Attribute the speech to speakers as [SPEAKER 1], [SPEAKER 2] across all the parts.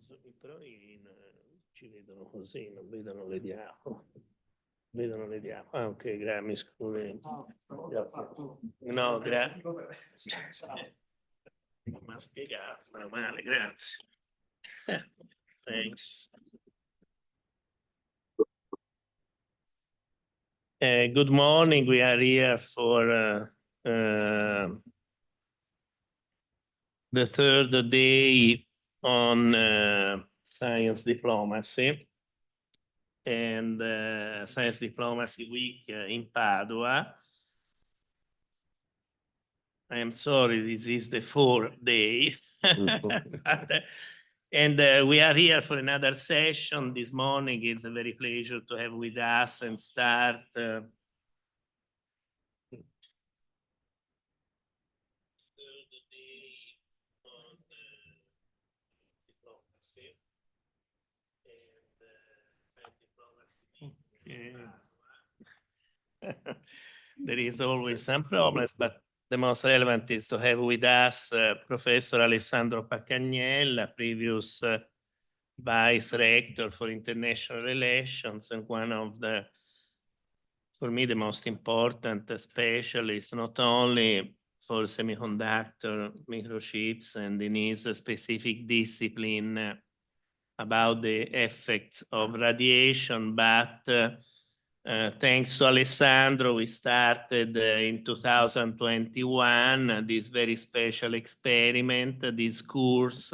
[SPEAKER 1] I pro ci vedono così, non vedono le diapo. Vedono le diapo. Ah, ok, mi scusi. No, grazie. Non mi ha spiegato, meno male, grazie. Thanks. Good morning. We are here for the third day on science diplomacy and Science Diplomacy Week in Padua. I am sorry, this is the fourth day. And we are here for another session this morning. It's a very pleasure to have with us and start there is always some problems, but the most relevant is to have with us Professor Alessandro Paccagnella, previous Vice Rector for International Relations and one of the, for me, the most important specialists, not only for semiconductor microchips and in his specific discipline about the effects of radiation, but thanks to Alessandro, we started in 2021 this very special experiment, this course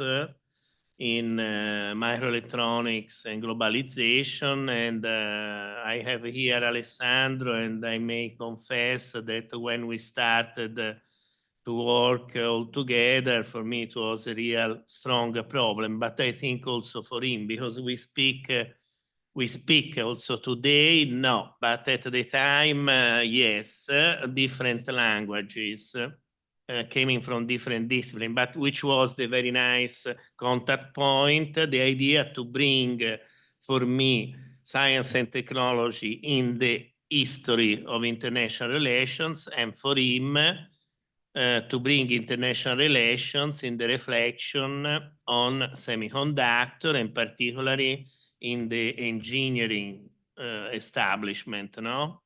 [SPEAKER 1] in microelectronics and globalization. And I have here Alessandro, and I may confess that when we started to work all together, for me it was a real strong problem, but I think also for him, because we speak also today, no, but at the time, yes, different languages coming from different disciplines, but which was the very nice contact point, the idea to bring, for me, science and technology in the history of international relations, and for him, to bring international relations in the reflection on semiconductor, and particularly in the engineering establishment, no?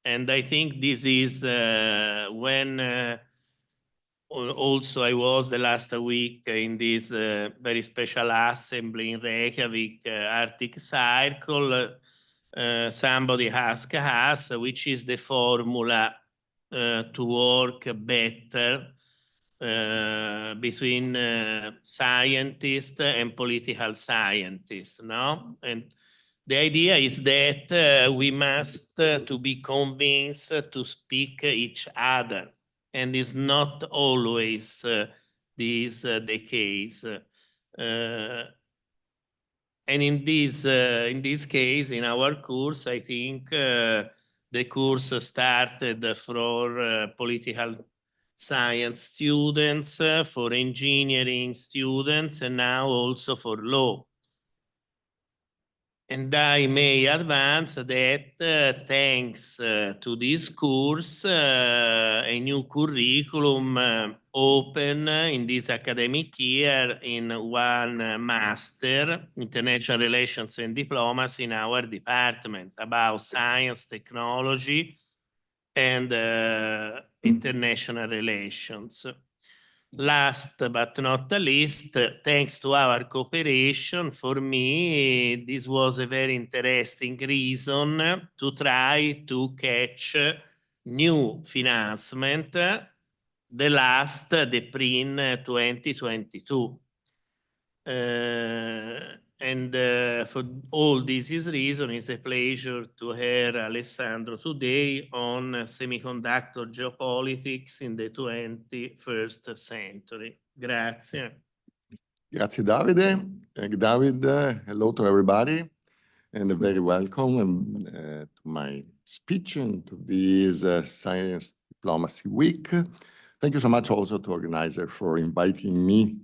[SPEAKER 1] And I think this is when also I was the last week in this very special assembly in Reykjavik, Arctic Circle. Somebody asked us which is the formula to work better between scientists and political scientists, no? And the idea is that we must to be convinced to speak each other, and it's not always this the case. And in this case, in our course, I think the course started for political science students, for engineering students, and now also for law. And I may advance that thanks to this course, a new curriculum open in this academic year in one master, International Relations and Diplomacy, in our department about science, technology, and international relations. Last but not least, thanks to our cooperation, for me, this was a very interesting reason to try to catch new financement, the last, the PRIN 2022. And for all this reason, it's a pleasure to hear Alessandro today on semiconductor geopolitics in the 21st century. Grazie.
[SPEAKER 2] Grazie, Davide. David, hello to everybody, and a very welcome to my speech and to this Science Diplomacy Week. Thank you so much also to organizer for inviting me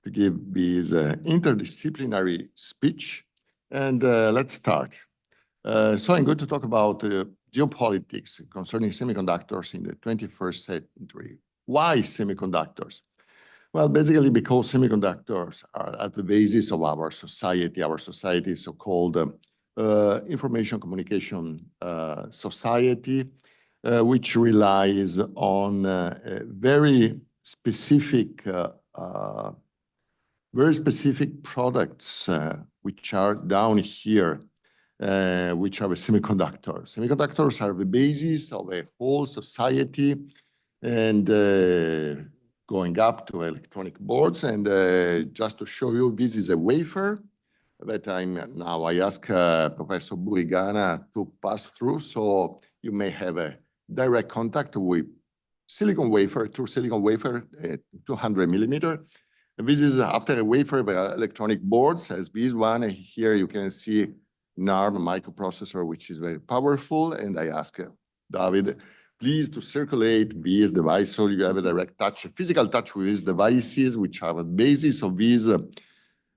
[SPEAKER 2] to give this interdisciplinary speech. And let's start. So I'm going to talk about geopolitics concerning semiconductors in the 21st century. Why semiconductors? Well, basically because semiconductors are at the basis of our society. Our society is so-called information communication society, which relies on very specific products, which are down here, which are the semiconductors. Semiconductors are the basis of a whole society, and going up to electronic boards. And just to show you, this is a wafer that I ask Professor Burigana to pass through, so you may have a direct contact with silicon wafer, 200 millimeter. And this is after a wafer, the electronic boards, as this one. Here you can see an ARM microprocessor, which is very powerful. And I ask David, please, to circulate this device so you have a direct touch, a physical touch with these devices, which are the basis of this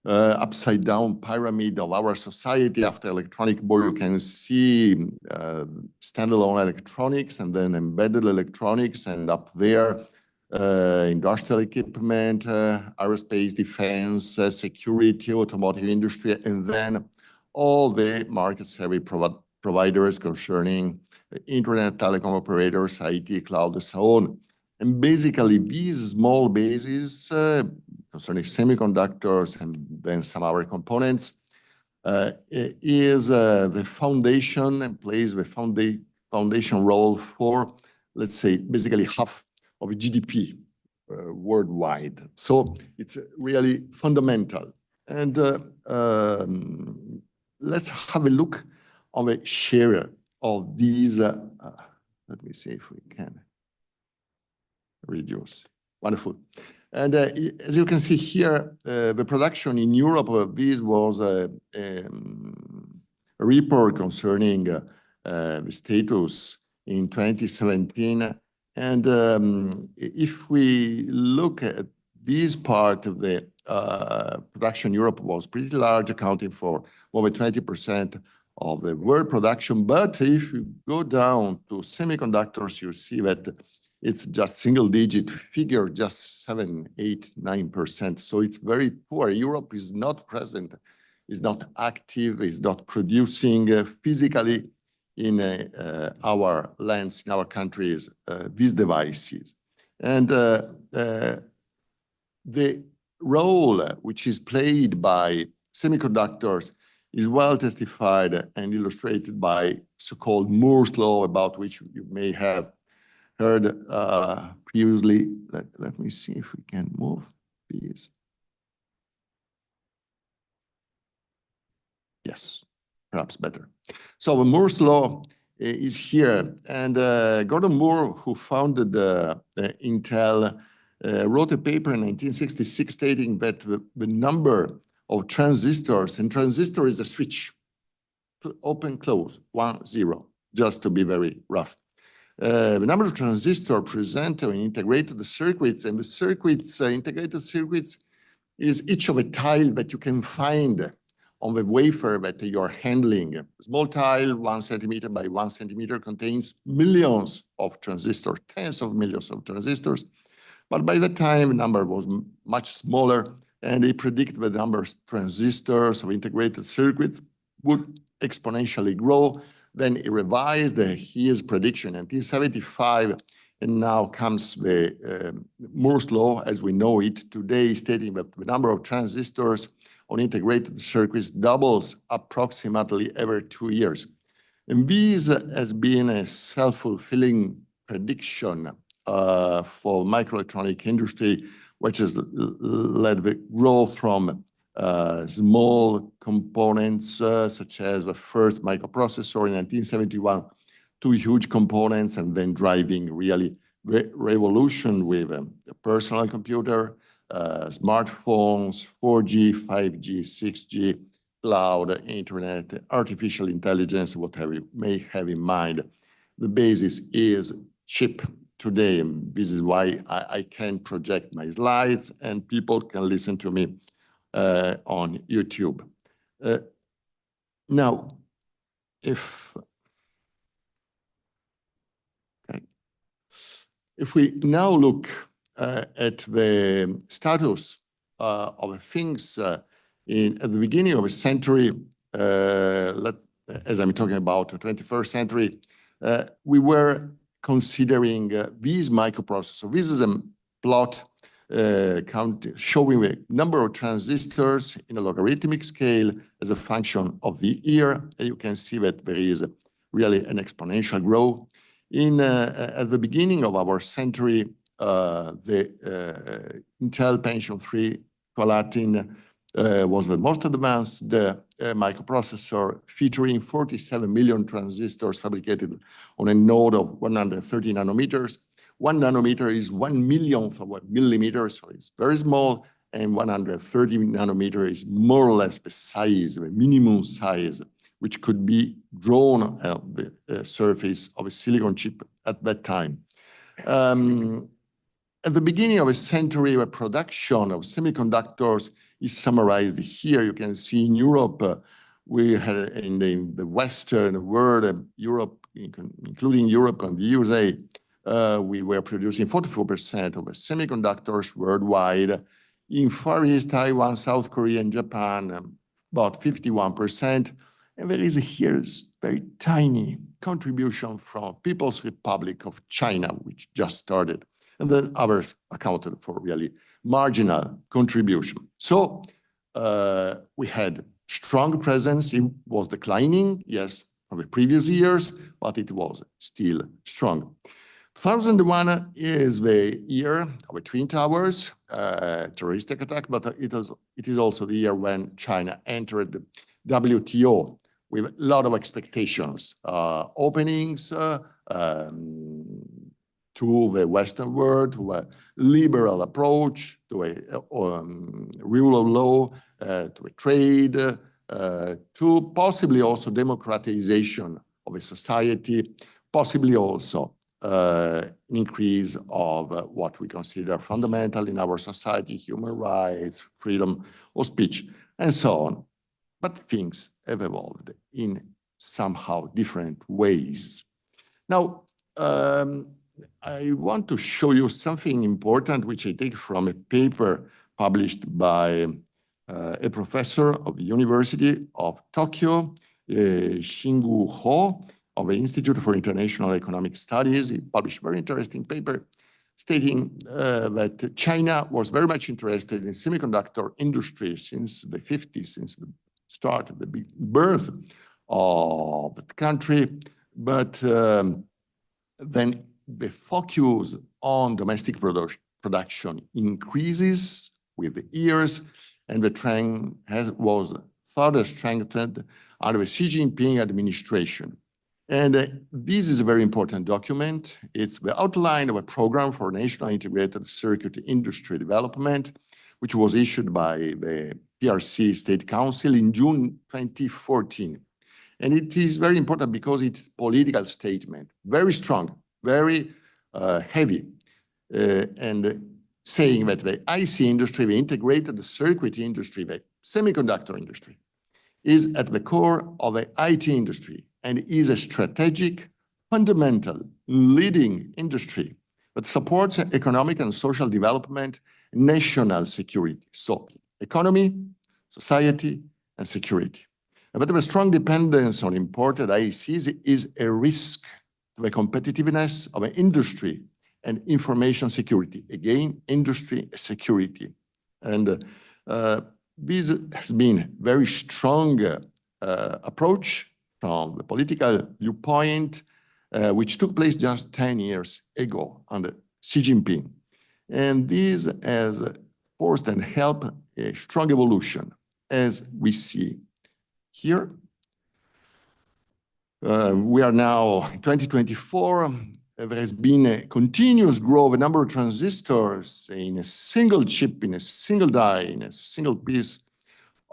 [SPEAKER 2] upside down pyramid of our society. After electronic board, you can see standalone electronics and then embedded electronics, and up there, industrial equipment, aerospace, defense, security, automotive industry, and then all the market service providers concerning internet, telecom operators, IT, cloud, and so on. And basically, these small bases concerning semiconductors and then some other components is the foundation and plays the foundation role for, let's say, basically half of GDP worldwide. So it's really fundamental. And let's have a look on the share of these. Let me see if we can reduce. Wonderful. And as you can see here, the production in Europe, this was a report concerning the status in 2017. And if we look at this part of the production, Europe was pretty large, accounting for over 20% of the world production. But if you go down to semiconductors, you see that it's just single-digit figure, just 7, 8, 9%. So it's very poor. Europe is not present, is not active, is not producing physically in our lands, in our countries, these devices. And the role which is played by semiconductors is well testified and illustrated by so-called Moore's law, about which you may have heard previously. Let me see if we can move these. Yes, perhaps better. So the Moore's law is here. And Gordon Moore, who founded Intel, wrote a paper in 1966 stating that the number of transistors, and transistor is a switch, open, close, 1, 0, just to be very rough. The number of transistors present in integrated circuits, and the circuits, integrated circuits, is each of a tile that you can find on the wafer that you're handling. A small tile, 1 centimeter by 1 centimeter, contains millions of transistors, tens of millions of transistors. But by that time, the number was much smaller, and they predict the number of transistors of integrated circuits would exponentially grow. Then he revised his prediction in 1975, and now comes the Moore's law as we know it today, stating that the number of transistors on integrated circuits doubles approximately every 2 years. And this has been a self-fulfilling prediction for microelectronic industry, which has led the growth from small components, such as the first microprocessor in 1971, to huge components, and then driving really revolution with a personal computer, smartphones, 4G, 5G, 6G, cloud, internet, artificial intelligence, whatever you may have in mind. The basis is chip today. And this is why I can project my slides and people can listen to me on YouTube. Now, if we now look at the status of things at the beginning of a century, as I'm talking about the 21st century, we were considering these microprocessors. This is a plot showing the number of transistors in a logarithmic scale as a function of the year. And you can see that there is really an exponential growth. At the beginning of our century, the Intel Pentium 3 Collatin was the most advanced microprocessor, featuring 47 million transistors fabricated on a node of 130 nanometers. 1 nanometer is 1/1,000,000th of a millimeter, so it's very small, and 130 nanometer is more or less the size, the minimum size, which could be drawn on the surface of a silicon chip at that time. At the beginning of a century, the production of semiconductors is summarized here. You can see in Europe, we had in the Western world, Europe, including Europe and the USA, we were producing 44% of the semiconductors worldwide. In Far East, Taiwan, South Korea, and Japan, about 51%. And there is here a very tiny contribution from People's Republic of China, which just started. And then others accounted for really marginal contribution. So we had strong presence. It was declining, yes, from the previous years, but it was still strong. 2001 is the year of the Twin Towers, terroristic attack, but it is also the year when China entered the WTO with a lot of expectations, openings to the Western world, to a liberal approach, to a rule of law, to a trade, to possibly also democratization of a society, possibly also an increase of what we consider fundamental in our society, human rights, freedom of speech, and so on. But things have evolved in somehow different ways. Now, I want to show you something important, which I take from a paper published by a professor of the University of Tokyo, Xingu Ho, of the Institute for International Economic Studies. He published a very interesting paper stating that China was very much interested in semiconductor industry since the 50s, since the start of the big birth of the country. But then the focus on domestic production increases with the years, and the trend was further strengthened under the Xi Jinping administration. And this is a very important document. It's the outline of a program for national integrated circuit industry development, which was issued by the PRC State Council in June 2014. And it is very important because it's a political statement, very strong, very heavy, and saying that the IC industry, the integrated circuit industry, the semiconductor industry, is at the core of the IT industry and is a strategic, fundamental, leading industry that supports economic and social development, national security. So economy, society, and security. But a strong dependence on imported ICs is a risk to the competitiveness of an industry and information security. Again, industry security. And this has been very strong approach from the political viewpoint, which took place just 10 years ago under Xi Jinping. And this has forced and helped a strong evolution, as we see here. We are now in 2024. There has been a continuous growth of a number of transistors in a single chip, in a single die, in a single piece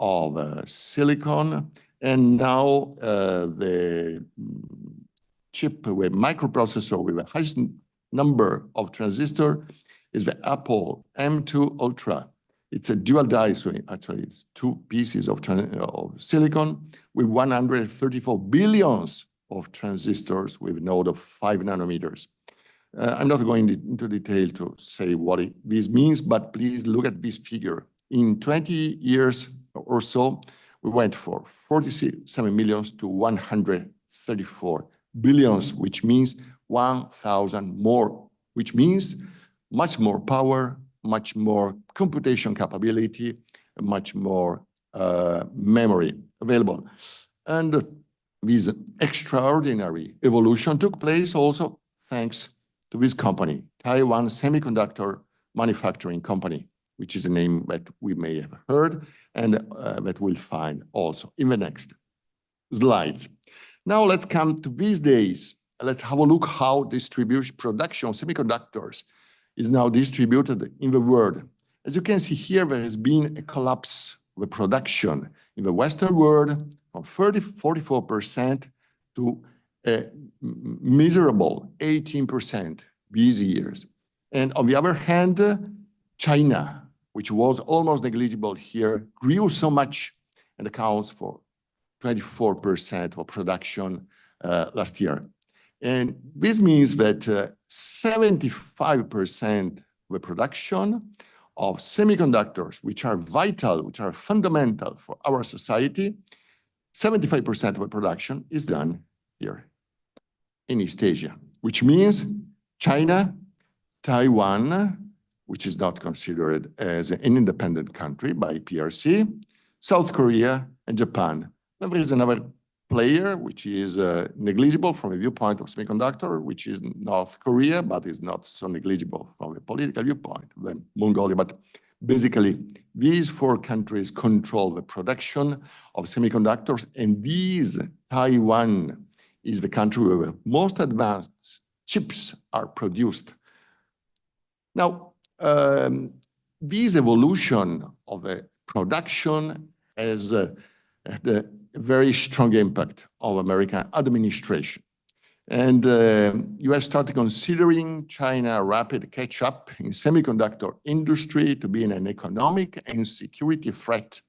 [SPEAKER 2] of silicon. And now the chip with microprocessor with the highest number of transistors is the Apple M2 Ultra. It's a dual die, so actually it's two pieces of silicon with 134 billions of transistors with a node of 5 nanometers. I'm not going into detail to say what this means, but please look at this figure. In 20 years or so, we went from 47 millions to 134 billions, which means 1,000 more, which means much more power, much more computation capability, much more memory available. And this extraordinary evolution took place also thanks to this company, Taiwan Semiconductor Manufacturing Company, which is a name that we may have heard and that we'll find also in the next slides. Now let's come to these days. Let's have a look how production of semiconductors is now distributed in the world. As you can see here, there has been a collapse of the production in the Western world from 44% to a miserable 18% these years. And on the other hand, China, which was almost negligible here, grew so much and accounts for 24% of production last year. And this means that 75% of the production of semiconductors, which are vital, which are fundamental for our society, 75% of the production is done here in East Asia, which means China, Taiwan, which is not considered as an independent country by PRC, South Korea, and Japan. Then there is another player, which is negligible from a viewpoint of semiconductor, which is North Korea, but is not so negligible from a political viewpoint than Mongolia. But basically, these four countries control the production of semiconductors, and Taiwan is the country where the most advanced chips are produced. Now, this evolution of the production has had a very strong impact on American administration. And US started considering China rapid catch-up in semiconductor industry to be an economic and security threat,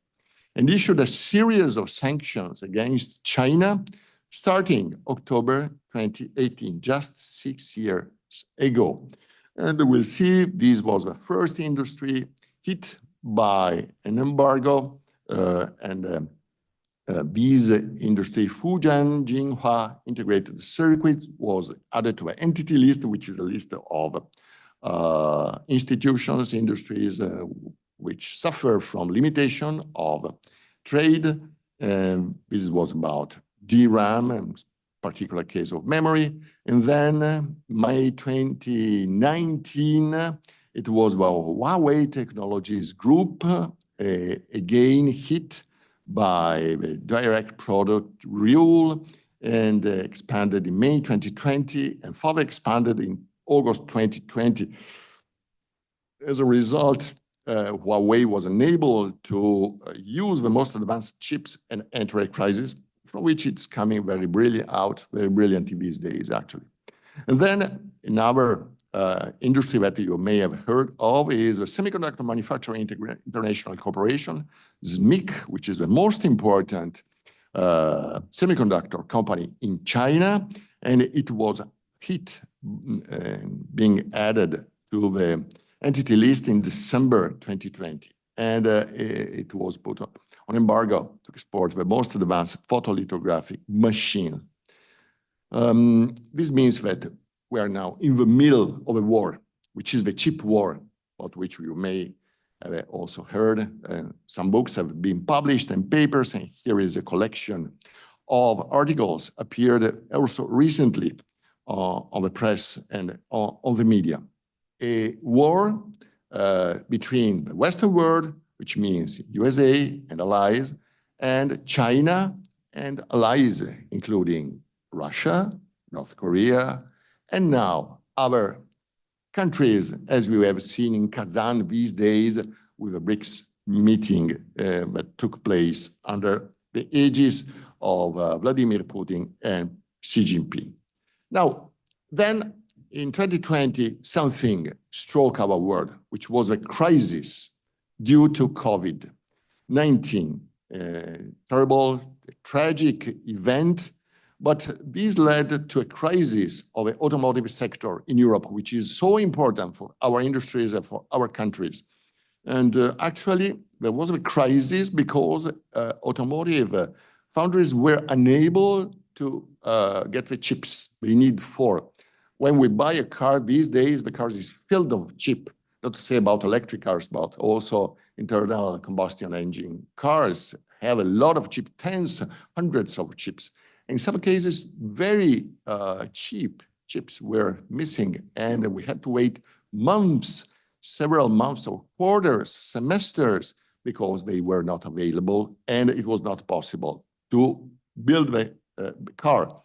[SPEAKER 2] and issued a series of sanctions against China starting October 2018, just 6 years ago. And we'll see this was the first industry hit by an embargo, this industry, Fujian Jinhua Integrated Circuit, was added to an entity list, which is a list of institutions, industries which suffer from limitation of trade. This was about DRAM, and particular case of memory. And then May 2019, it was the Huawei Technologies Group, again hit by the direct product rule, and expanded in May 2020 and further expanded in August 2020. As a result, Huawei was unable to use the most advanced chips and enter a crisis from which it's coming very brilliant these days, actually. And then another industry that you may have heard of is the Semiconductor Manufacturing International Corporation, SMIC, which is the most important semiconductor company in China, and it was hit being added to the entity list in December 2020, and it was put on embargo to export the most advanced photolithographic machine. This means that we are now in the middle of a war, which is the chip war, about which you may have also heard. Some books have been published and papers, and here is a collection of articles appeared also recently on the press and on the media. A war between the Western world, which means USA and allies, and China and allies, including Russia, North Korea, and now other countries, as we have seen in Kazan these days with a BRICS meeting that took place under the aegis of Vladimir Putin and Xi Jinping. Now, then in 2020, something struck our world, which was a crisis due to COVID-19, terrible, tragic event But this led to a crisis of the automotive sector in Europe, which is so important for our industries and for our countries. And actually, there was a crisis because automotive foundries were unable to get the chips we need for. When we buy a car these days, the car is filled of chip, not to say about electric cars, but also internal combustion engine cars have a lot of chip, tens, hundreds of chips. In some cases, very cheap chips were missing, and we had to wait months, several months or quarters, semesters, because they were not available, and it was not possible to build the car.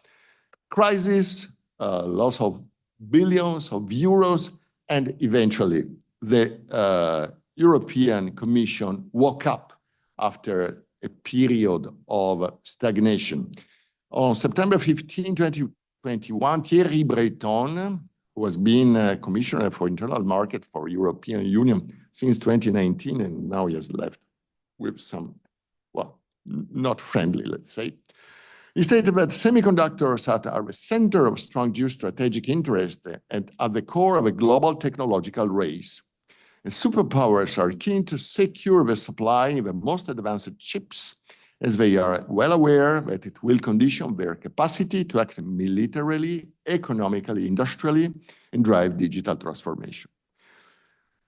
[SPEAKER 2] Crisis, loss of billions of euros, and eventually the European Commission woke up after a period of stagnation. On September 15, 2021, Thierry Breton, who has been Commissioner for Internal Market for European Union since 2019, and now he has left with some, well, not friendly, let's say. He stated that semiconductors are the center of strong geostrategic interest and at the core of a global technological race. And superpowers are keen to secure the supply of the most advanced chips, as they are well aware that it will condition their capacity to act militarily, economically, industrially, and drive digital transformation.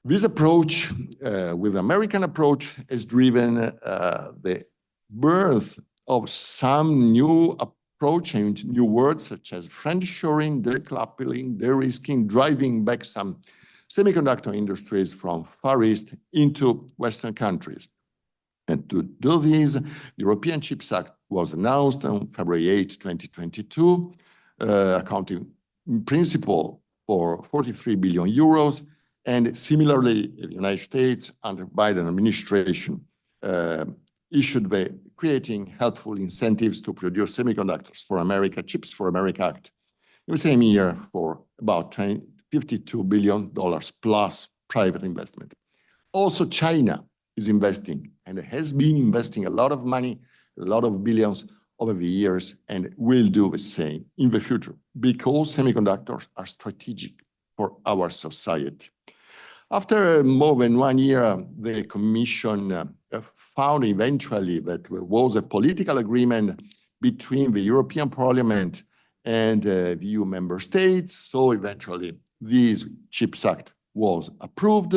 [SPEAKER 2] This approach, with the American approach, has driven the birth of some new approach and new words such as friendshoring, decoupling, de-risking, driving back some semiconductor industries from Far East into Western countries. And to do this, the European Chips Act was announced on February 8, 2022, accounting in principle for 43 billion euros. And similarly, the United States, under Biden administration, issued the Creating Helpful Incentives to Produce Semiconductors for America, Chips for America Act, in the same year for about $52 billion plus private investment. Also, China is investing and has been investing a lot of money, a lot of billions over the years, and will do the same in the future because semiconductors are strategic for our society. After more than 1 year, the Commission found eventually that there was a political agreement between the European Parliament and the EU member states. So eventually, this Chips Act was approved.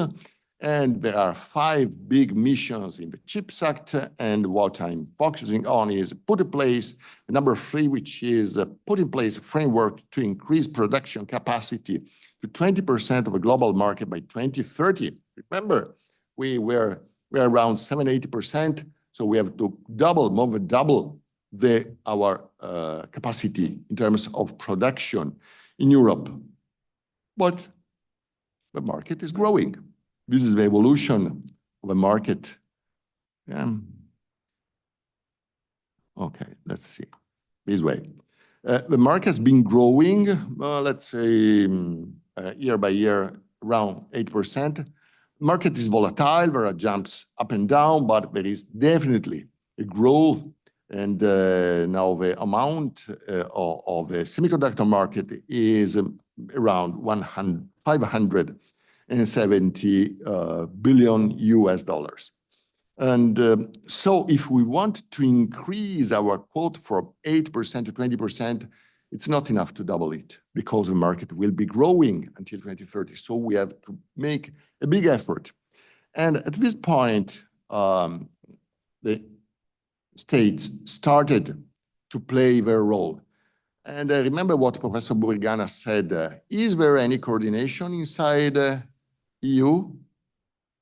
[SPEAKER 2] And there are 5 big missions in the Chips Act. And what I'm focusing on is put in place number 3, which is put in place a framework to increase production capacity to 20% of the global market by 2030. Remember, we're around 70-80%, so we have to double, more than double our capacity in terms of production in Europe. But the market is growing. This is the evolution of the market. Okay, let's see. This way. The market has been growing, let's say, year by year, around 8%. Market is volatile. There are jumps up and down, but there is definitely a growth. And now the amount of the semiconductor market is around 570 billion US dollars. And so if we want to increase our quote from 8% to 20%, it's not enough to double it because the market will be growing until 2030. So we have to make a big effort. And at this point, the states started to play their role. And I remember what Professor Burigana said, is there any coordination inside EU?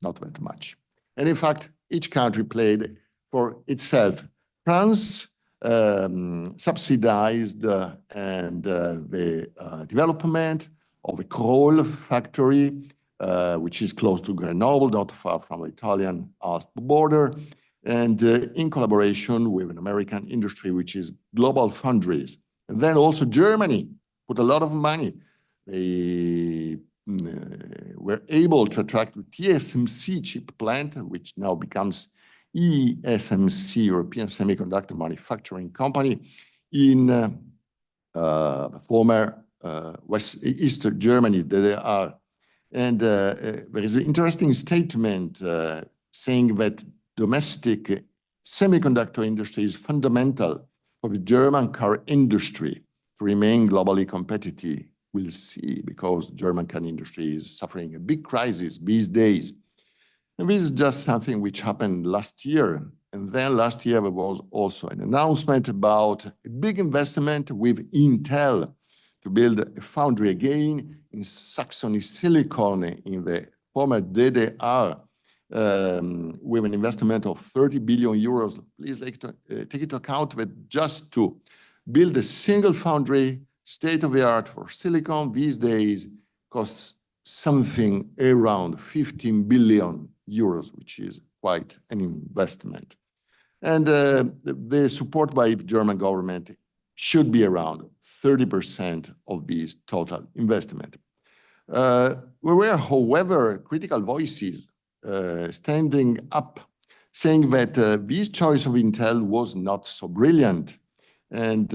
[SPEAKER 2] Not that much. And in fact, each country played for itself. France subsidized the development of a Crolles factory, which is close to Grenoble, not far from the Italian Alps border, and in collaboration with an American industry, which is Global Foundries. And then also Germany put a lot of money. They were able to attract the TSMC chip plant, which now becomes ESMC, European Semiconductor Manufacturing Company, in former Eastern Germany, DDR. And there is an interesting statement saying that domestic semiconductor industry is fundamental for the German car industry to remain globally competitive. We'll see, because German car industry is suffering a big crisis these days. And this is just something which happened last year. And then last year, there was also an announcement about a big investment with Intel to build a foundry again in Saxony Silicon in the former DDR with an investment of 30 billion euros. Please take into account that just to build a single foundry, state-of-the-art for silicon these days costs something around 15 billion euros, which is quite an investment. And the support by the German government should be around 30% of this total investment. There were, however, critical voices standing up, saying that this choice of Intel was not so brilliant. And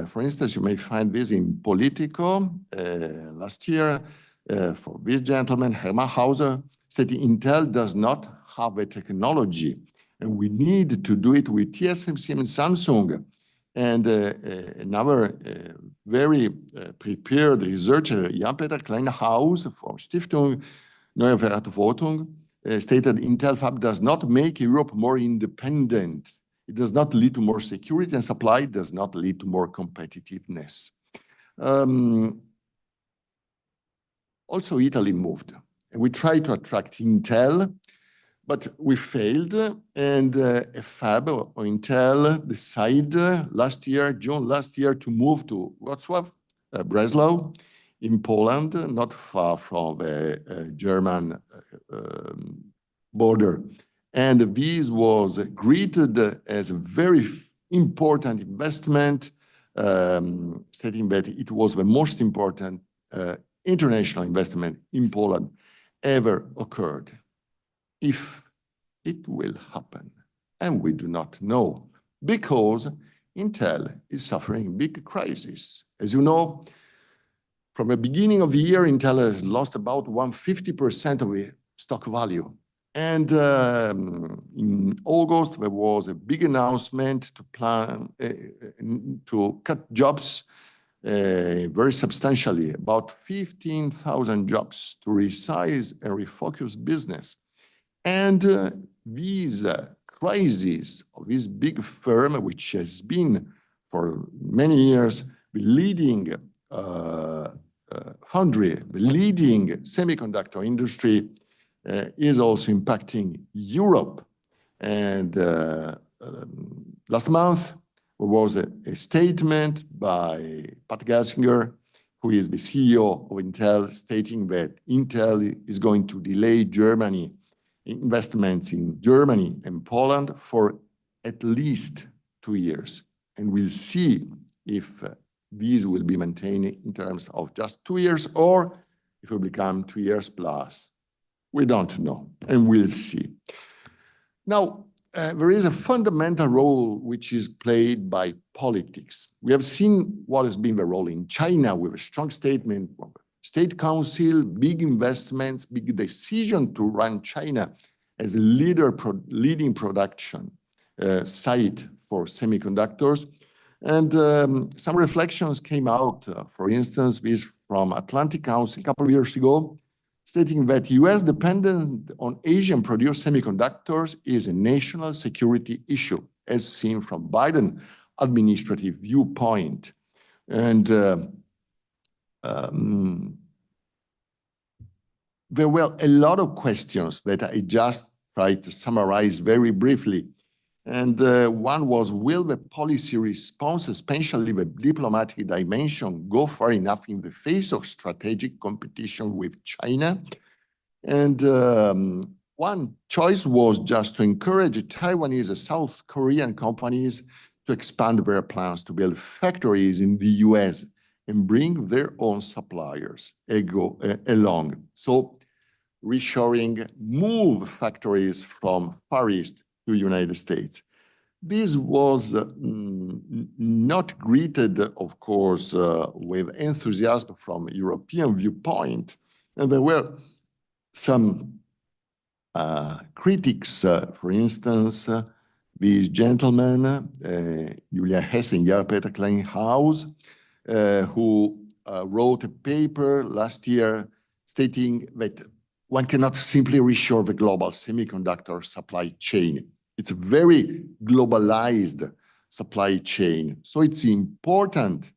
[SPEAKER 2] for instance, you may find this in Politico last year for this gentleman, Hermann Hauser, said Intel does not have a technology, and we need to do it with TSMC and Samsung. And another very prepared researcher, Jan-Peter Kleinhaus from Stiftung Neue Verantwortung, stated Intel Fab does not make Europe more independent. It does not lead to more security, and supply does not lead to more competitiveness. Also, Italy moved, and we tried to attract Intel, but we failed, and a fab or Intel decided last year, June last year, to move to Wrocław, Breslau, in Poland, not far from the German border. And this was greeted as a very important investment, stating that it was the most important international investment in Poland ever occurred. If it will happen, and we do not know, because Intel is suffering a big crisis. As you know, from the beginning of the year, Intel has lost about 150% of its stock value. And in August, there was a big announcement to plan to cut jobs very substantially, about 15,000 jobs, to resize and refocus business. And this crisis of this big firm, which has been for many years the leading foundry, the leading semiconductor industry, is also impacting Europe. And last month, there was a statement by Pat Gelsinger, who is the CEO of Intel, stating that Intel is going to delay Germany investments in Germany and Poland for at least 2 years. And we'll see if these will be maintained in terms of just 2 years or if it will become 2 years plus. We don't know, and we'll see. Now, there is a fundamental role which is played by politics. We have seen what has been the role in China with a strong statement from the State Council, big investments, big decision to run China as a leading production site for semiconductors. And some reflections came out, for instance, this from Atlantic Council a couple of years ago, stating that US dependence on Asian-produced semiconductors is a national security issue, as seen from Biden administrative viewpoint. And there were a lot of questions that I just tried to summarize very briefly. And one was, will the policy response, especially the diplomatic dimension, go far enough in the face of strategic competition with China? And one choice was just to encourage Taiwanese and South Korean companies to expand their plans to build factories in the US and bring their own suppliers along. So reshoring, move factories from Far East to the United States. This was not greeted, of course, with enthusiasm from European viewpoint. And there were some critics, for instance, these gentlemen, Julia Hess and Peter Kleinhaus, who wrote a paper last year stating that one cannot simply reshore the global semiconductor supply chain. It's a very globalized supply chain. So it's important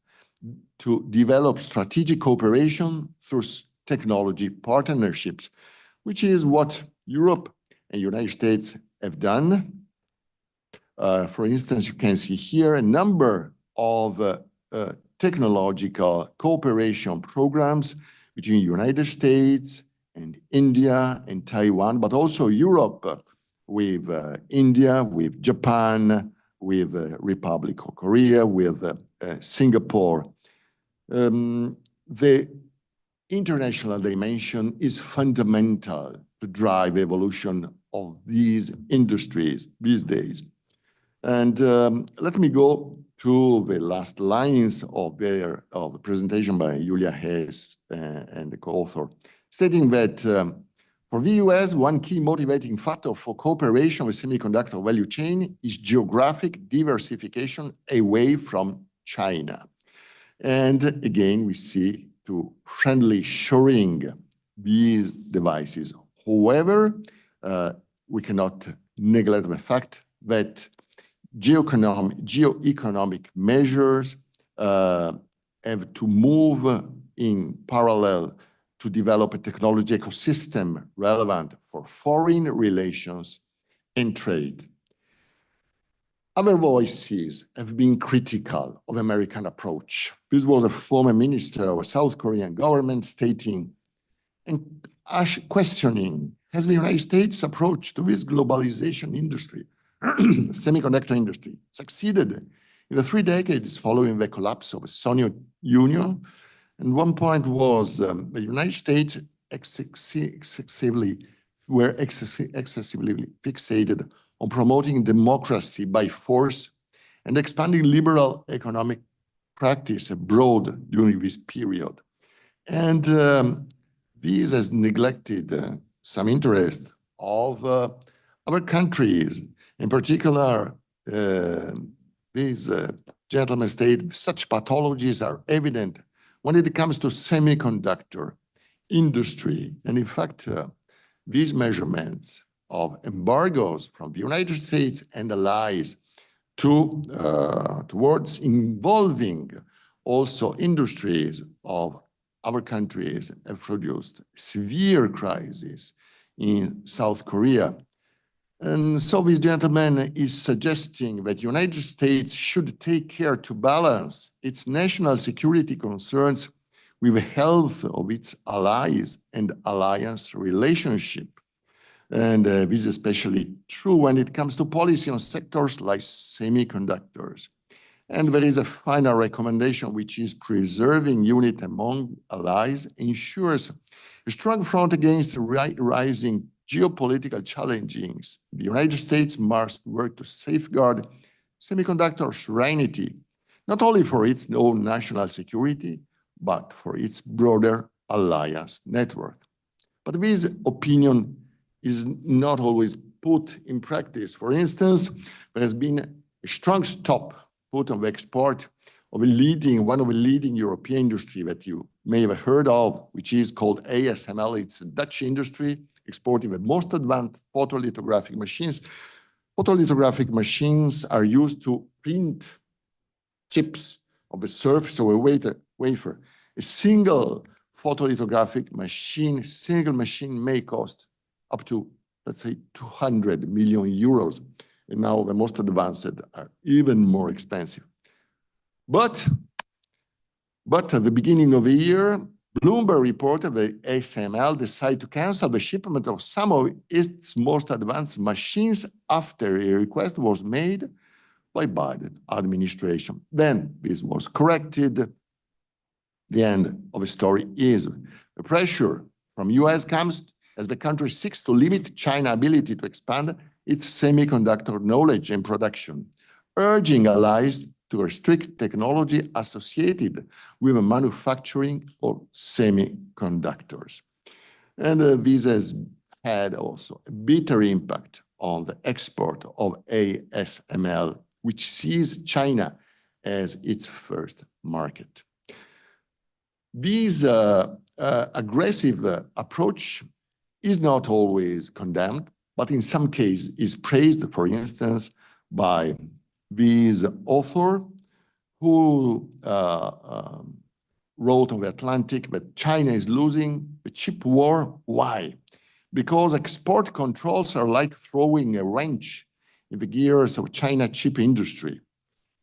[SPEAKER 2] to develop strategic cooperation through technology partnerships, which is what Europe and United States have done. For instance, you can see here a number of technological cooperation programs between United States and India and Taiwan, but also Europe with India, with Japan, with Republic of Korea, with Singapore. The international dimension is fundamental to drive evolution of these industries these days. And let me go to the last lines of the presentation by Julia Hess and the co-author, stating that for the US, one key motivating factor for cooperation with semiconductor value chain is geographic diversification away from China. And again, we see to friendly shoring these devices. However, we cannot neglect the fact that geoeconomic measures have to move in parallel to develop a technology ecosystem relevant for foreign relations and trade. Other voices have been critical of American approach. This was a former minister of a South Korean government stating and questioning, has the United States approach to this globalization industry, semiconductor industry, succeeded in the 3 decades following the collapse of the Soviet Union? And one point was the United States excessively fixated on promoting democracy by force and expanding liberal economic practice abroad during this period. And this has neglected some interest of other countries. In particular, these gentlemen state such pathologies are evident when it comes to semiconductor industry. And in fact, these measurements of embargoes from the United States and allies towards involving also industries of other countries have produced severe crisis in South Korea. And so this gentleman is suggesting that the United States should take care to balance its national security concerns with the health of its allies and alliance relationship. And this is especially true when it comes to policy on sectors like semiconductors. And there is a final recommendation, which is preserving unity among allies ensures a strong front against rising geopolitical challenges. The United States must work to safeguard semiconductor sovereignty, not only for its own national security, but for its broader alliance network. But this opinion is not always put in practice. For instance, there has been a strong stop put on the export of one of the leading European industry that you may have heard of, which is called ASML. It's a Dutch industry exporting the most advanced photolithographic machines. Photolithographic machines are used to print chips of the surface of a wafer. A single photolithographic machine, single machine may cost up to, let's say, 200 million euros. And now the most advanced are even more expensive. But at the beginning of the year, Bloomberg reported that ASML decided to cancel the shipment of some of its most advanced machines after a request was made by Biden administration. Then this was corrected. The end of the story is the pressure from US comes as the country seeks to limit China's ability to expand its semiconductor knowledge and production. urging allies to restrict technology associated with the manufacturing of semiconductors. And this has had also a bitter impact on the export of ASML, which sees China as its first market. This aggressive approach is not always condemned, but in some cases is praised, for instance, by this author who wrote on the Atlantic that China is losing the chip war. Why? Because export controls are like throwing a wrench in the gears of China chip industry.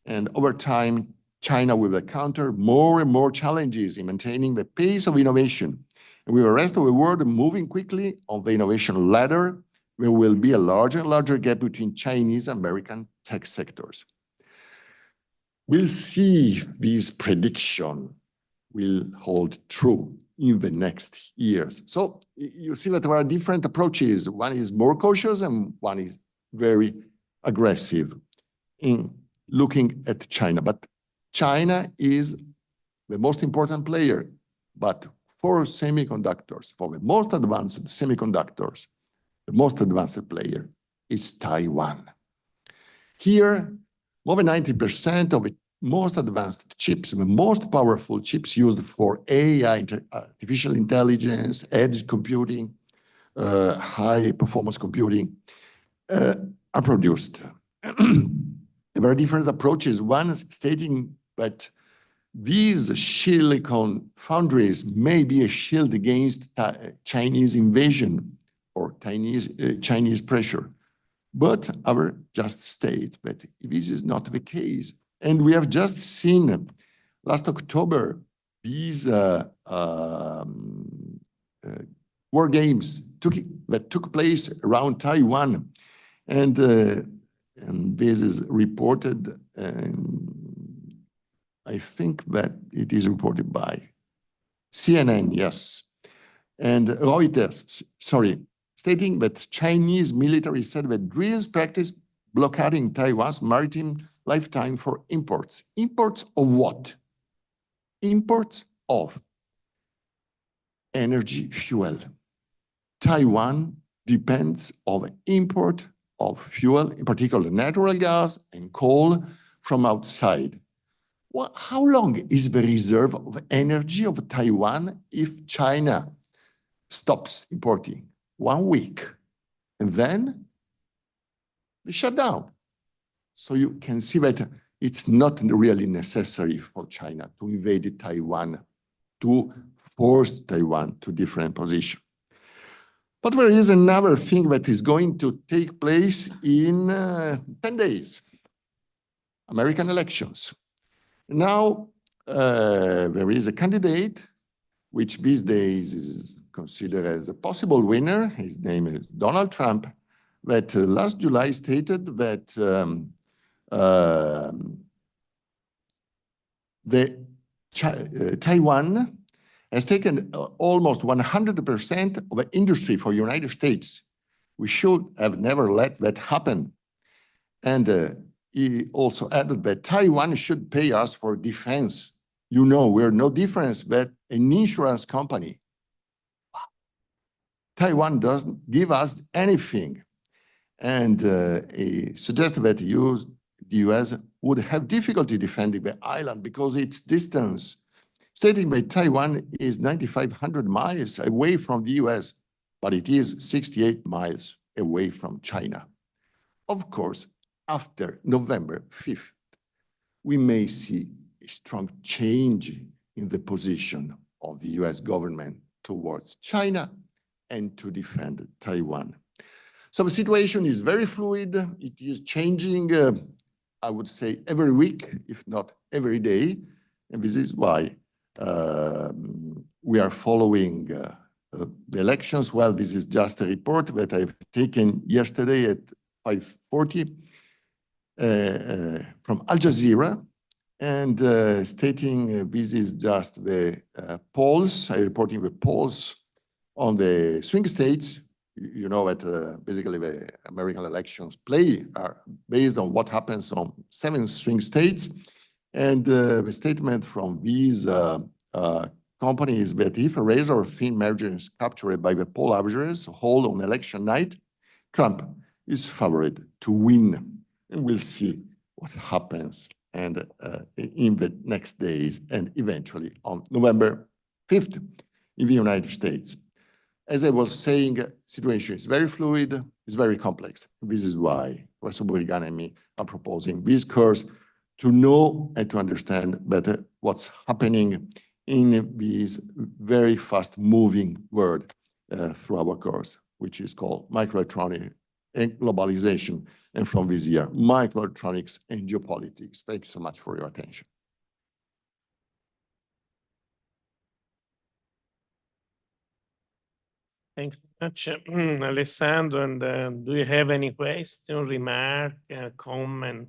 [SPEAKER 2] And over time, China will encounter more and more challenges in maintaining the pace of innovation. And with the rest of the world moving quickly on the innovation ladder, there will be a larger and larger gap between Chinese and American tech sectors. We'll see if this prediction will hold true in the next years. So you see that there are different approaches. One is more cautious and one is very aggressive in looking at China. But China is the most important player. But for semiconductors, for the most advanced semiconductors, the most advanced player is Taiwan. Here, more than 90% of the most advanced chips, the most powerful chips used for AI, artificial intelligence, edge computing, high performance computing, are produced. There are different approaches. One is stating that these silicon foundries may be a shield against Chinese invasion or Chinese pressure. But others just state that this is not the case. And we have just seen last October these war games that took place around Taiwan. And this is reported, and I think that it is reported by CNN, yes, and Reuters, sorry, stating that Chinese military said that drills practice blockading Taiwan's maritime lifetime for imports. Imports of what? Imports of energy fuel. Taiwan depends on import of fuel, in particular natural gas and coal from outside. Well, how long is the reserve of energy of Taiwan if China stops importing? 1 week. And then they shut down. So you can see that it's not really necessary for China to invade Taiwan, to force Taiwan to different position. But there is another thing that is going to take place in 10 days, American elections. Now, there is a candidate, which these days is considered as a possible winner. His name is Donald Trump, that last July stated that Taiwan has taken almost 100% of the industry for United States. We should have never let that happen. And he also added that Taiwan should pay us for defense. You know, we're no different but an insurance company. Taiwan doesn't give us anything. And he suggested that the US would have difficulty defending the island because its distance, stating that Taiwan is 9,500 miles away from the US, but it is 68 miles away from China. Of course, after November 5th, we may see a strong change in the position of the US government towards China and to defend Taiwan. So the situation is very fluid. It is changing, I would say, every week, if not every day. And this is why we are following the elections. Well, this is just a report that I've taken yesterday at 5:40 from Al Jazeera, and stating this is just the polls. I'm reporting the polls on the swing states, you know that basically the American elections are based on what happens on 7 swing states. And the statement from these company is that if a razor-thin margin is captured by the poll averagers hold on election night, Trump is favored to win. And we'll see what happens and in the next days and eventually on November 5th in the United States. As I was saying, situation is very fluid, it's very complex. This is why Professor Burigani and me are proposing this course to know and to understand better what's happening in this very fast-moving world through our course, which is called Microelectronics and Globalization, and from this year, Microelectronics and Geopolitics. Thank you so much for your attention.
[SPEAKER 1] Thanks very much, Alessandro. And do you have any question, remark, comment?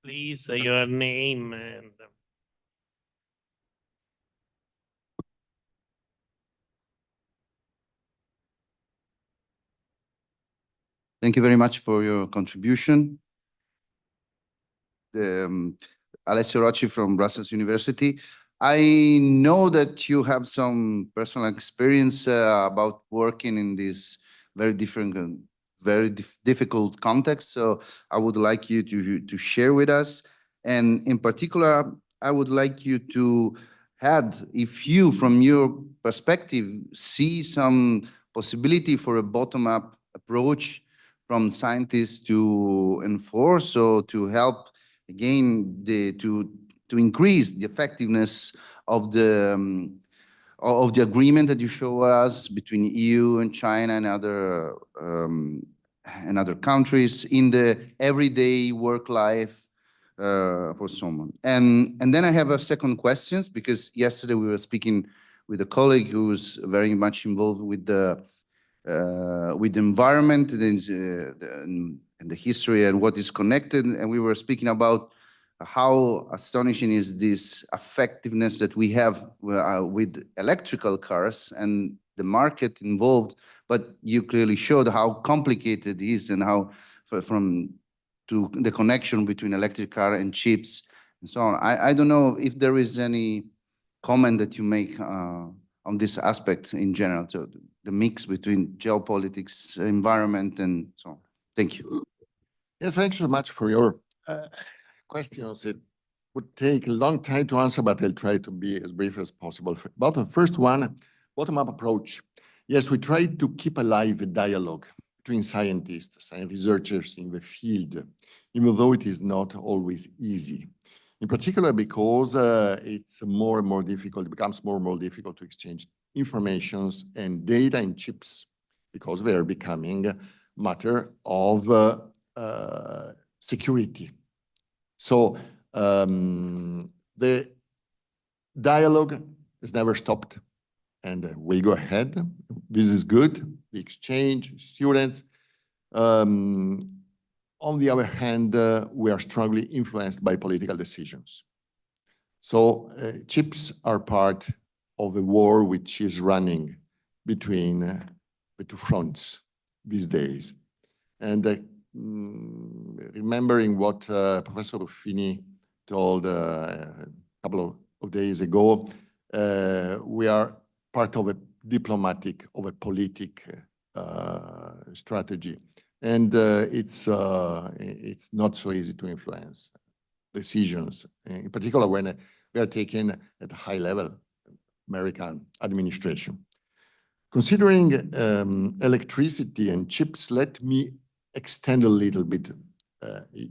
[SPEAKER 1] Please, your name and.
[SPEAKER 3] Thank you very much for your contribution. Alessio Rocci from Brussels University. I know that you have some personal experience about working in this very different, difficult context. So I would like you to share with us. And in particular, I would like you to add, if you, from your perspective, see some possibility for a bottom-up approach from scientists to enforce or to help, again, to increase the effectiveness of the agreement that you show us between EU and China and other countries in the everyday work life for someone. And then I have a second question, because yesterday we were speaking with a colleague who was very much involved with the environment and the history and what is connected, and we were speaking about how astonishing is this effectiveness that we have with electrical cars and the market involved, but you clearly showed how complicated it is and how to the connection between electric car and chips and so on. I don't know if there is any comment that you make on this aspect in general, so the mix between geopolitics, environment, and so on. Thank you.
[SPEAKER 2] Yes, thanks so much for your questions. It would take a long time to answer, but I'll try to be as brief as possible. About the first one, bottom-up approach. Yes, we try to keep alive a dialogue between scientists and researchers in the field, even though it is not always easy. In particular, because it's more and more difficult, it becomes more and more difficult to exchange informations and data and chips, because they are becoming a matter of security. So the dialogue has never stopped and will go ahead. This is good, the exchange, students. On the other hand, we are strongly influenced by political decisions. So chips are part of a war which is running between the two fronts these days. And remembering what Professor Ruffini told a couple of days ago, we are part of a diplomatic, of a political strategy. And it's not so easy to influence decisions, in particular when they are taken at a high level, American administration. Considering electricity and chips, let me extend a little bit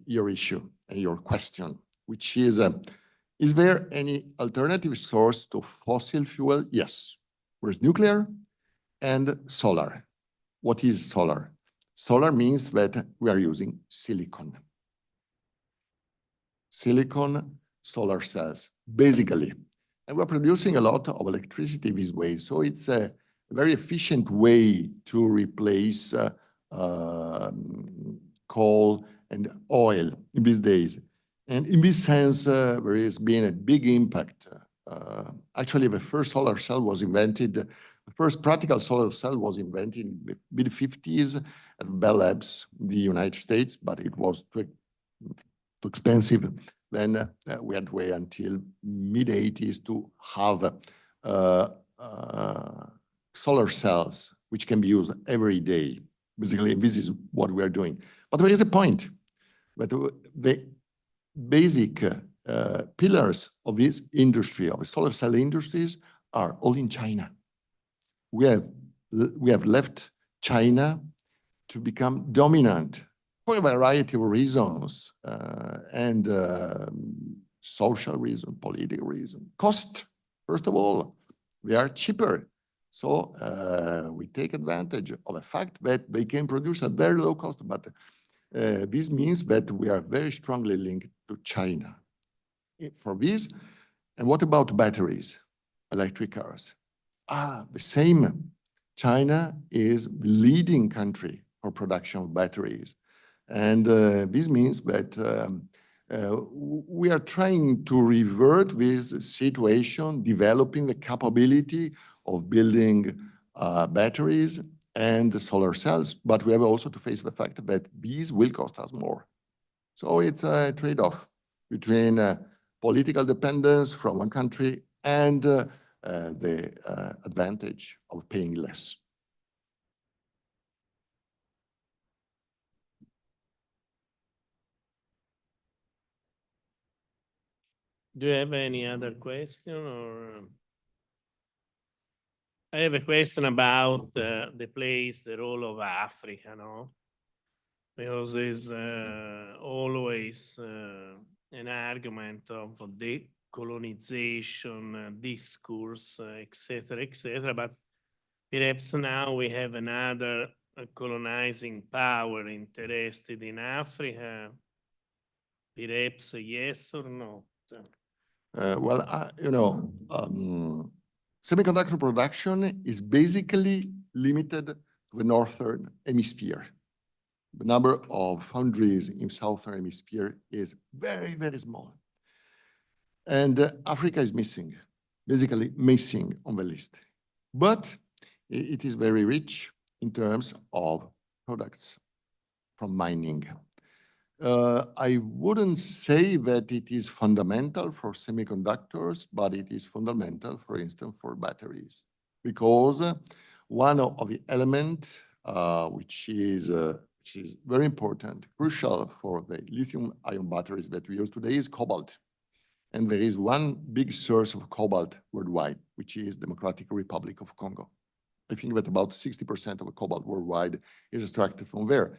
[SPEAKER 2] your issue and your question, which is there any alternative source to fossil fuel? Yes. There's nuclear and solar. What is solar? Solar means that we are using silicon. Silicon solar cells, basically. And we're producing a lot of electricity this way. So it's a very efficient way to replace coal and oil in these days. And in this sense, there has been a big impact actually the first solar cell was invented, the first practical solar cell was invented in the mid-50s at Bell Labs in the United States, but it was too expensive. Then we had to wait until mid-80s to have solar cells which can be used every day. Basically, this is what we are doing. But there is a point. But the basic pillars of this industry, of the solar cell industries, are all in China. We have left China to become dominant for a variety of reasons, and social reason, political reason. Cost, first of all, they are cheaper. So we take advantage of the fact that they can produce at very low cost, but this means that we are very strongly linked to China. For this, and what about batteries, electric cars? The same. China is the leading country for production of batteries. And this means that we are trying to revert this situation, developing the capability of building batteries and solar cells, but we have also to face the fact that these will cost us more. So it's a trade-off between political dependence from one country and the advantage of paying less.
[SPEAKER 1] Do you have any other question? Or I have a question about the place, the role of Africa, no? Because it's always an argument of decolonization, discourse, etc. But perhaps now we have another colonizing power interested in Africa. Perhaps yes or no?
[SPEAKER 2] Semiconductor production is basically limited to the northern hemisphere. The number of foundries in southern hemisphere is very, very small. And Africa is missing, basically missing on the list. But it is very rich in terms of products from mining. I wouldn't say that it is fundamental for semiconductors, but it is fundamental, for instance, for batteries. Because one of the elements which is very important, crucial for the lithium-ion batteries that we use today is cobalt. And there is one big source of cobalt worldwide, which is Democratic Republic of Congo. I think that about 60% of the cobalt worldwide is extracted from there.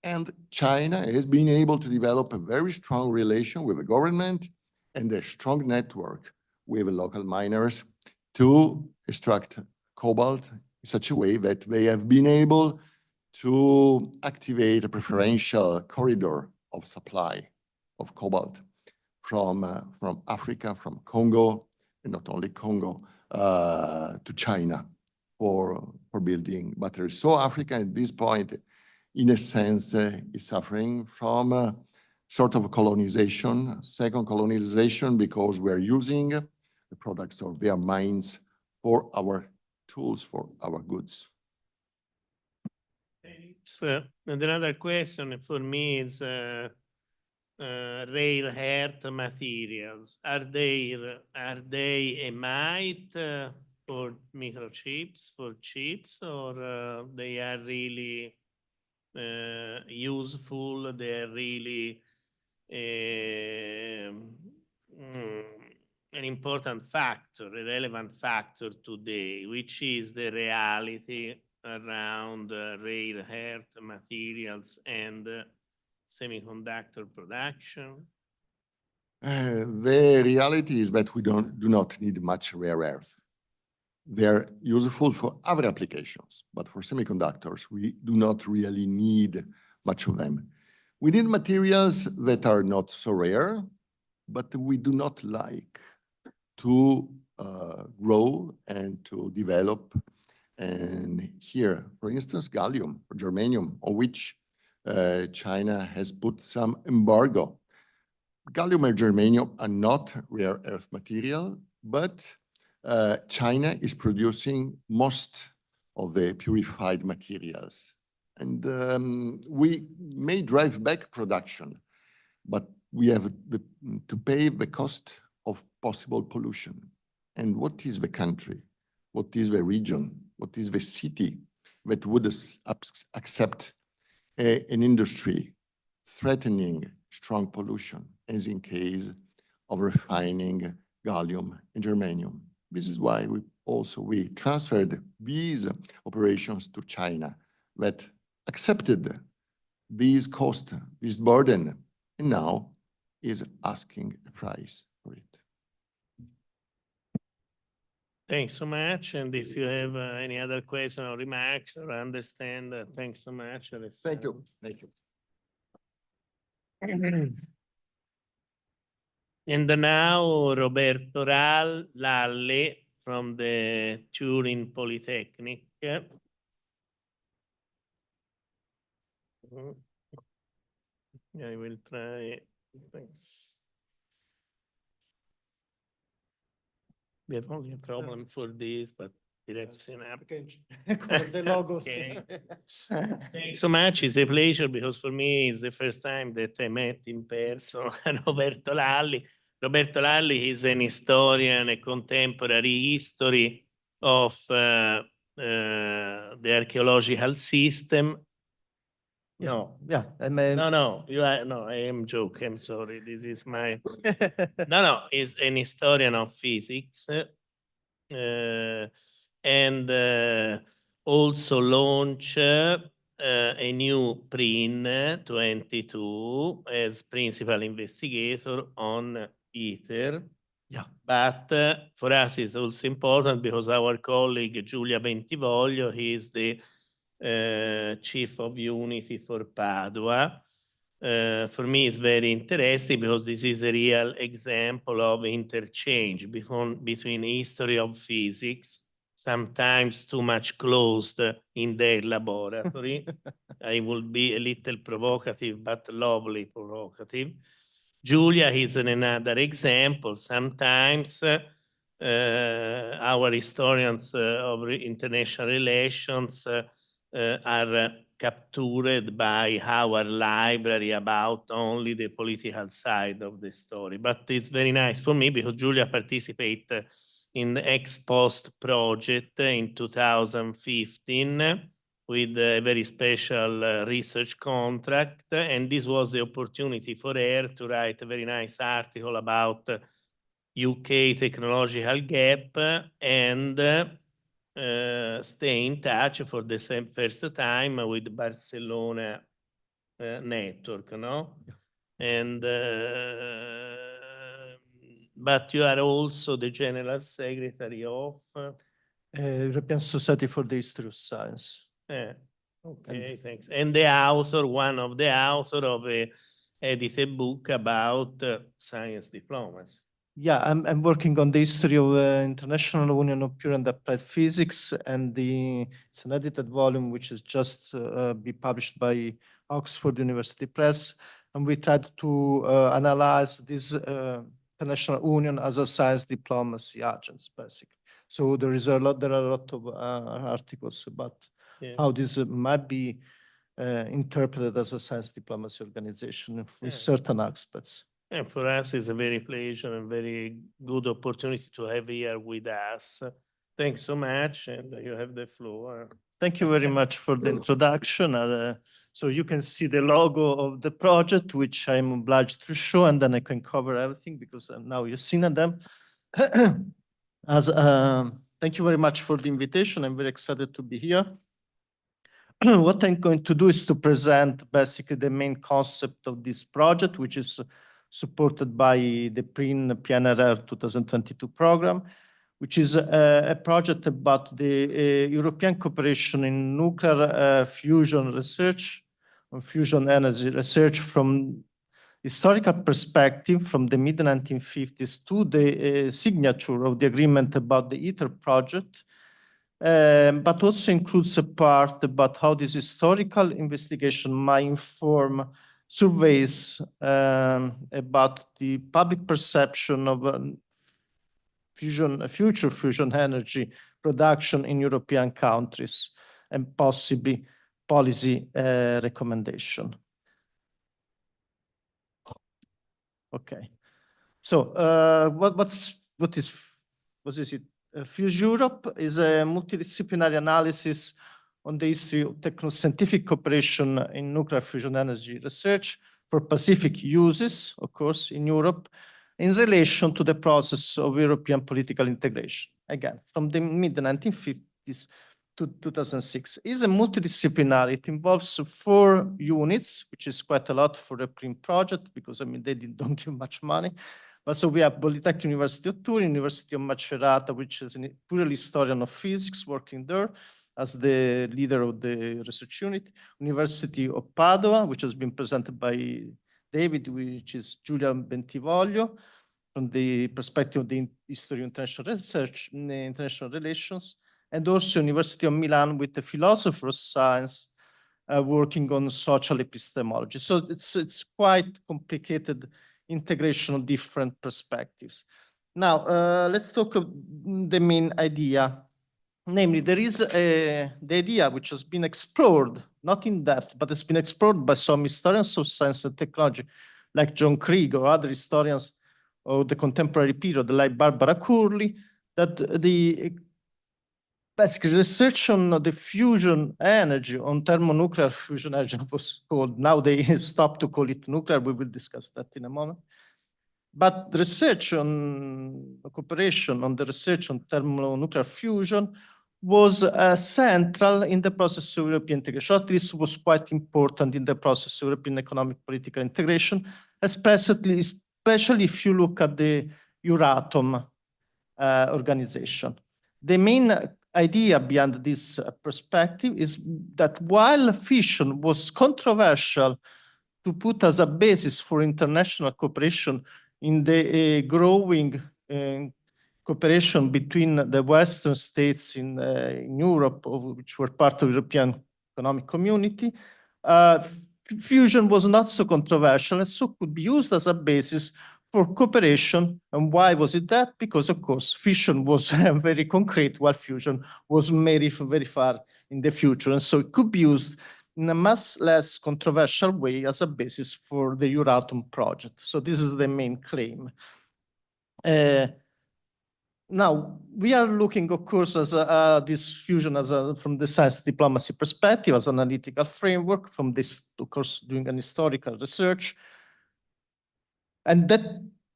[SPEAKER 2] And China has been able to develop a very strong relation with the government and a strong network with the local miners to extract cobalt in such a way that they have been able to activate a preferential corridor of supply of cobalt from Africa, from Congo, and not only Congo, to China for building batteries. So Africa at this point, in a sense, is suffering from a sort of colonization, second colonization, because we're using the products of their mines for our tools, for our goods.
[SPEAKER 1] And another question for me is rare earth materials. Are they a might for microchips, for chips, or they are really useful? They're really an important factor, a relevant factor today, which is the reality around rare earth materials and semiconductor production?
[SPEAKER 2] The reality is that we do not need much rare earth. They're useful for other applications, but for semiconductors, we do not really need much of them. We need materials that are not so rare, but we do not like to grow and to develop. And here, for instance, gallium or germanium, on which China has put some embargo. Gallium and germanium are not rare earth material, but China is producing most of the purified materials. And we may drive back production, but we have to pay the cost of possible pollution. And what is the country? What is the region? What is the city that would accept an industry threatening strong pollution, as in case of refining gallium and germanium? This is why we transferred these operations to China that accepted these costs, this burden, and now is asking a price for it.
[SPEAKER 1] Thanks so much. And if you have any other question or remarks or understand, thanks so much.
[SPEAKER 2] Thank you. Thank you.
[SPEAKER 1] And now Roberto Lalli from the Turin Polytechnic. I will try. Thanks. We have only a problem for this, but perhaps in
[SPEAKER 4] The logos.
[SPEAKER 1] Okay. Thanks so much. It's a pleasure because for me it's the first time that I met in person Roberto Lalli. Roberto Lalli is an historian, a contemporary history of the archaeological system. No,
[SPEAKER 4] Yeah, I mean,
[SPEAKER 1] no, you are, no, I am joking. I'm sorry. This is my, no, he's an historian of physics. And also launch a new PRIN 22 as principal investigator on ITER.
[SPEAKER 4] Yeah.
[SPEAKER 1] But for us it's also important because our colleague Giulia Bentivoglio, he is the chief of unity for Padua. For me, it's very interesting because this is a real example of interchange between history of physics, sometimes too much closed in their laboratory. I will be a little provocative, but lovely provocative. Julia is another example. Sometimes our historians of international relations are captured by our library about only the political side of the story. But it's very nice for me because Julia participated in the ExPoST project in 2015 with a very special research contract. And this was the opportunity for her to write a very nice article about UK technological gap and stay in touch for the first time with Barcelona network, no? Yeah. And but you are also the general secretary of
[SPEAKER 4] European Society for the History of Science.
[SPEAKER 1] Okay, thanks. And the author, one of the author of a edited book about science diplomacy.
[SPEAKER 4] Yeah, I'm working on the history of International Union of Pure and Applied Physics, and it's an edited volume which is just be published by Oxford University Press, and we tried to analyze this International Union as a science diplomacy agents, basically. So there are a lot of articles about how this might be interpreted as a science diplomacy organization with certain aspects.
[SPEAKER 1] And for us, it's a very pleasure and very good opportunity to have you here with us. Thanks so much, and you have the floor.
[SPEAKER 4] Thank you very much for the introduction. So you can see the logo of the project, which I'm obliged to show, and then I can cover everything because now you've seen them. Thank you very much for the invitation. I'm very excited to be here. What I'm going to do is to present basically the main concept of this project, which is supported by the PRIN PNRR 2022 program, which is a project about the European cooperation in nuclear fusion research, on fusion energy research from historical perspective from the mid-1950s to the signature of the agreement about the ITER project, but also includes a part about how this historical investigation might inform surveys about the public perception of future fusion energy production in European countries and possibly policy recommendation. Okay, so what is it? Fuse Europe is a multidisciplinary analysis on the history of techno-scientific cooperation in nuclear fusion energy research for Pacific uses, of course, in Europe, in relation to the process of European political integration. Again, from the mid-1950s to 2006. It's a multidisciplinary. It involves 4 units, which is quite a lot for a PRIM project, because I mean, they don't give much money. But so we have Politecnico University of Turin, University of Macerata, which is a purely historian of physics working there as the leader of the research unit, University of Padua, which has been presented by David, which is Giulia Bentivoglio, from the perspective of the history of international research, international relations, and also University of Milan with the philosopher of science working on social epistemology. So it's quite complicated integration of different perspectives. Now, let's talk of the main idea. Namely, there is the idea which has been explored, not in depth, but it's been explored by some historians of science and technology, like John Krieg or other historians of the contemporary period, like Barbara Curley, that the basically research on the fusion energy, on thermonuclear fusion energy was called, now they stopped to call it nuclear, we will discuss that in a moment. But the research on cooperation, on the research on thermonuclear fusion was central in the process of European integration. At least was quite important in the process of European economic political integration, especially if you look at the Euratom organization. The main idea behind this perspective is that while fission was controversial to put as a basis for international cooperation in the growing cooperation between the Western states in Europe, which were part of the European Economic Community, fusion was not so controversial and so could be used as a basis for cooperation. And why was it that? Because, of course, fission was very concrete, while fusion was very, very far in the future. And so it could be used in a much less controversial way as a basis for the Euratom project. So this is the main claim. Now, we are looking, of course, as this fusion from the science diplomacy perspective, as an analytical framework, from this, of course, doing an historical research. And that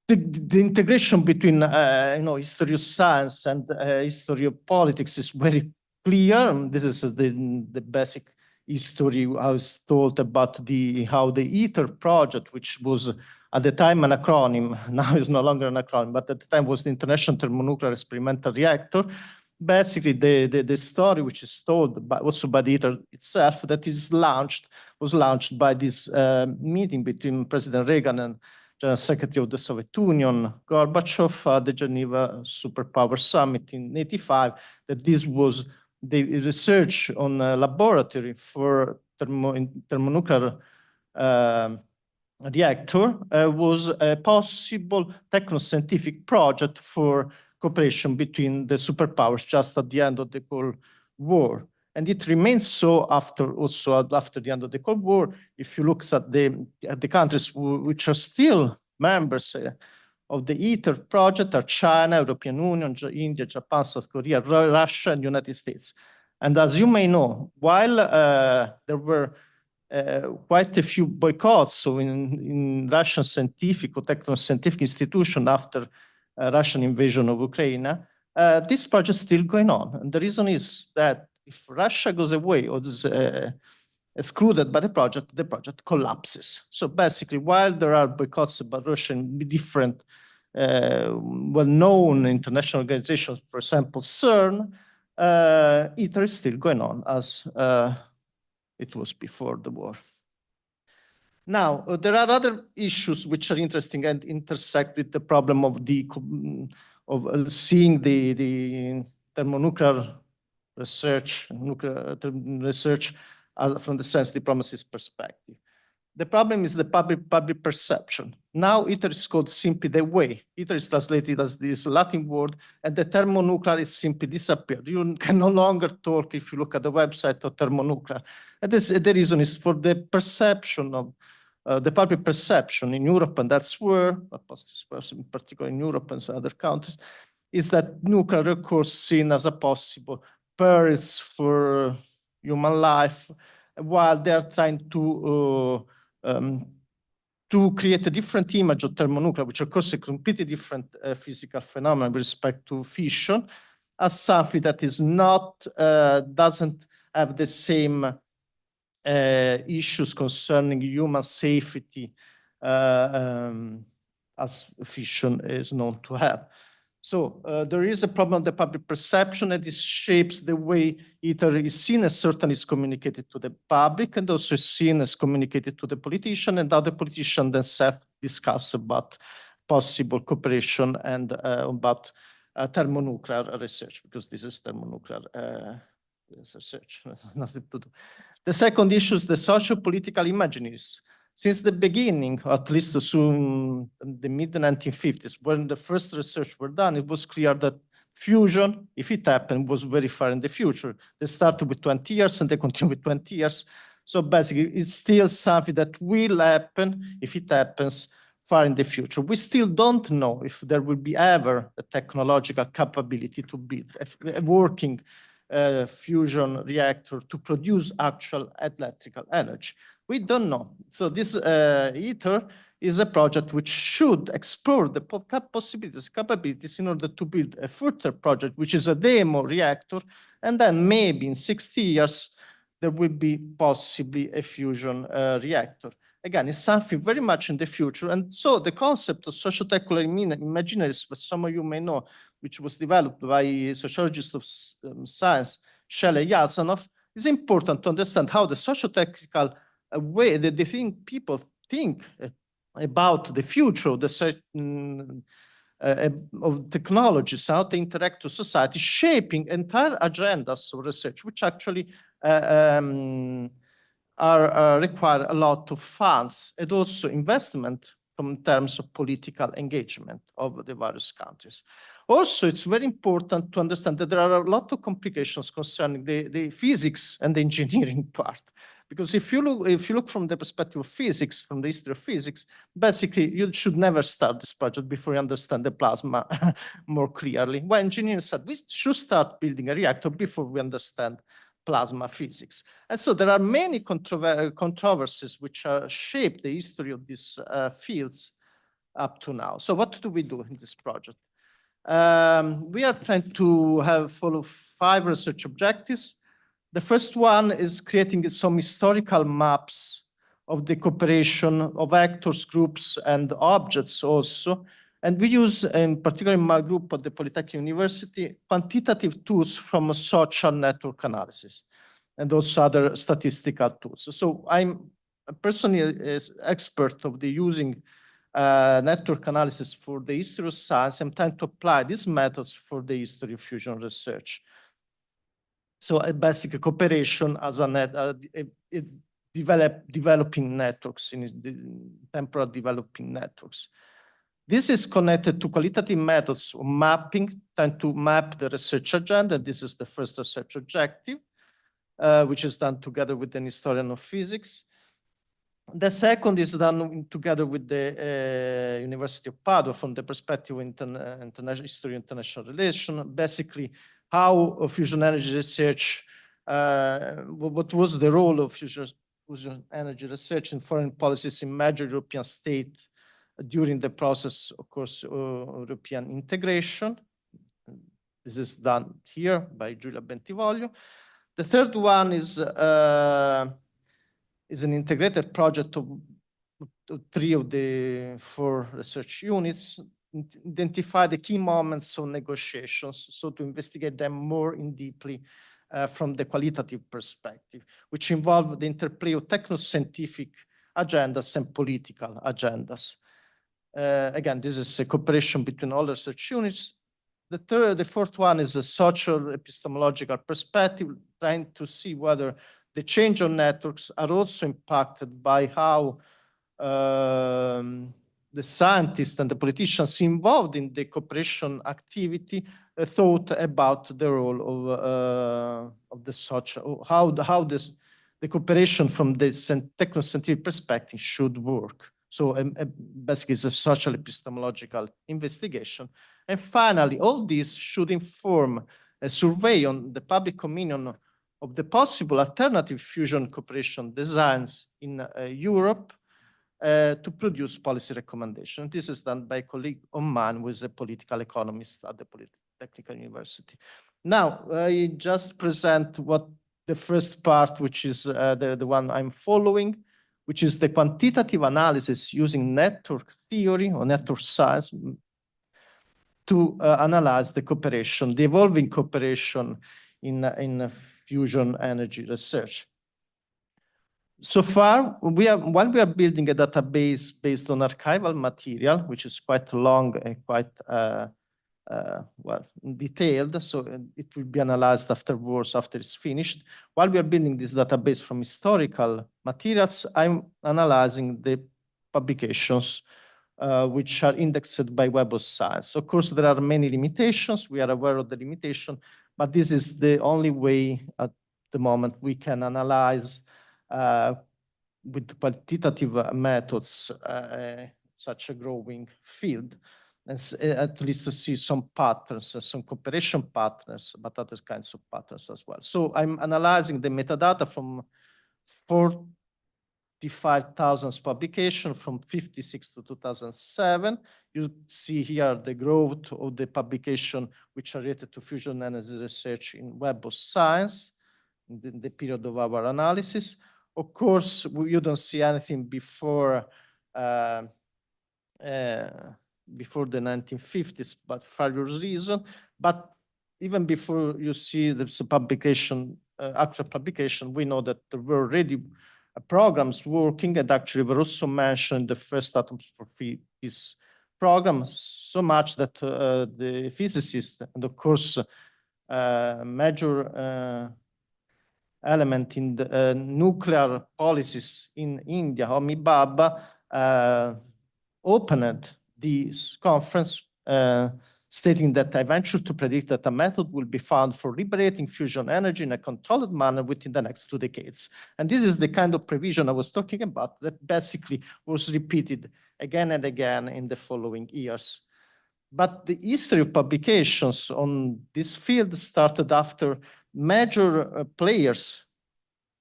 [SPEAKER 4] the integration between history of science and history of politics is very clear. And this is the basic history I was told about how the ITER project, which was at the time an acronym, now is no longer an acronym, but at the time was the International Thermonuclear Experimental Reactor. Basically, the story which is told also by the ITER itself, that was launched by this meeting between President Reagan and General Secretary of the Soviet Union, Gorbachev, at the Geneva Superpower Summit in '85, that this was the research on a laboratory for thermonuclear reactor was a possible techno-scientific project for cooperation between the superpowers just at the end of the Cold War. And it remains so after the end of the Cold War. If you look at the countries which are still members of the ITER project are China, European Union, India, Japan, South Korea, Russia, and United States. And as you may know, while there were quite a few boycotts so in Russian scientific or techno-scientific institution after Russian invasion of Ukraine, this project is still going on. And the reason is that if Russia goes away or is excluded by the project collapses. So basically, while there are boycotts about Russia in different well-known international organizations, for example, CERN, ITER is still going on as it was before the war. Now, there are other issues which are interesting and intersect with the problem of seeing the thermonuclear research, from the science diplomacy's perspective. The problem is the public perception. Now ITER is called simply the way. ITER is translated as this Latin word, and the thermonuclear is simply disappeared. You can no longer talk if you look at the website of thermonuclear. And the reason is for the perception of the public perception in Europe, and that's where, in particular in Europe and some other countries, is that nuclear, of course, seen as a possible perils for human life, while they are trying to create a different image of thermonuclear, which of course is a completely different physical phenomenon with respect to fission, as something that is not, doesn't have the same issues concerning human safety as fission is known to have. So there is a problem of the public perception, and this shapes the way ITER is seen, as certainly is communicated to the public, and also is seen as communicated to the politician, and how the politician themselves discuss about possible cooperation and about thermonuclear research, because this is thermonuclear research, nothing to do. The second issue is the socio-political imaginaries. Since the beginning, at least soon in the mid-1950s, when the first research were done, it was clear that fusion, if it happened, was very far in the future. They started with 20 years and they continue with 20 years. So basically, it's still something that will happen if it happens far in the future. We still don't know if there will be ever a technological capability to build a working fusion reactor to produce actual electrical energy. We don't know. So this ITER is a project which should explore the possibilities, capabilities in order to build a further project, which is a demo reactor. And then maybe in 60 years, there will be possibly a fusion reactor. Again, it's something very much in the future. And so the concept of socio-technical imaginaries, which some of you may know, which was developed by a sociologist of science, Shelley Yasanov, is important to understand how the socio-technical way that they think people think about the future of the of technologies, how they interact with society, shaping entire agendas of research, which actually require a lot of funds and also investment in terms of political engagement of the various countries. Also, it's very important to understand that there are a lot of complications concerning the physics and the engineering part. Because if you look from the perspective of physics, from the history of physics, basically you should never start this project before you understand the plasma more clearly. Well, engineers said we should start building a reactor before we understand plasma physics. And so there are many controversies which shape the history of these fields up to now. So what do we do in this project? We are trying to follow 5 research objectives. The first one is creating some historical maps of the cooperation of actors, groups, and objects also. And we use, in particular in my group at the Polytechnic University, quantitative tools from social network analysis and also other statistical tools. So I'm personally an expert of the using network analysis for the history of science. I'm trying to apply these methods for the history of fusion research. So a basic cooperation as developing networks, in temporal developing networks. This is connected to qualitative methods of mapping, trying to map the research agenda. This is the first research objective, which is done together with an historian of physics. The second is done together with the University of Padua from the perspective of international history, international relations. Basically, how fusion energy research, what was the role of fusion energy research in foreign policies in major European states during the process, of course, European integration. This is done here by Giulia Bentivoglio. The third one is an integrated project of 3 of the 4 research units, identify the key moments of negotiations, so to investigate them more in deeply from the qualitative perspective, which involve the interplay of techno-scientific agendas and political agendas. Again, this is a cooperation between all research units. The fourth one is a social epistemological perspective, trying to see whether the change on networks are also impacted by how the scientists and the politicians involved in the cooperation activity thought about the role of the social, how the cooperation from the techno-scientific perspective should work. So basically it's a social epistemological investigation. And finally, all this should inform a survey on the public opinion of the possible alternative fusion cooperation designs in Europe to produce policy recommendations. This is done by a colleague of mine who is a political economist at the Polytechnic University. Now, I just present what the first part, which is the one I'm following, which is the quantitative analysis using network theory or network science to analyze the cooperation, the evolving cooperation in fusion energy research. So far, while we are building a database based on archival material, which is quite long and quite well detailed, so it will be analyzed afterwards after it's finished. While we are building this database from historical materials, I'm analyzing the publications which are indexed by Web of Science. Of course, there are many limitations. We are aware of the limitation, but this is the only way at the moment we can analyze with quantitative methods such a growing field, and at least to see some patterns, some cooperation patterns, but other kinds of patterns as well. So I'm analyzing the metadata from 45,000 publications from 56 to 2007. You see here the growth of the publication which are related to fusion energy research in Web of Science in the period of our analysis. Of course, you don't see anything before the 1950s, but for various reasons. But even before you see the publication, actual publication, we know that there were already programs working, and actually were also mentioned the first Atoms for Peace program, so much that the physicists and of course major element in the nuclear policies in India, Homi Bhabha, opened this conference stating that I venture to predict that a method will be found for liberating fusion energy in a controlled manner within the next 2 decades. And this is the kind of prevision I was talking about that basically was repeated again and again in the following years. But the history of publications on this field started after major players,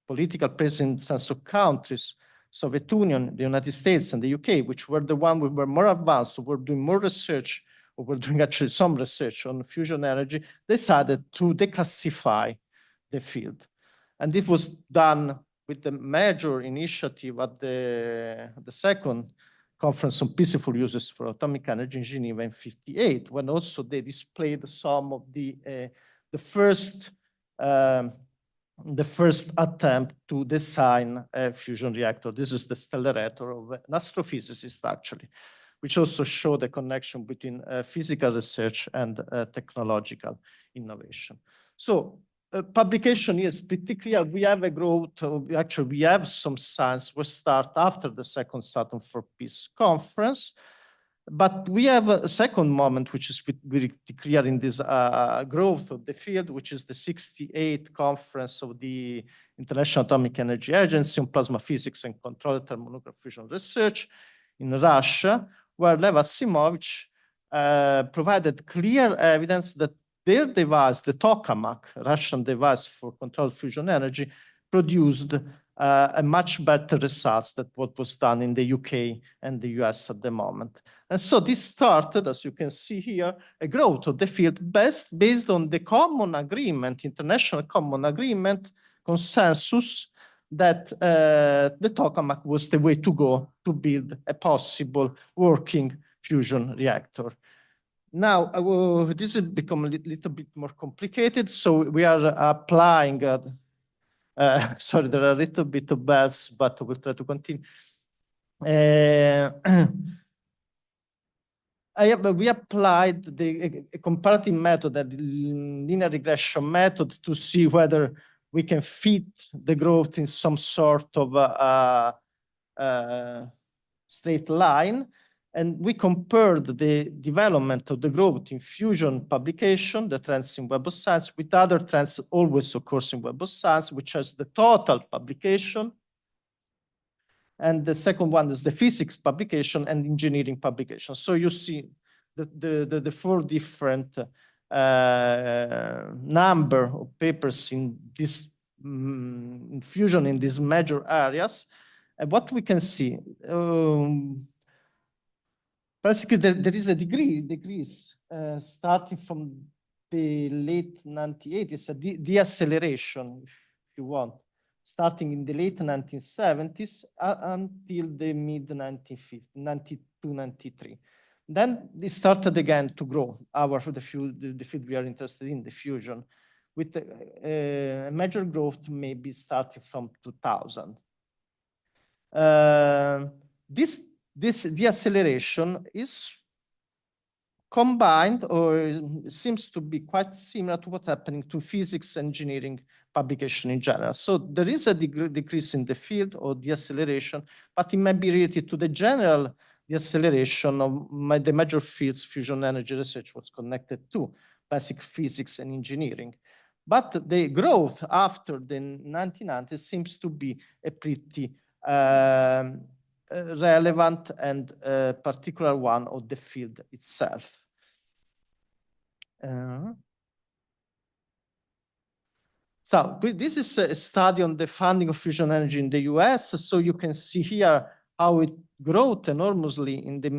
[SPEAKER 4] political players in sense of countries, Soviet Union, the United States, and the UK, which were the ones who were more advanced, who were doing more research, or were doing actually some research on fusion energy, decided to declassify the field. And it was done with the major initiative at the second Conference on Peaceful Uses for Atomic Energy in Geneva in '58, when also they displayed some of the first attempt to design a fusion reactor. This is the stellarator of an astrophysicist, actually, which also showed a connection between physical research and technological innovation. So publication is pretty clear. We have a growth, actually we have some science will start after the second Saturn for Peace conference, but we have a second moment, which is very clear in this growth of the field, which is the '68 conference of the International Atomic Energy Agency on Plasma Physics and Controlled Thermonuclear Fusion Research in Russia, where Lev Asimovich provided clear evidence that their device, the tokamak, Russian device for controlled fusion energy, produced a much better results than what was done in the UK and the US at the moment. And so this started, as you can see here, a growth of the field based on the common agreement, international common agreement, consensus, that the tokamak was the way to go to build a possible working fusion reactor. Now, this has become a little bit more complicated, so we are applying, sorry, there are a little bit of bells, but we'll try to continue. We applied a comparative method, a linear regression method, to see whether we can fit the growth in some sort of straight line. And we compared the development of the growth in fusion publication, the trends in Web of Science, with other trends always occurs in Web of Science, which is the total publication. And the second one is the physics publication and engineering publication. So you see the four different number of papers in this in fusion in these major areas. And what we can see, basically there is a decrease starting from the late 1980s, a deceleration, if you want, starting in the late 1970s until the mid 1950s, 92, 93. Then they started again to grow the field we are interested in, the fusion, with a major growth maybe starting from 2000. This deceleration is combined or seems to be quite similar to what's happening to physics engineering publication in general. So there is a decrease in the field or deceleration, but it may be related to the general deceleration of the major fields fusion energy research was connected to, basic physics and engineering. But the growth after the 1990s seems to be a pretty relevant and particular one of the field itself. So this is a study on the funding of fusion energy in the US. So you can see here how it grew enormously in the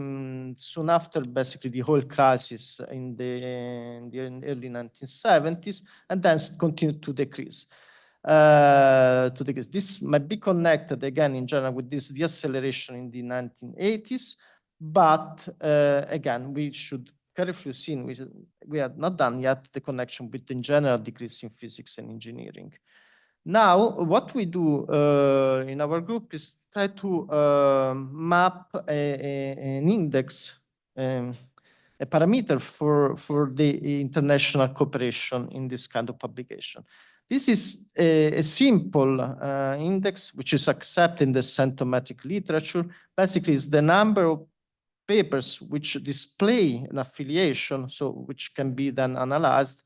[SPEAKER 4] soon after basically the whole crisis in the early 1970s, and then continued to decrease. This might be connected again in general with this deceleration in the 1980s, but again, we should carefully see, we have not done yet the connection between general decrease in physics and engineering. Now, what we do in our group is try to map an index, a parameter for the international cooperation in this kind of publication. This is a simple index which is accepted in the scientific literature. Basically, it's the number of papers which display an affiliation, so which can be then analyzed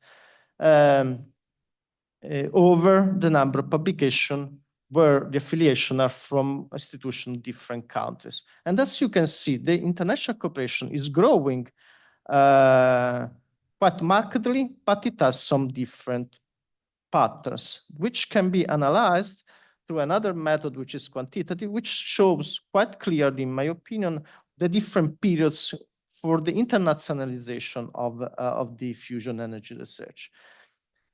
[SPEAKER 4] over the number of publications where the affiliation are from institutions in different countries. And as you can see, the international cooperation is growing quite markedly, but it has some different patterns, which can be analyzed through another method, which is quantitative, which shows quite clearly, in my opinion, the different periods for the internationalization of the fusion energy research.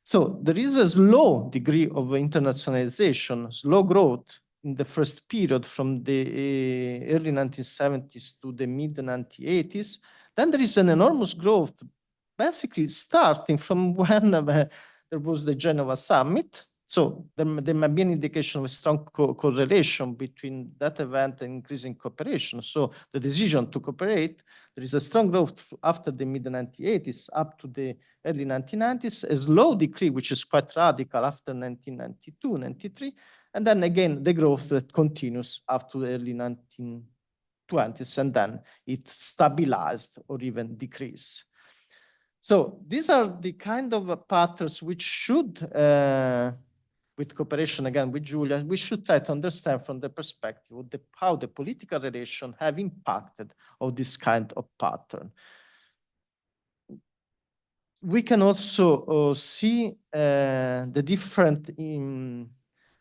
[SPEAKER 4] So there is a slow degree of internationalization, slow growth in the first period from the early 1970s to the mid 1980s. Then there is an enormous growth, basically starting from when there was the Geneva summit. So there might be an indication of a strong correlation between that event and increasing cooperation. So the decision to cooperate, there is a strong growth after the mid 1980s up to the early 1990s, a slow decrease, which is quite radical after 1992, 93, and then again, the growth that continues after the early 1920s, and then it stabilized or even decreased. So these are the kind of patterns which should, with cooperation again with Julia, we should try to understand from the perspective of how the political relations have impacted on this kind of pattern. We can also see the different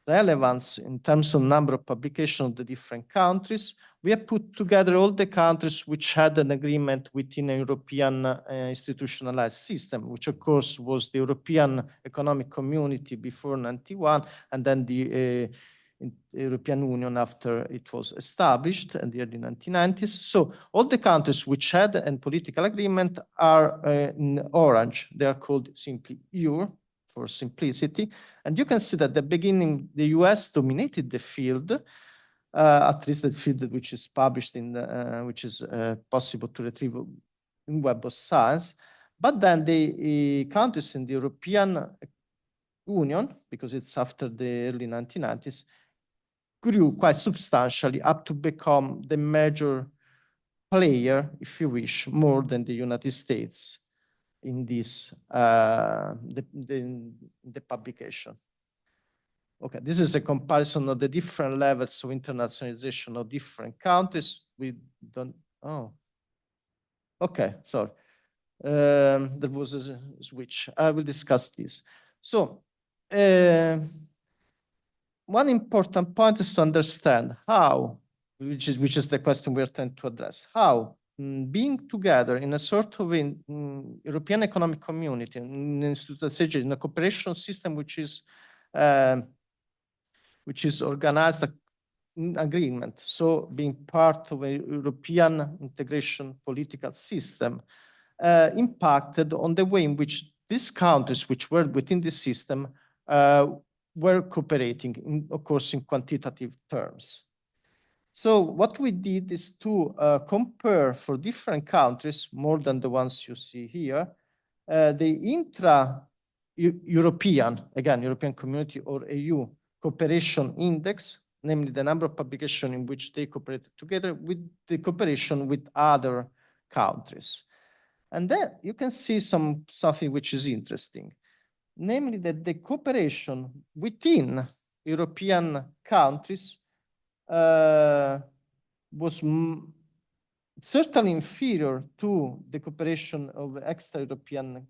[SPEAKER 4] relevance in terms of number of publications of the different countries. We have put together all the countries which had an agreement within a European institutionalized system, which of course was the European Economic Community before 91, and then the European Union after it was established in the early 1990s. So all the countries which had a political agreement are in orange. They are called simply EU for simplicity. And you can see that at the beginning, the US dominated the field, at least the field which is published in the, which is possible to retrieve in Web of Science. But then the countries in the European Union, because it's after the early 1990s, grew quite substantially up to become the major player, if you wish, more than the United States in this, the publication. Okay, this is a comparison of the different levels of internationalization of different countries. We don't, oh, okay, sorry. There was a switch. I will discuss this. So, one important point is to understand how, which is the question we are trying to address, how being together in a sort of European economic community, in a cooperation system which is organized in agreement, so being part of a European integration political system, impacted on the way in which these countries which were within the system were cooperating, of course, in quantitative terms. So what we did is to compare for different countries, more than the ones you see here, the intra-European, again, European Community or EU cooperation index, namely the number of publications in which they cooperated together, with the cooperation with other countries. And then you can see something which is interesting, namely that the cooperation within European countries was certainly inferior to the cooperation of extra-European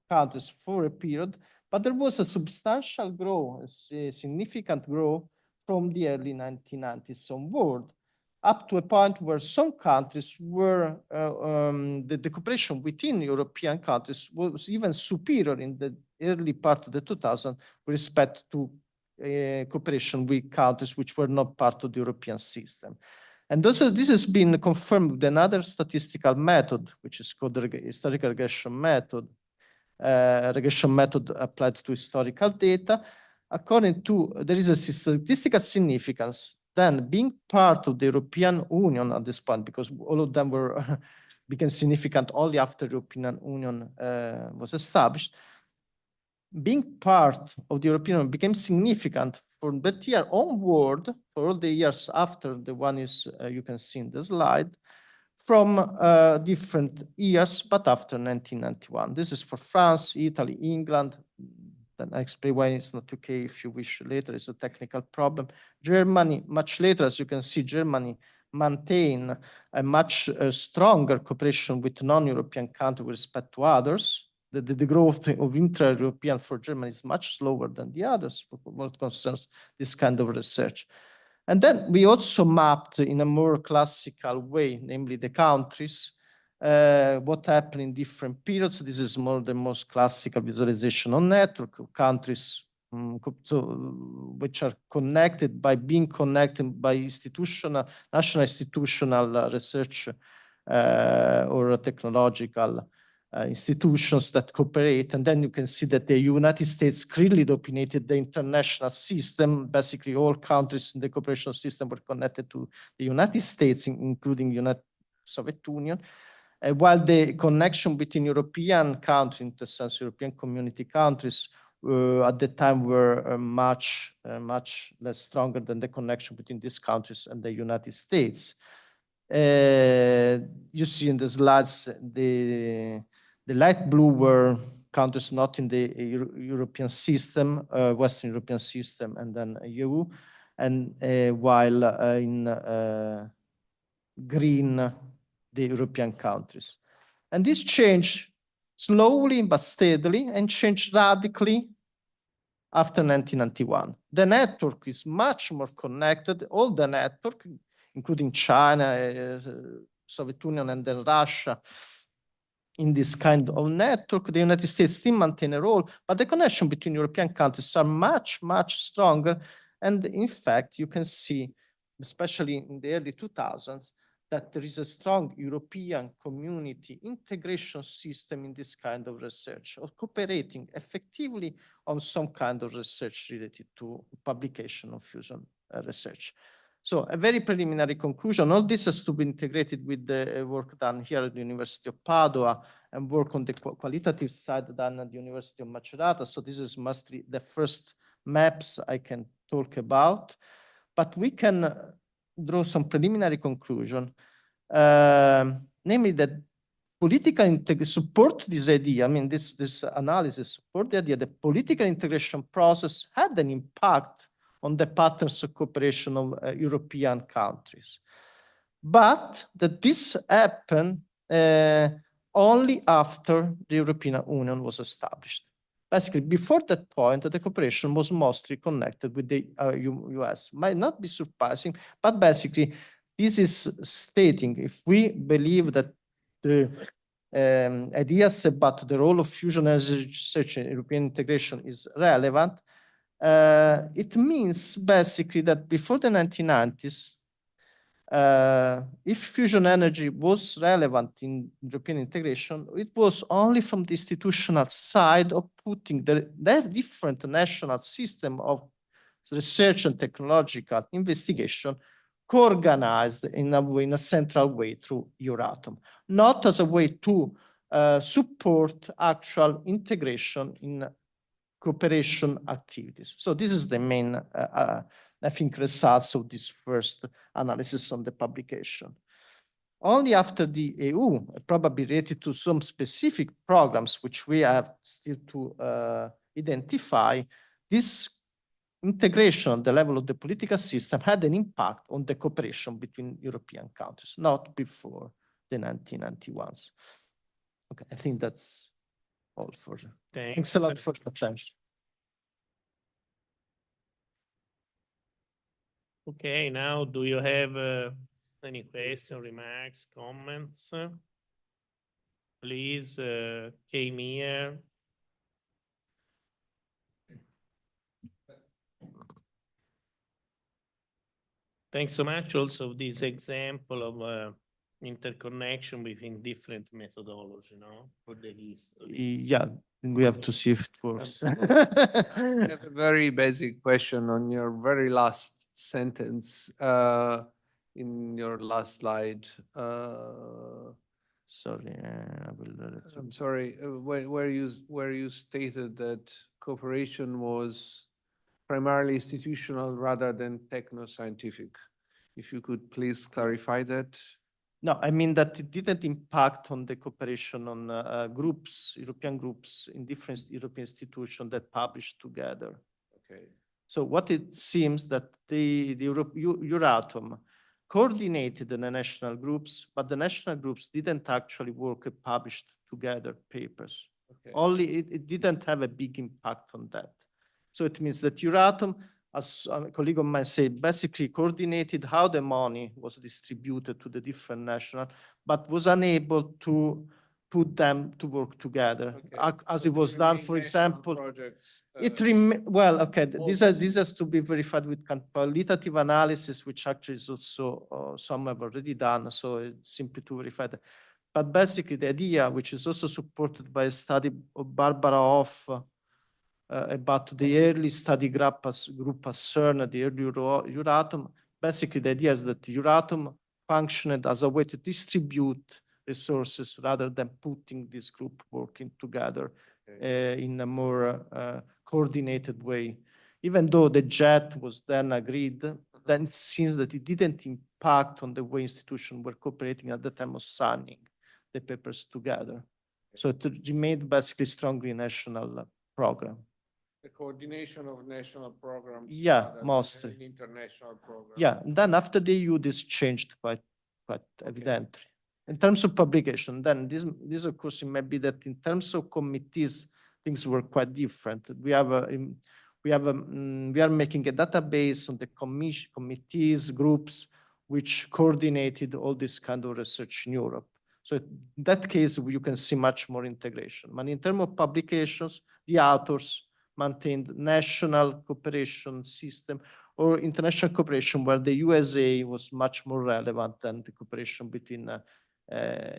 [SPEAKER 4] countries for a period, but there was a substantial growth, a significant growth from the early 1990s onward, up to a point where some countries were, the cooperation within European countries was even superior in the early part of the 2000s with respect to cooperation with countries which were not part of the European system. And also this has been confirmed with another statistical method, which is called the historical regression method applied to historical data. According to, there is a statistical significance then being part of the European Union at this point, because all of them were became significant only after the European Union was established. Being part of the European Union became significant from that year onward, for all the years after the one is you can see in the slide, from different years, but after 1991. This is for France, Italy, England. Then I explain why it's not okay if you wish later, it's a technical problem. Germany, much later, as you can see, Germany maintain a much stronger cooperation with non-European countries with respect to others. The growth of intra-European for Germany is much slower than the others for what concerns this kind of research. And then we also mapped in a more classical way, namely the countries, what happened in different periods. This is the most classical visualization on network of countries which are connected by being connected by national institutional research or technological institutions that cooperate. And then you can see that the United States clearly dominated the international system. Basically, all countries in the cooperation system were connected to the United States, including the Soviet Union. While the connection between European countries, in the sense European community countries, at the time were much less stronger than the connection between these countries and the United States. You see in the slides, the light blue were countries not in the European system, Western European system, and then EU, and while in green, the European countries. And this changed slowly but steadily and changed radically after 1991. The network is much more connected. All the network, including China, Soviet Union, and then Russia, in this kind of network. The United States still maintain a role, but the connection between European countries are much stronger. And in fact, you can see, especially in the early 2000s, that there is a strong European community integration system in this kind of research, or cooperating effectively on some kind of research related to publication of fusion research. So a very preliminary conclusion, all this has to be integrated with the work done here at the University of Padua and work on the qualitative side done at the University of Macerata. So this is mostly the first maps I can talk about, but we can draw some preliminary conclusion, namely that political integration support this idea. I mean, this analysis support the idea that political integration process had an impact on the patterns of cooperation of European countries, but that this happened only after the European Union was established. Basically, before that point, the cooperation was mostly connected with the US. Might not be surprising, but basically, this is stating if we believe that the ideas about the role of fusion energy research in European integration is relevant, it means basically that before the 1990s, if fusion energy was relevant in European integration, it was only from the institutional side of putting the different national system of research and technological investigation co-organized in a way, in a central way through Euratom, not as a way to support actual integration in cooperation activities. So this is the main, I think, results of this first analysis on the publication. Only after the EU, probably related to some specific programs, which we have still to identify, this integration at the level of the political system had an impact on the cooperation between European countries, not before the 1991s. Okay, I think that's all for you. Thanks a lot for the attention.
[SPEAKER 1] Okay, now do you have any questions, remarks, comments? Please, came here. Thanks so much also this example of interconnection between different methodology, no, for the history.
[SPEAKER 4] Yeah, we have to see if it works.
[SPEAKER 5] I have a very basic question on your very last sentence in your last slide.
[SPEAKER 4] Sorry, I will.
[SPEAKER 5] I'm sorry, where you stated that cooperation was primarily institutional rather than techno-scientific. If you could please clarify that.
[SPEAKER 4] No, I mean that it didn't impact on the cooperation on groups, European groups in different European institutions that published together.
[SPEAKER 5] Okay.
[SPEAKER 4] So what it seems that the Euratom coordinated the national groups, but the national groups didn't actually work and published together papers.
[SPEAKER 5] Okay.
[SPEAKER 4] Only it didn't have a big impact on that. So it means that Euratom, as a colleague of mine said, basically coordinated how the money was distributed to the different national, but was unable to put them to work together, okay, as it was done, for example.
[SPEAKER 5] Projects,
[SPEAKER 4] well, okay, this has to be verified with qualitative analysis, which actually is also some have already done, so it's simply to verify that. But basically the idea, which is also supported by a study of Barbara Hoff, about the early study group as CERN, the early Euratom. Basically, the idea is that Euratom functioned as a way to distribute resources rather than putting this group working together, okay, in a more coordinated way. Even though the JET was then agreed, then it seems that it didn't impact on the way institutions were cooperating at the time of signing the papers together. So it remained basically strongly national program.
[SPEAKER 5] The coordination of national programs.
[SPEAKER 4] Yeah, mostly.
[SPEAKER 5] International programs.
[SPEAKER 4] Yeah, and then after the EU, this changed quite okay, evidently. In terms of publication, then this of course, it may be that in terms of committees, things were quite different. We are making a database on the committees, groups, which coordinated all this kind of research in Europe. So in that case, you can see much more integration. But in terms of publications, the authors maintained national cooperation system or international cooperation where the USA was much more relevant than the cooperation between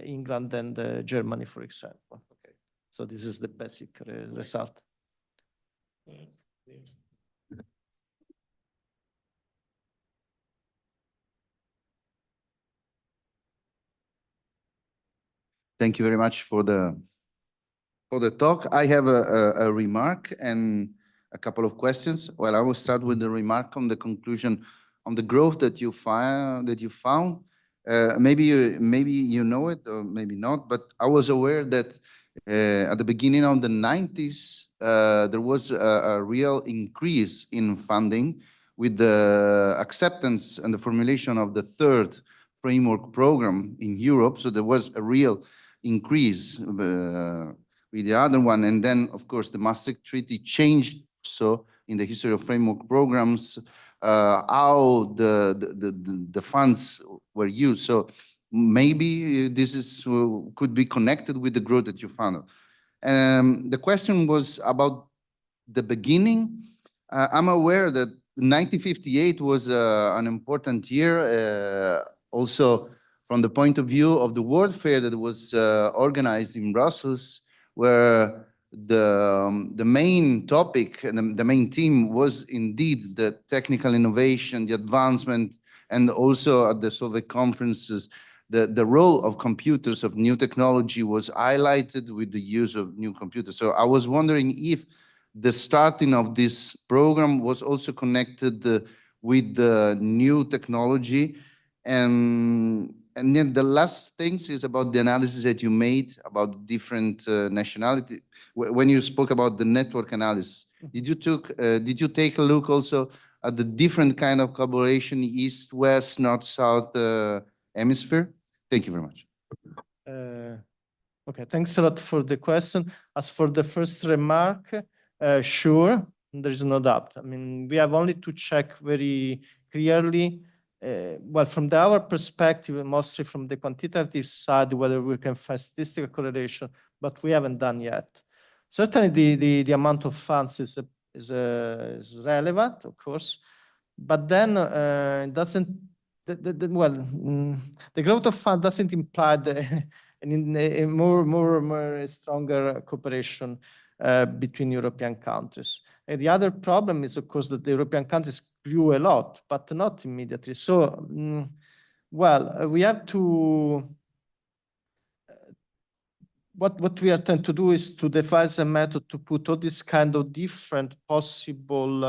[SPEAKER 4] England and Germany, for example. Okay. So this is the basic result.
[SPEAKER 3] Thank you very much for the talk. I have a remark and a couple of questions. Well, I will start with the remark on the conclusion on the growth that you found. Maybe you know it or maybe not, but I was aware that at the beginning of the 90s, there was a real increase in funding with the acceptance and the formulation of the third framework program in Europe. So there was a real increase with the other one. And then, of course, the Maastricht Treaty changed so in the history of framework programs how the funds were used. So maybe this is could be connected with the growth that you found. The question was about the beginning. I'm aware that 1958 was an important year, also from the point of view of the World Fair that was organized in Brussels, where the main topic and the main theme was indeed the technical innovation, the advancement, and also at the Soviet conferences, the role of computers, of new technology was highlighted with the use of new computers. So I was wondering if the starting of this program was also connected with the new technology. And then the last things is about the analysis that you made about different nationality. When you spoke about the network analysis, did you take a look also at the different kind of collaboration, east, west, north, south hemisphere? Thank you very much.
[SPEAKER 4] Okay, thanks a lot for the question. As for the first remark, sure, there is no doubt. I mean, we have only to check very clearly, well, from our perspective, mostly from the quantitative side, whether we can find statistical correlation, but we haven't done yet. Certainly, the amount of funds is relevant, of course, but then it doesn't. The growth of fund doesn't imply a more stronger cooperation between European countries. And the other problem is, of course, that the European countries grew a lot, but not immediately. So, well, we have to. What we are trying to do is to devise a method to put all these kind of different possible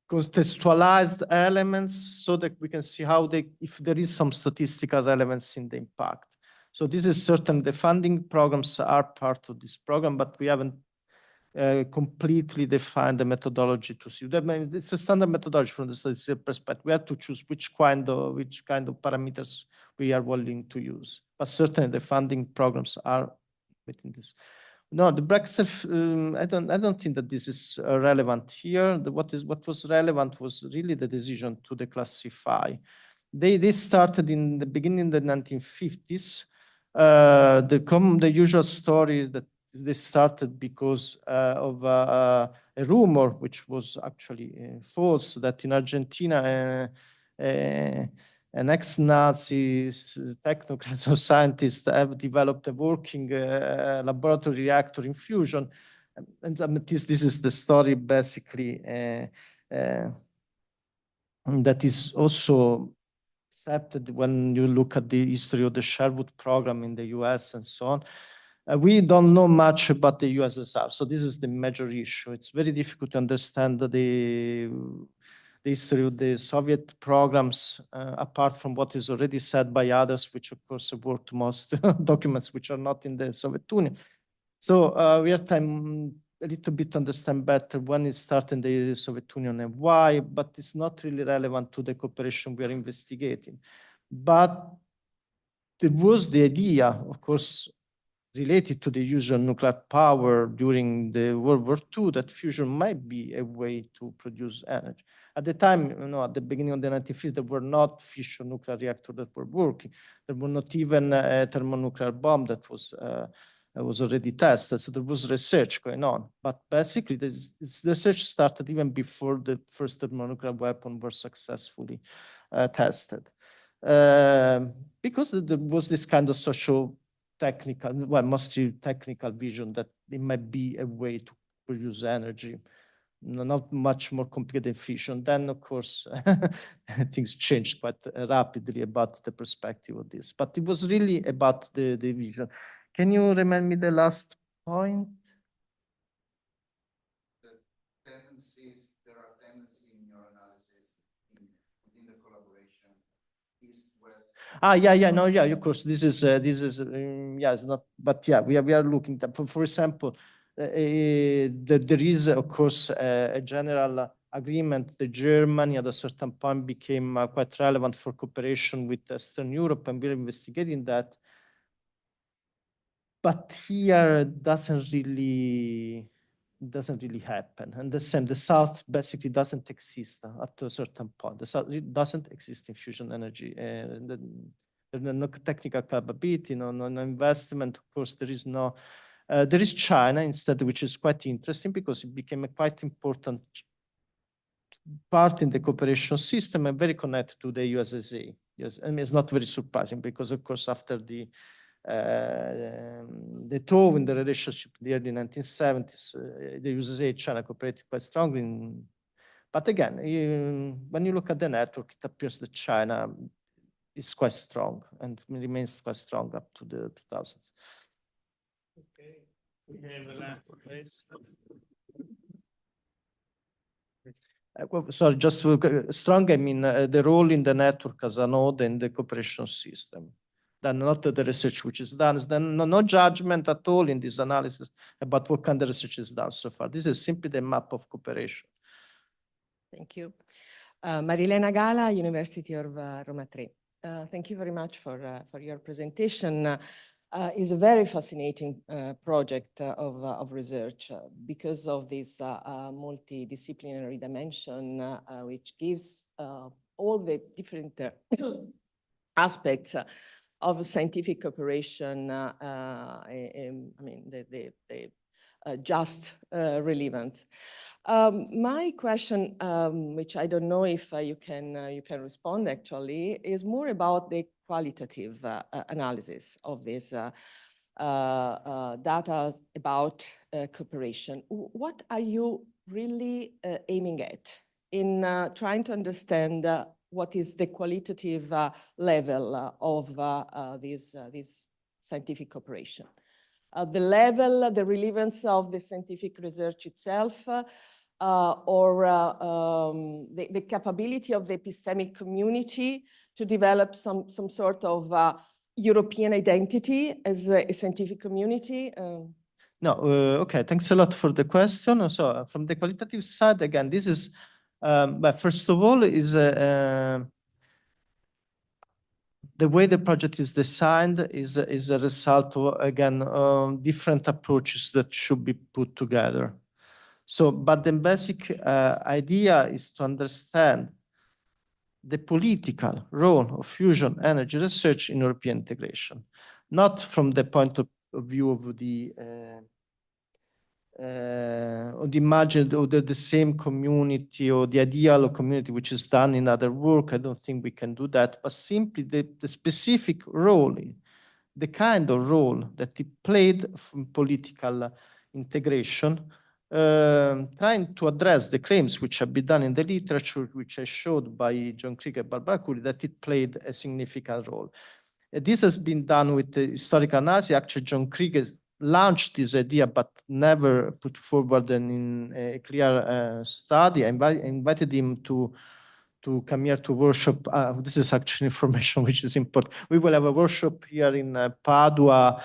[SPEAKER 4] contextualized elements so that we can see how if there is some statistical relevance in the impact. So this is certain, the funding programs are part of this program, but we haven't completely defined the methodology to see. It's a standard methodology from the statistical perspective. We have to choose which kind of parameters we are willing to use. But certainly the funding programs are within this. No, the Brexit, I don't think that this is relevant here. What was relevant was really the decision to declassify. They started in the beginning of the 1950s. The usual story is that they started because of a rumor, which was actually false, that in Argentina, an ex-Nazi technocrat or scientist have developed a working laboratory reactor in fusion. And this is the story, basically, that is also accepted when you look at the history of the Sherwood program in the US and so on. We don't know much about the USSR, so this is the major issue. It's very difficult to understand the history of the Soviet programs, apart from what is already said by others, which of course support most documents which are not in the Soviet Union. So we are trying a little bit to understand better when it started in the Soviet Union and why, but it's not really relevant to the cooperation we are investigating. But there was the idea, of course, related to the use of nuclear power during the World War II, that fusion might be a way to produce energy. At the time, at the beginning of the 1950s, there were not fission nuclear reactors that were working. There were not even a thermonuclear bomb that was already tested. So there was research going on. But basically, this research started even before the first thermonuclear weapon were successfully tested. Because there was this kind of mostly technical vision that it might be a way to produce energy not much more complicated than fission. Then, of course, things changed quite rapidly about the perspective of this. But it was really about the vision. Can you remind me the last point?
[SPEAKER 3] There are tendencies in your analysis in the collaboration, East, West.
[SPEAKER 4] Of course, this is it's not, but yeah, we are looking at, for example, there is, of course, a general agreement that Germany at a certain point became quite relevant for cooperation with Eastern Europe, and we're investigating that. But here it doesn't really happen. And the same, the South basically doesn't exist up to a certain point. The South, it doesn't exist in fusion energy. There's no technical capability, no investment. Of course, there is no. There is China instead, which is quite interesting because it became a quite important part in the cooperation system and very connected to the USSR. Yes, and it's not very surprising because, of course, after the thaw in the relationship in the early 1970s, the USSR and China cooperated quite strongly. But again, when you look at the network, it appears that China is quite strong and remains quite strong up to the 2000s.
[SPEAKER 1] Okay, we have a last question.
[SPEAKER 4] Well, sorry, just to strong, I mean the role in the network as a node in the cooperation system. Then not the research which is done. Then no judgment at all in this analysis about what kind of research is done so far. This is simply the map of cooperation.
[SPEAKER 6] Thank you. Marilena Gala, University of Roma Tre. Thank you very much for your presentation. It's a very fascinating project of research because of this multidisciplinary dimension, which gives all the different aspects of scientific cooperation, I mean, the just relevance. My question, which I don't know if you can respond actually, is more about the qualitative analysis of this data about cooperation. What are you really aiming at in trying to understand what is the qualitative level of this scientific cooperation? The level, the relevance of the scientific research itself, or the capability of the epistemic community to develop some sort of European identity as a scientific community?
[SPEAKER 4] No, okay, thanks a lot for the question. So from the qualitative side, again, this is, but first of all, is the way the project is designed is a result of, again, different approaches that should be put together. So, but the basic idea is to understand the political role of fusion energy research in European integration, not from the point of view of the imagine of the same community or the ideal community which is done in other work. I don't think we can do that, but simply the specific role, the kind of role that it played from political integration, trying to address the claims which have been done in the literature, which I showed by John Krieger and Barbara Curry, that it played a significant role. This has been done with the historical analysis. Actually, John Krieger launched this idea, but never put forward in a clear study. I invited him to come here to workshop. This is actually information which is important. We will have a workshop here in Padua,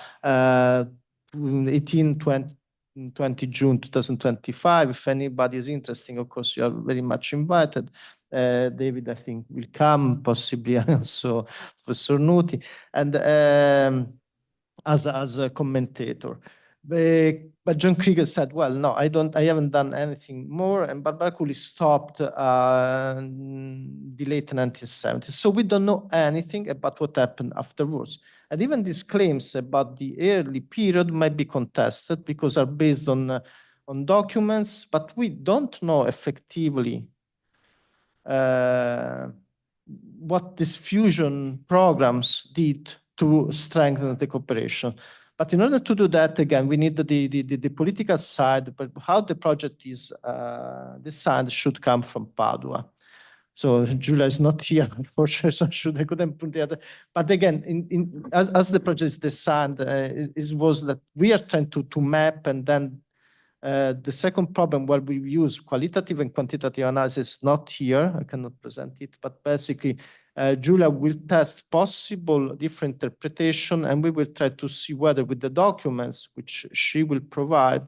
[SPEAKER 4] 20 June 2025. If anybody is interested, of course, you are very much invited. David, I think, will come, possibly also Professor Nuti, and as a commentator. But John Krieger said, well, no, I haven't done anything more. And Barbara Curry stopped the late 1970s. So we don't know anything about what happened afterwards. And even these claims about the early period might be contested because are based on documents, but we don't know effectively what these fusion programs did to strengthen the cooperation. But in order to do that, again, we need the political side, but how the project is designed should come from Padua. So Giulia is not here, unfortunately, so I couldn't put the other. But again, as the project is designed, it was that we are trying to map, and then the second problem where we use qualitative and quantitative analysis, not here, I cannot present it, but basically Giulia will test possible different interpretation, and we will try to see whether with the documents which she will provide,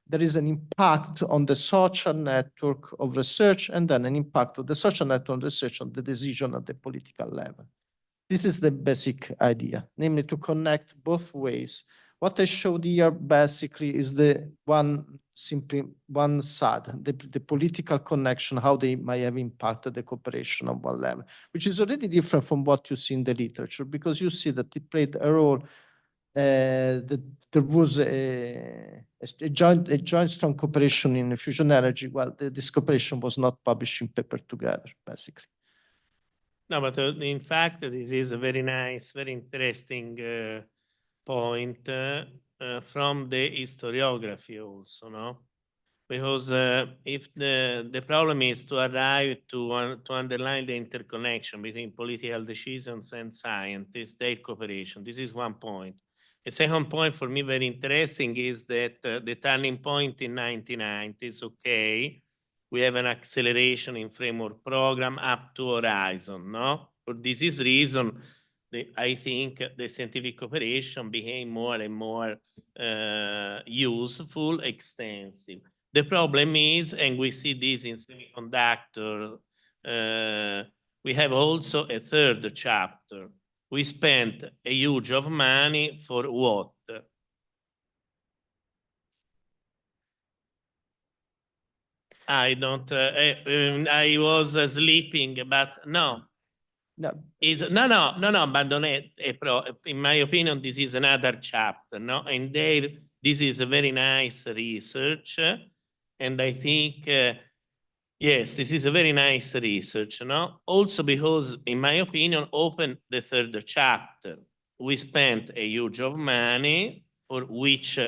[SPEAKER 4] there is an impact on the social network of research, and then an impact of the social network on research on the decision at the political level. This is the basic idea, namely to connect both ways. What I showed here basically is the simply one side, the political connection, how they might have impacted the cooperation on one level, which is already different from what you see in the literature, because you see that it played a role. That there was a joint strong cooperation in fusion energy. Well, this cooperation was not published in paper together, basically.
[SPEAKER 1] No, but in fact, this is a very nice, very interesting point from the historiography also, no? Because if the problem is to arrive to underline the interconnection between political decisions and scientists, their cooperation, this is one point. A second point for me very interesting is that the turning point in 1990s, okay, we have an acceleration in framework program up to Horizon, no? For this is reason, I think the scientific cooperation became more and more useful, extensive. The problem is, and we see this in semiconductor, we have also a third chapter. We spent a huge of money for what? I don't, I was sleeping, but no.
[SPEAKER 4] No.
[SPEAKER 1] No, but don't in my opinion, this is another chapter, no? And there, this is a very nice research. And I think, yes, this is a very nice research, no? Also because, in my opinion, open the third chapter. We spent a huge of money for which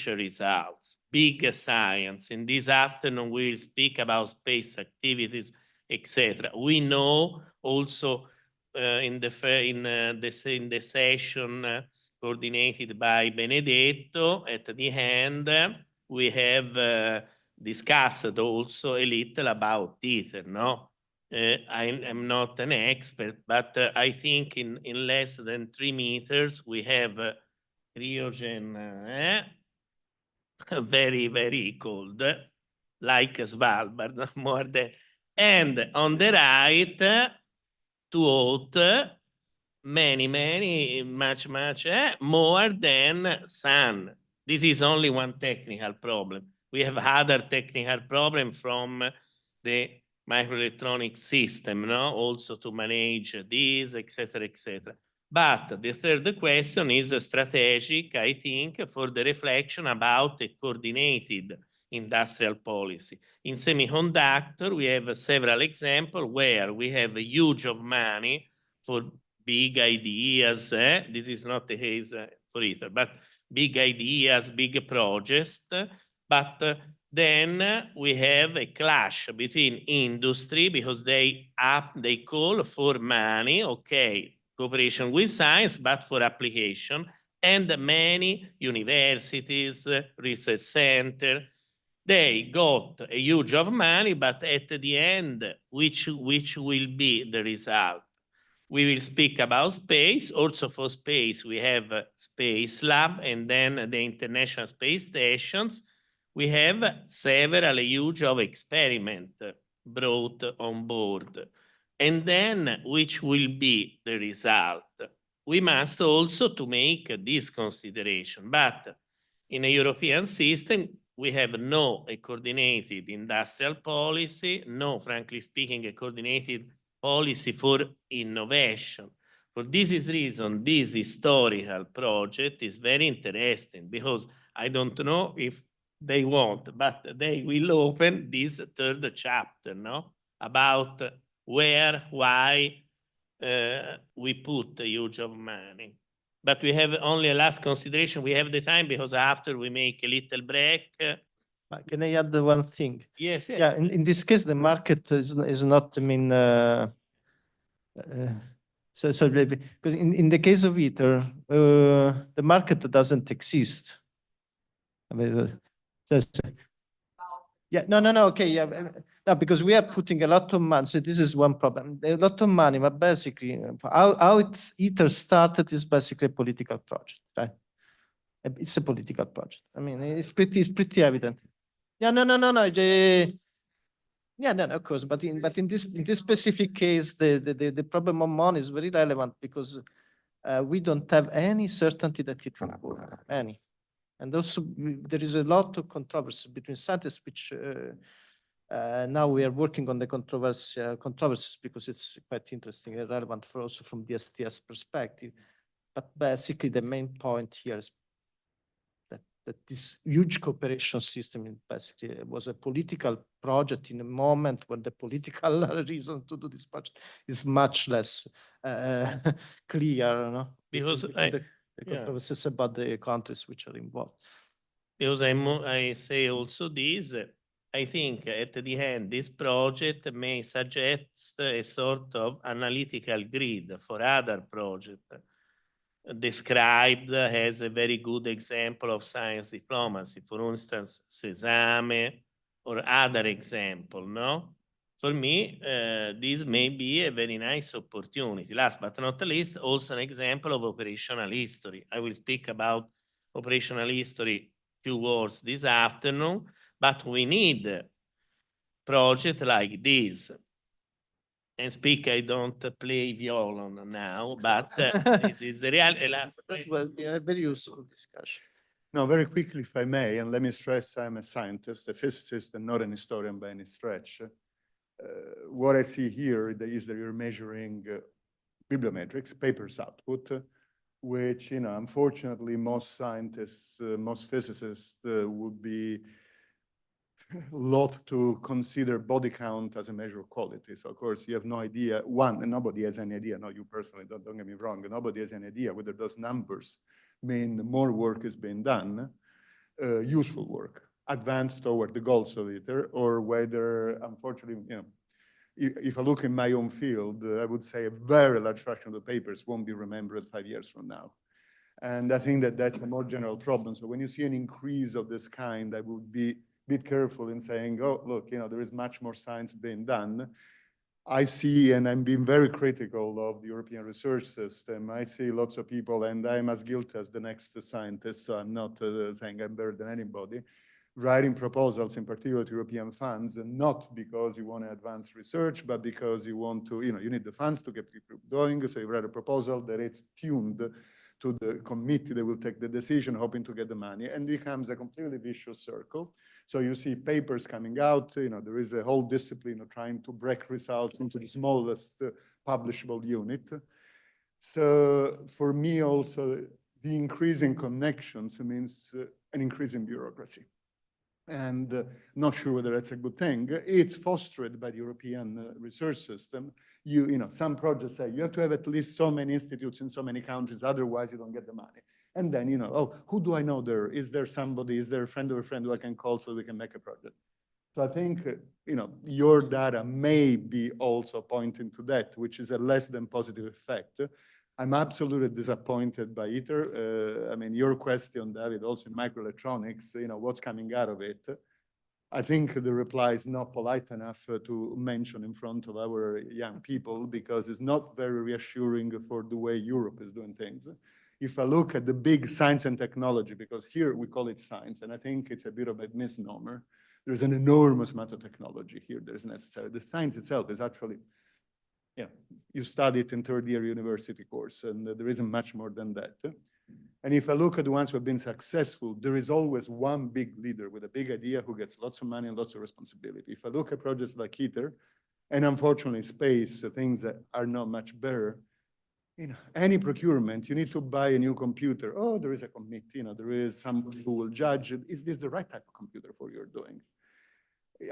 [SPEAKER 1] results? Big science. In this afternoon, we'll speak about space activities, etc. We know also in the session coordinated by Benedetto, at the end, we have discussed also a little about ether, no? I'm not an expert, but I think in less than 3 meters, we have cryogen, very, very cold, like Svalbard, more than, and on the right, too hot, much more than sun. This is only one technical problem. We have other technical problems from the microelectronic system, no? Also to manage this, etc., etc. But the third question is strategic, I think, for the reflection about a coordinated industrial policy. In semiconductor, we have several examples where we have a huge of money for big ideas. This is not the case for ether, but big ideas, big projects. But then we have a clash between industry because they call for money, okay, cooperation with science, but for application, and many universities, research center, they got a huge of money, but at the end, which will be the result? We will speak about space. Also for space, we have Space Lab and then the International Space Stations. We have several huge of experiment brought on board. And then which will be the result? We must also to make this consideration. But in a European system, we have no a coordinated industrial policy, no, frankly speaking, a coordinated policy for innovation. For this reason, this historical project is very interesting because I don't know if they want, but they will open this third chapter, no? About where, why we put a huge of money. But we have only a last consideration. We have the time because after we make a little break.
[SPEAKER 4] Can I add one thing?
[SPEAKER 1] Yes, yes.
[SPEAKER 4] Yeah, in this case, the market is not, I mean, so because in the case of ITER, the market doesn't exist. I mean, yeah, no, okay, yeah, no, because we are putting a lot of money. So this is one problem. A lot of money, but basically, how ITER started is basically a political project, right? It's a political project. I mean, it's pretty evident. Yeah, no. Yeah, no, of course. But in this specific case, the problem of money is very relevant because we don't have any certainty that it will work, any. And also there is a lot of controversy between scientists, which now we are working on the controversies because it's quite interesting and relevant for also from the STS perspective. But basically the main point here is that this huge cooperation system basically was a political project in a moment when the political reason to do this project is much less clear, no?
[SPEAKER 1] Because
[SPEAKER 4] the controversies about the countries which are involved.
[SPEAKER 1] Because I say also this, I think at the end, this project may suggest a sort of analytical grid for other projects described as a very good example of science diplomacy, for instance, Sesame or other example, no? For me, this may be a very nice opportunity. Last but not least, also an example of operational history. I will speak about operational history few words this afternoon, but we need project like this. And speak, I don't play violin now, but this is the real.
[SPEAKER 4] That will be a very useful discussion.
[SPEAKER 7] No, very quickly, if I may, and let me stress I'm a scientist, a physicist, and not an historian by any stretch. What I see here is that you're measuring bibliometrics, papers output, which, you know, unfortunately, most scientists, most physicists would be loath to consider body count as a measure of quality. So of course you have no idea, and nobody has any idea, not you personally, don't get me wrong, nobody has any idea whether those numbers mean more work is being done, useful work, advanced toward the goals of ITER, or whether, unfortunately, you know, if I look in my own field, I would say a very large fraction of the papers won't be remembered 5 years from now. And I think that that's a more general problem. So when you see an increase of this kind, I would be bit careful in saying, oh, look, you know, there is much more science being done. I see, and I'm being very critical of the European research system. I see lots of people, and I'm as guilty as the next scientist, so I'm not saying I'm better than anybody, writing proposals, in particular to European funds, and not because you want to advance research, but because you want to, you know, you need the funds to get people going. So you write a proposal that it's tuned to the committee that will take the decision, hoping to get the money, and becomes a completely vicious circle. So you see papers coming out, you know, there is a whole discipline of trying to break results into the smallest publishable unit. So for me also, the increase in connections means an increase in bureaucracy. And not sure whether that's a good thing. It's fostered by the European research system. You know, some projects say you have to have at least so many institutes in so many countries, otherwise you don't get the money. And then, you know, oh, who do I know there? Is there somebody, is there a friend of a friend who I can call so we can make a project? So I think, you know, your data may be also pointing to that, which is a less than positive effect. I'm absolutely disappointed by ITER. I mean, your question, David, also in microelectronics, you know, what's coming out of it? I think the reply is not polite enough to mention in front of our young people because it's not very reassuring for the way Europe is doing things. If I look at the big science and technology, because here we call it science, and I think it's a bit of a misnomer, there's an enormous amount of technology here that is necessary. The science itself is actually, yeah, you study it in third-year university course, and there isn't much more than that. And if I look at the ones who have been successful, there is always one big leader with a big idea who gets lots of money and lots of responsibility. If I look at projects like ITER, and unfortunately space, things that are not much better, you know, any procurement, you need to buy a new computer. Oh, there is a committee, you know, there is somebody who will judge, is this the right type of computer for what you're doing?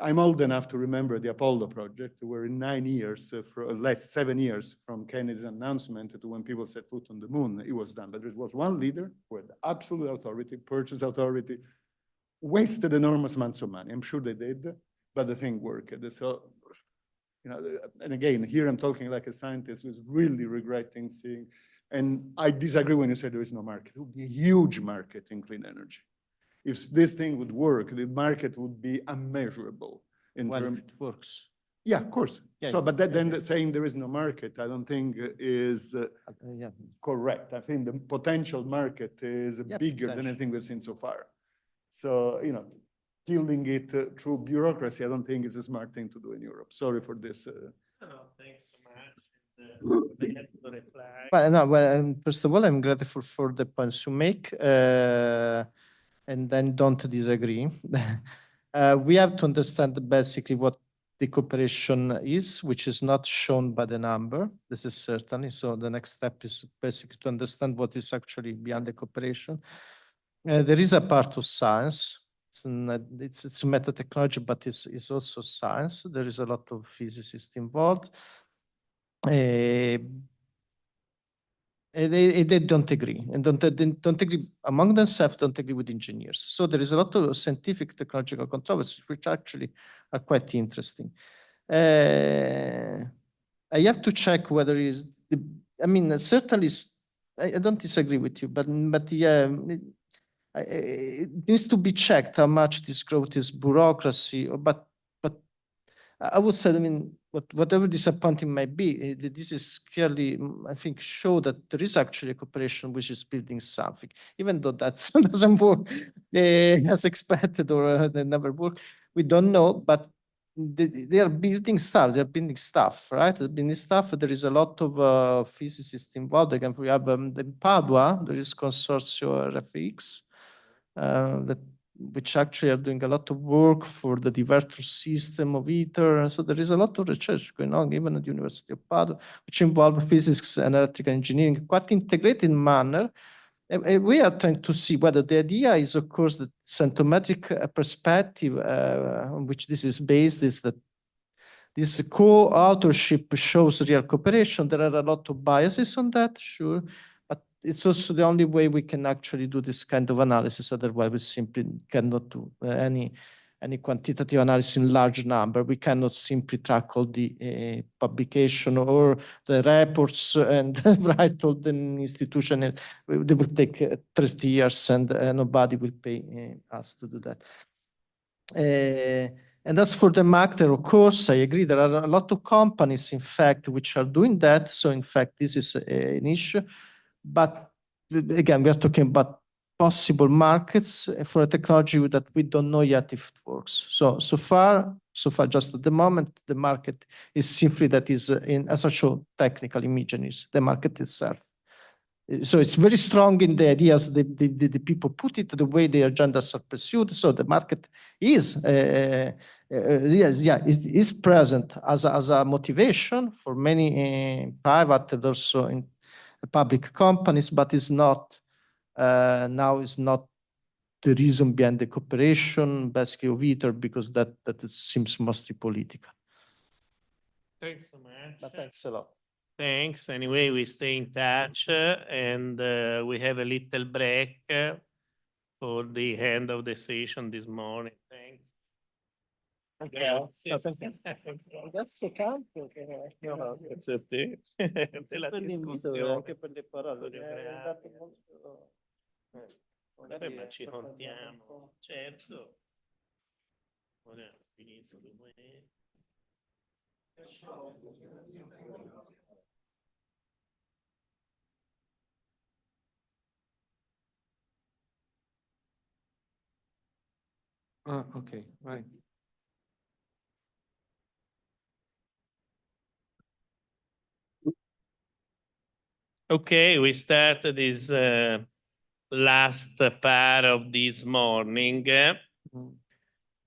[SPEAKER 7] I'm old enough to remember the Apollo project, where in 9 years, for less 7 years from Kennedy's announcement to when people set foot on the moon, it was done. But there was one leader who had absolute authority, purchase authority, wasted enormous amounts of money. I'm sure they did, but the thing worked. So, you know, and again, here I'm talking like a scientist who's really regretting seeing, and I disagree when you say there is no market. It would be a huge market in clean energy. If this thing would work, the market would be unmeasurable.
[SPEAKER 4] Well, if it works.
[SPEAKER 7] Yeah, of course.
[SPEAKER 4] Yeah,
[SPEAKER 7] So, but then
[SPEAKER 4] yeah.
[SPEAKER 7] saying there is no market, I don't think is
[SPEAKER 4] Yeah.
[SPEAKER 7] correct. I think the potential market is bigger than anything we've seen so far. So, you know, killing it through bureaucracy, I don't think is a smart thing to do in Europe. Sorry for this.
[SPEAKER 1] Thanks so much. They have to reply.
[SPEAKER 4] Well, no, well, first of all, I'm grateful for the points you make, and then don't disagree. We have to understand basically what the cooperation is, which is not shown by the number. This is certainly. So the next step is basically to understand what is actually beyond the cooperation. There is a part of science. It's meta technology, but it's also science. There is a lot of physicists involved. They don't agree, and don't agree among themselves, don't agree with engineers. So there is a lot of scientific technological controversies, which actually are quite interesting. I have to check whether I mean, certainly, I don't disagree with you, but yeah, it needs to be checked how much this growth is bureaucracy, but I would say, I mean, whatever disappointing might be, this is clearly, I think, show that there is actually a cooperation which is building something, even though that doesn't work as expected or they never work. We don't know, but they are building stuff. They're building stuff, right? They're building stuff. There is a lot of physicists involved. Again, we have in Padua, there is Consortio RFX, which actually are doing a lot of work for the diverter system of ITER. So there is a lot of research going on, even at the University of Padua, which involve physics and electrical engineering, quite integrated manner. And we are trying to see whether the idea is, of course, the centrometric perspective on which this is based is that this co-authorship shows real cooperation. There are a lot of biases on that, sure. It's also the only way we can actually do this kind of analysis. Otherwise, we simply cannot do any quantitative analysis in large number. We cannot simply track all the publication or the reports and write all the institution. They will take 30 years and nobody will pay us to do that. And as for the market, of course, I agree. There are a lot of companies, in fact, which are doing that. So, in fact, this is an issue. But again, we are talking about possible markets for a technology that we don't know yet if it works. So far, just at the moment, the market is simply that is in, as I showed, technical images, the market itself. So it's very strong in the ideas the people put it, the way their agendas are pursued. So the market is, is present as a motivation for many private and also in public companies, but is not now is not the reason behind the cooperation basically of ITER, because that seems mostly political.
[SPEAKER 1] Thanks so much.
[SPEAKER 4] But thanks a lot.
[SPEAKER 1] Thanks. Anyway, we stay in touch and we have a little break for the end of the session this morning. Thanks.
[SPEAKER 4] Grazie tanto.
[SPEAKER 1] Grazie a te. Della discussione.
[SPEAKER 4] Anche per le parole.
[SPEAKER 1] Ma ci contiamo, certo. Ora finisco domani.
[SPEAKER 5] Ah, okay, right.
[SPEAKER 1] Okay, we start this last part of this morning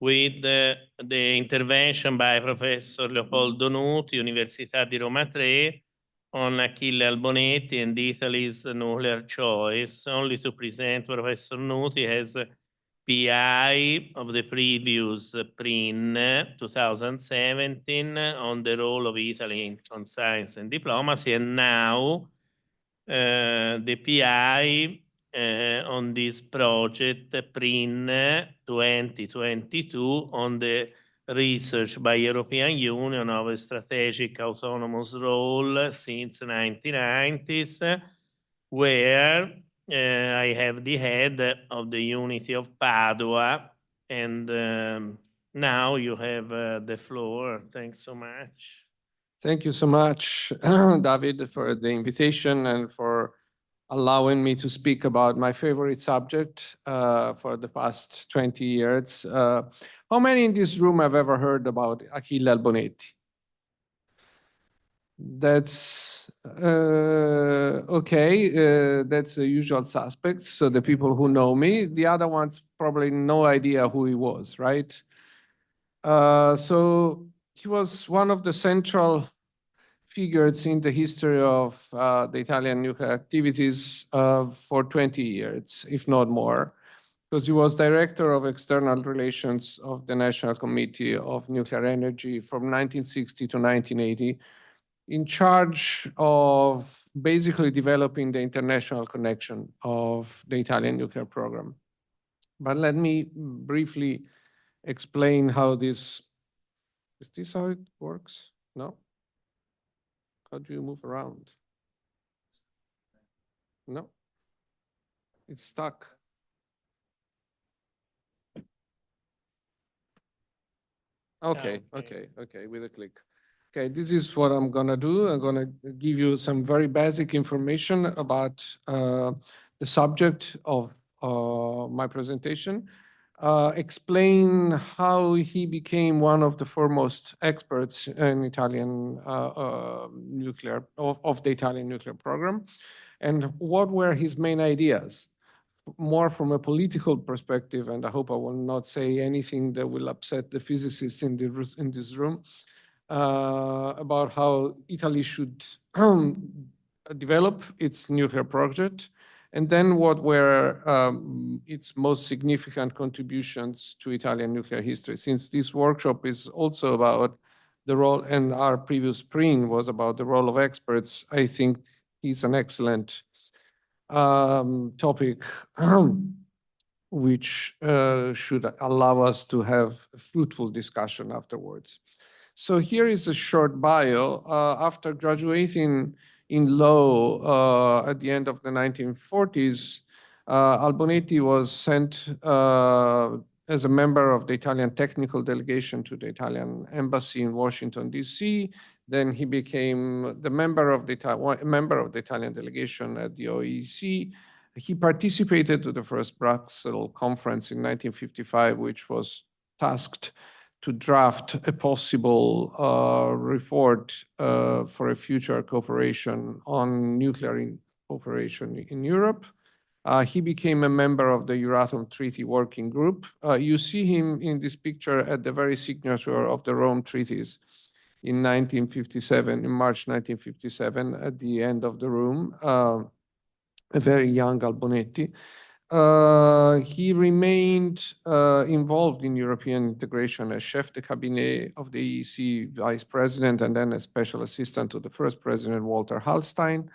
[SPEAKER 1] with the intervention by Professor Leopoldo Nuti, Università di Roma 3, on Achille Albonetti and Italy's nuclear choice. Only to present Professor Nuti has PI of the previous PRIN 2017 on the role of Italy on science and diplomacy, and now the PI on this project, PRIN 2022, on the research by European Union of a strategic autonomous role since 1990s, where I have the head of the Unity of Padua, and now you have the floor. Thanks so much.
[SPEAKER 5] Thank you so much, David, for the invitation and for allowing me to speak about my favorite subject for the past 20 years. How many in this room have ever heard about Achille Albonetti? That's okay. That's the usual suspects. So the people who know me, the other ones probably no idea who he was, right? So he was one of the central figures in the history of the Italian nuclear activities for 20 years, if not more, because he was director of external relations of the National Committee of Nuclear Energy from 1960 to 1980, in charge of basically developing the international connection of the Italian nuclear program. But let me briefly explain how this, is this how it works? No? How do you move around? No, it's stuck. Okay, with a click. Okay, this is what I'm gonna do. I'm gonna give you some very basic information about the subject of my presentation. Explain how he became one of the foremost experts in Italian nuclear, of the Italian nuclear program, and what were his main ideas, more from a political perspective, and I hope I will not say anything that will upset the physicists in this room, about how Italy should develop its nuclear project, and then what were its most significant contributions to Italian nuclear history. Since this workshop is also about the role, and our previous PRIN was about the role of experts, I think he's an excellent topic which should allow us to have a fruitful discussion afterwards. So here is a short bio. After graduating in law at the end of the 1940s, Albonetti was sent as a member of the Italian technical delegation to the Italian embassy in Washington, D.C. Then he became the member of the Italian delegation at the OEC. He participated to the first Brussels conference in 1955, which was tasked to draft a possible report for a future cooperation on nuclear cooperation in Europe. He became a member of the Euratom Treaty Working Group. You see him in this picture at the very signature of the Rome Treaties in 1957, in March 1957, at the end of the room, a very young Albonetti. He remained involved in European integration as chef de cabinet of the EEC vice president, and then a special assistant to the first president, Walter Hallstein.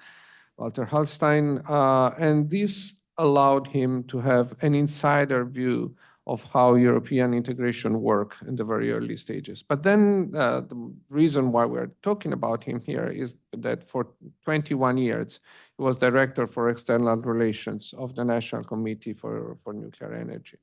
[SPEAKER 5] And this allowed him to have an insider view of how European integration worked in the very early stages. But then the reason why we're talking about him here is that for 21 years, he was director for external relations of the National Committee for Nuclear Energy.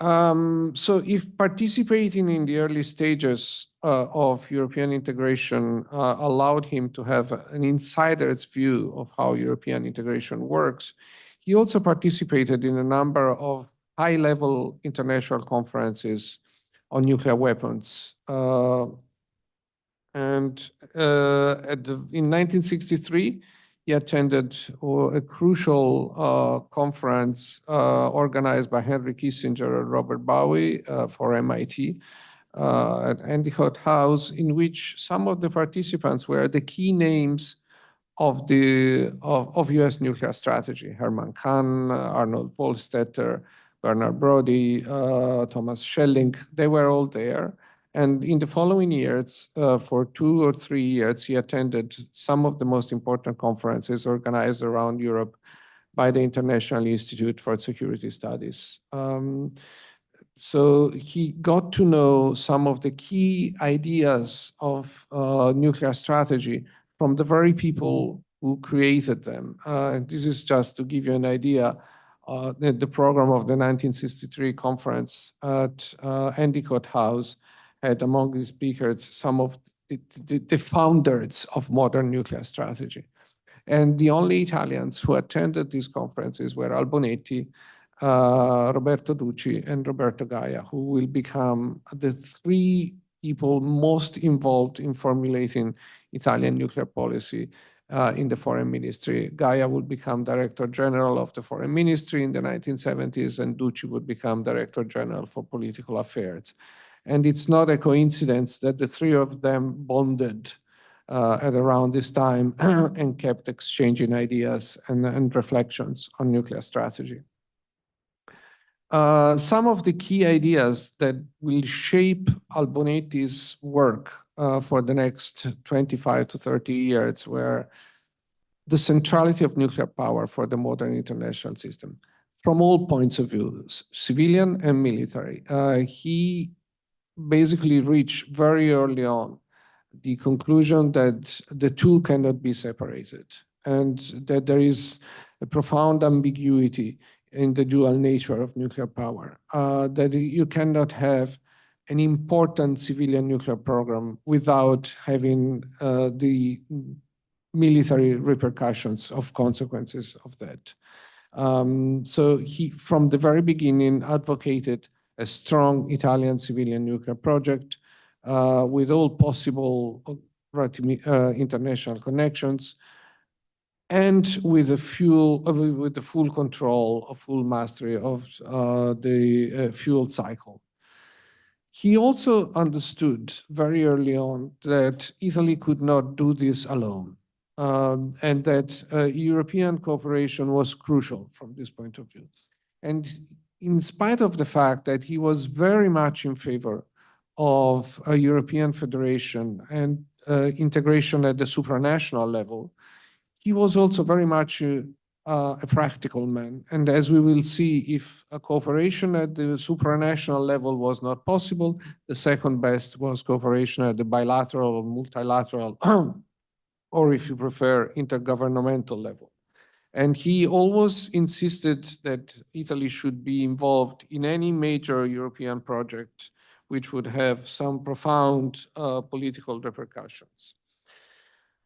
[SPEAKER 5] So if participating in the early stages of European integration allowed him to have an insider's view of how European integration works, he also participated in a number of high-level international conferences on nuclear weapons. In 1963, he attended a crucial conference organized by Henry Kissinger and Robert Bowie for MIT at Endicott House, in which some of the participants were the key names of US nuclear strategy: Herman Kahn, Arnold Vollstetter, Bernard Brody, Thomas Schelling, they were all there. And in the following years, for 2 or 3 years, he attended some of the most important conferences organized around Europe by the International Institute for Security Studies. So he got to know some of the key ideas of nuclear strategy from the very people who created them. This is just to give you an idea. The program of the 1963 conference at Endicott House had among the speakers some of the founders of modern nuclear strategy. And the only Italians who attended these conferences were Albonetti, Roberto Ducci, and Roberto Gaia, who will become the 3 people most involved in formulating Italian nuclear policy in the foreign ministry. Gaia would become Director General of the Foreign Ministry in the 1970s, and Ducci would become Director General for Political Affairs. And it's not a coincidence that the 3 of them bonded at around this time and kept exchanging ideas and reflections on nuclear strategy. Some of the key ideas that will shape Albonetti's work for the next 25 to 30 years were the centrality of nuclear power for the modern international system from all points of view, civilian and military. He basically reached very early on the conclusion that the two cannot be separated and that there is a profound ambiguity in the dual nature of nuclear power, that you cannot have an important civilian nuclear program without having the military repercussions of consequences of that. So he, from the very beginning, advocated a strong Italian civilian nuclear project with all possible international connections, and with the full control, of full mastery of the fuel cycle. He also understood very early on that Italy could not do this alone, and that European cooperation was crucial from this point of view. And in spite of the fact that he was very much in favor of a European federation and integration at the supranational level, he was also very much a practical man. And as we will see, if a cooperation at the supranational level was not possible, the second best was cooperation at the bilateral or multilateral, or if you prefer, intergovernmental level. And he always insisted that Italy should be involved in any major European project which would have some profound political repercussions.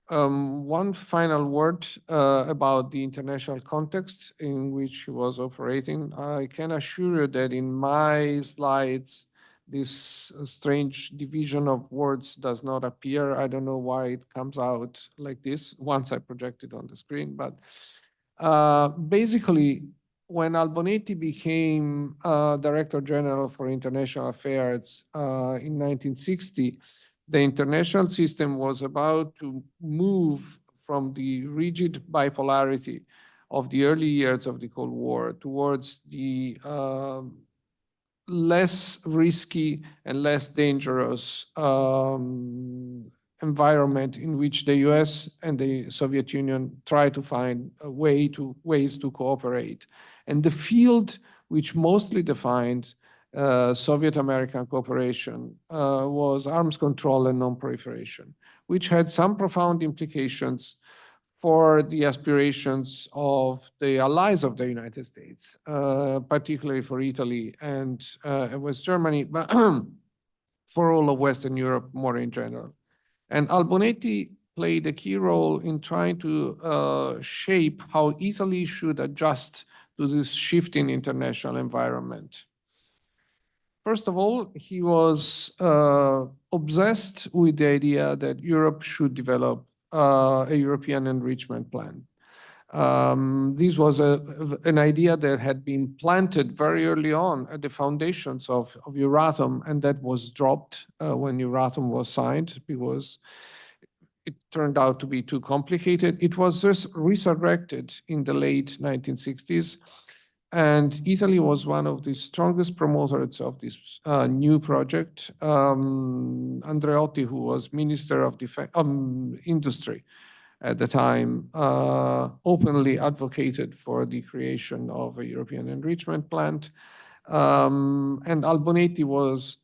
[SPEAKER 5] One final word about the international context in which he was operating. I can assure you that in my slides, this strange division of words does not appear. I don't know why it comes out like this once I project it on the screen, but basically, when Albonetti became Director General for International Affairs in 1960, the international system was about to move from the rigid bipolarity of the early years of the Cold War towards the less risky and less dangerous environment in which the US and the Soviet Union try to find ways to cooperate. And the field which mostly defined Soviet-American cooperation was arms control and non-proliferation, which had some profound implications for the aspirations of the allies of the United States, particularly for Italy and West Germany, but for all of Western Europe more in general. And Albonetti played a key role in trying to shape how Italy should adjust to this shifting international environment. First of all, he was obsessed with the idea that Europe should develop a European enrichment plan. This was an idea that had been planted very early on at the foundations of Euratom, and that was dropped when Euratom was signed because it turned out to be too complicated. It was just resurrected in the late 1960s And Italy was one of the strongest promoters of this new project. Andreotti, who was Minister of Industry at the time, openly advocated for the creation of a European enrichment plant. And Albonetti was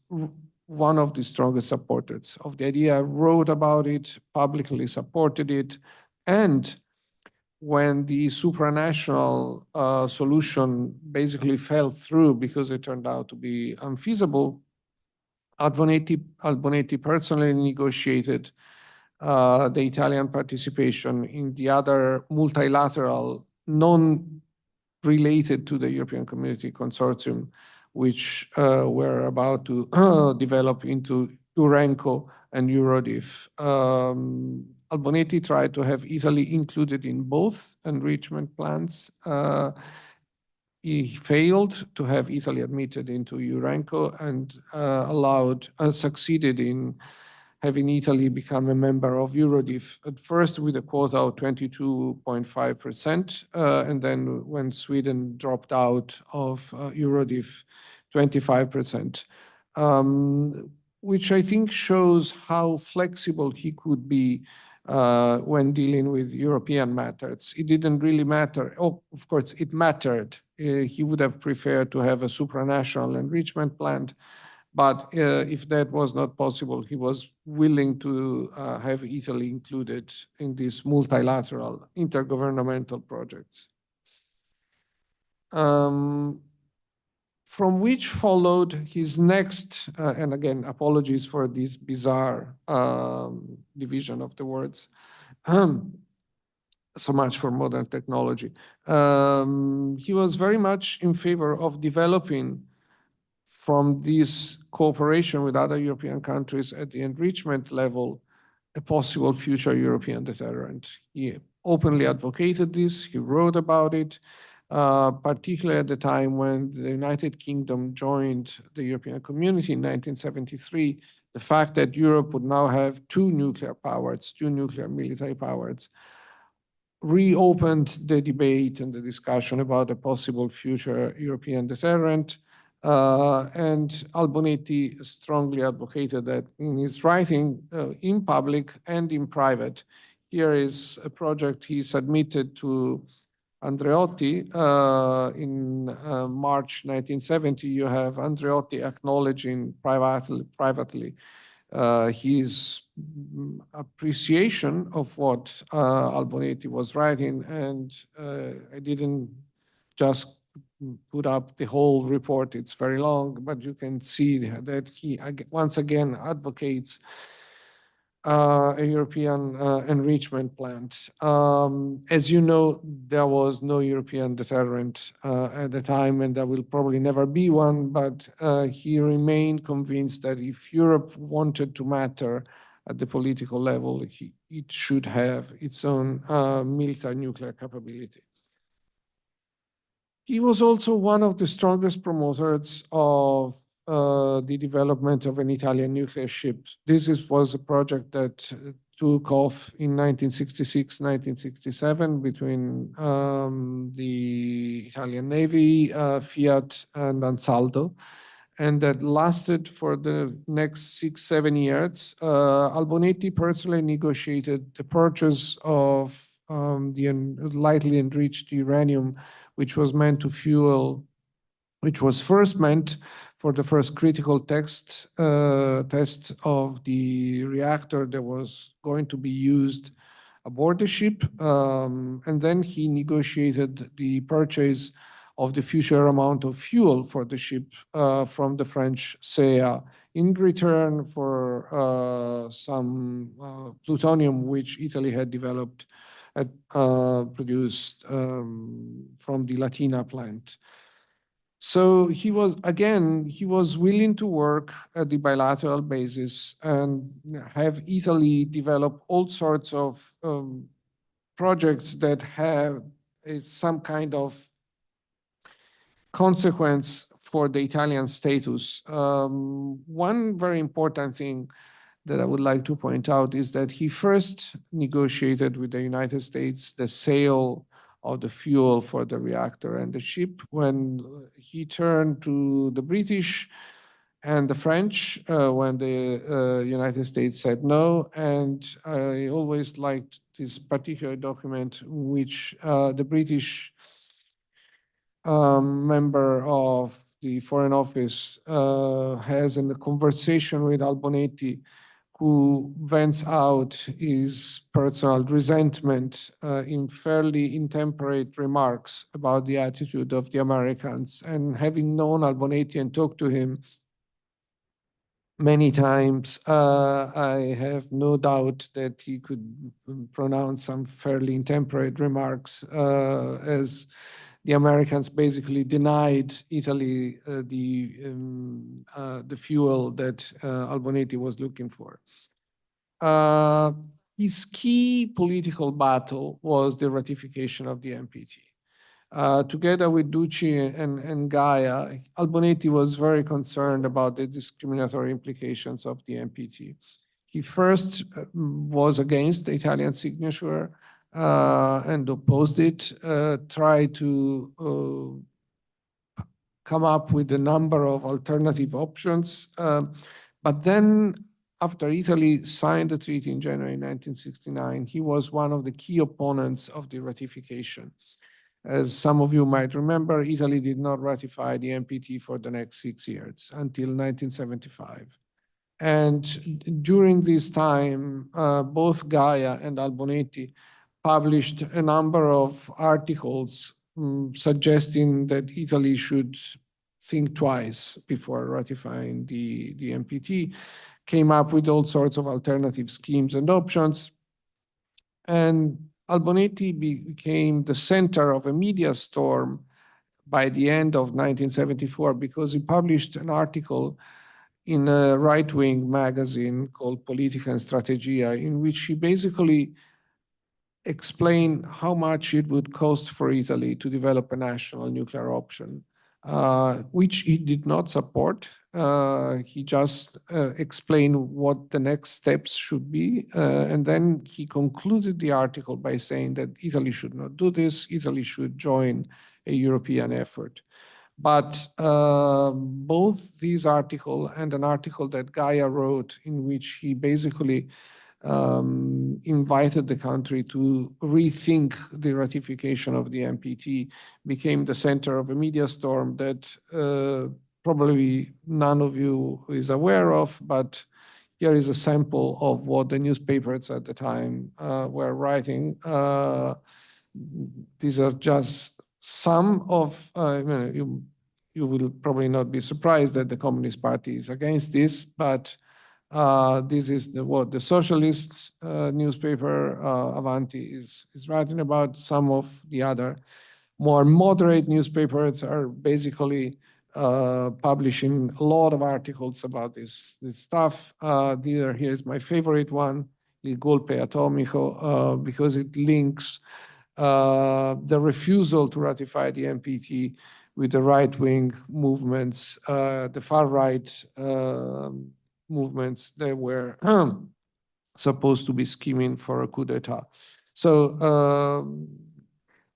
[SPEAKER 5] one of the strongest supporters of the idea, wrote about it, publicly supported it, and when the supranational solution basically fell through because it turned out to be unfeasible, Albonetti personally negotiated the Italian participation in the other multilateral, non-related to the European Community Consortium, which were about to develop into Urenco and Eurodif. Albonetti tried to have Italy included in both enrichment plans. He failed to have Italy admitted into Urenco and succeeded in having Italy become a member of Eurodif, at first with a quota of 22.5%, and then when Sweden dropped out of Eurodif, 25%. Which I think shows how flexible he could be when dealing with European matters. It didn't really matter. Oh, of course, it mattered. He would have preferred to have a supranational enrichment plant, but if that was not possible, he was willing to have Italy included in these multilateral intergovernmental projects. From which followed his next, and again, apologies for this bizarre division of the words, so much for modern technology. He was very much in favor of developing from this cooperation with other European countries at the enrichment level, a possible future European deterrent. He openly advocated this, he wrote about it, particularly at the time when the United Kingdom joined the European Community in 1973, the fact that Europe would now have two nuclear powers, two nuclear military powers, reopened the debate and the discussion about a possible future European deterrent. And Albonetti strongly advocated that in his writing in public and in private. Here is a project he submitted to Andreotti in March 1970. You have Andreotti acknowledging privately his appreciation of what Albonetti was writing, and I didn't just put up the whole report, it's very long, but you can see that he once again advocates a European enrichment plant. As you know, there was no European deterrent at the time, and there will probably never be one, but he remained convinced that if Europe wanted to matter at the political level, it should have its own military nuclear capability. He was also one of the strongest promoters of the development of an Italian nuclear ship. This was a project that took off in 1966, 1967 between the Italian Navy, Fiat, and Ansaldo, and that lasted for the next 6-7 years. Albonetti personally negotiated the purchase of the lightly enriched uranium, which was meant to fuel, which was first meant for the first critical test of the reactor that was going to be used aboard the ship. And then he negotiated the purchase of the future amount of fuel for the ship from the French CEA in return for some plutonium which Italy had developed produced from the Latina plant. So he was willing to work at the bilateral basis and have Italy develop all sorts of projects that have some kind of consequence for the Italian status. One very important thing that I would like to point out is that he first negotiated with the United States the sale of the fuel for the reactor and the ship. When he turned to the British and the French, when the United States said no. And I always liked this particular document, which the British member of the Foreign Office has in a conversation with Albonetti, who vents out his personal resentment in fairly intemperate remarks about the attitude of the Americans. And having known Albonetti and talked to him many times, I have no doubt that he could pronounce some fairly intemperate remarks, as the Americans basically denied Italy the fuel that Albonetti was looking for. His key political battle was the ratification of the NPT. Together with Ducci and Gaia, Albonetti was very concerned about the discriminatory implications of the NPT. He first was against the Italian signature and opposed it, tried to come up with a number of alternative options. But then after Italy signed the treaty in January 1969, he was one of the key opponents of the ratification. As some of you might remember, Italy did not ratify the NPT for the next 6 years until 1975. And during this time, both Gaia and Albonetti published a number of articles suggesting that Italy should think twice before ratifying the NPT, came up with all sorts of alternative schemes and options. And Albonetti became the center of a media storm by the end of 1974 because he published an article in a right-wing magazine called Politica and Strategia, in which he basically explained how much it would cost for Italy to develop a national nuclear option, which he did not support. He just explained what the next steps should be. And then he concluded the article by saying that Italy should not do this, Italy should join a European effort. But both these articles and an article that Gaia wrote in which he basically invited the country to rethink the ratification of the NPT became the center of a media storm that probably none of you is aware of, but here is a sample of what the newspapers at the time were writing. These are just some of, you will probably not be surprised that the Communist Party is against this, but this is what the socialist newspaper Avanti is writing about. Some of the other more moderate newspapers are basically publishing a lot of articles about this stuff. Here's my favorite one, Il Golpe Atomico, because it links the refusal to ratify the NPT with the right-wing movements, the far-right movements that were supposed to be scheming for a coup d'etat. So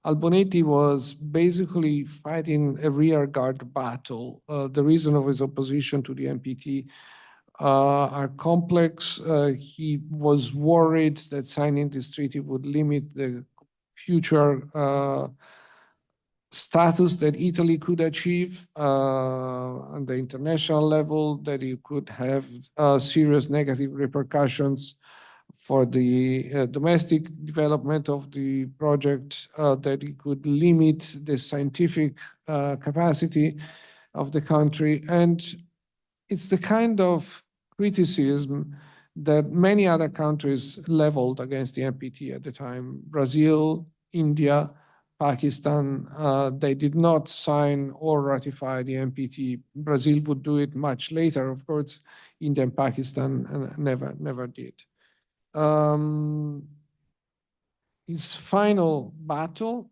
[SPEAKER 5] Albonetti was basically fighting a rearguard battle. The reason of his opposition to the NPT are complex. He was worried that signing this treaty would limit the future status that Italy could achieve on the international level, that it could have serious negative repercussions for the domestic development of the project, that it could limit the scientific capacity of the country. And it's the kind of criticism that many other countries leveled against the NPT at the time. Brazil, India, Pakistan, they did not sign or ratify the NPT. Brazil would do it much later, of course. India and Pakistan never did. His final battle,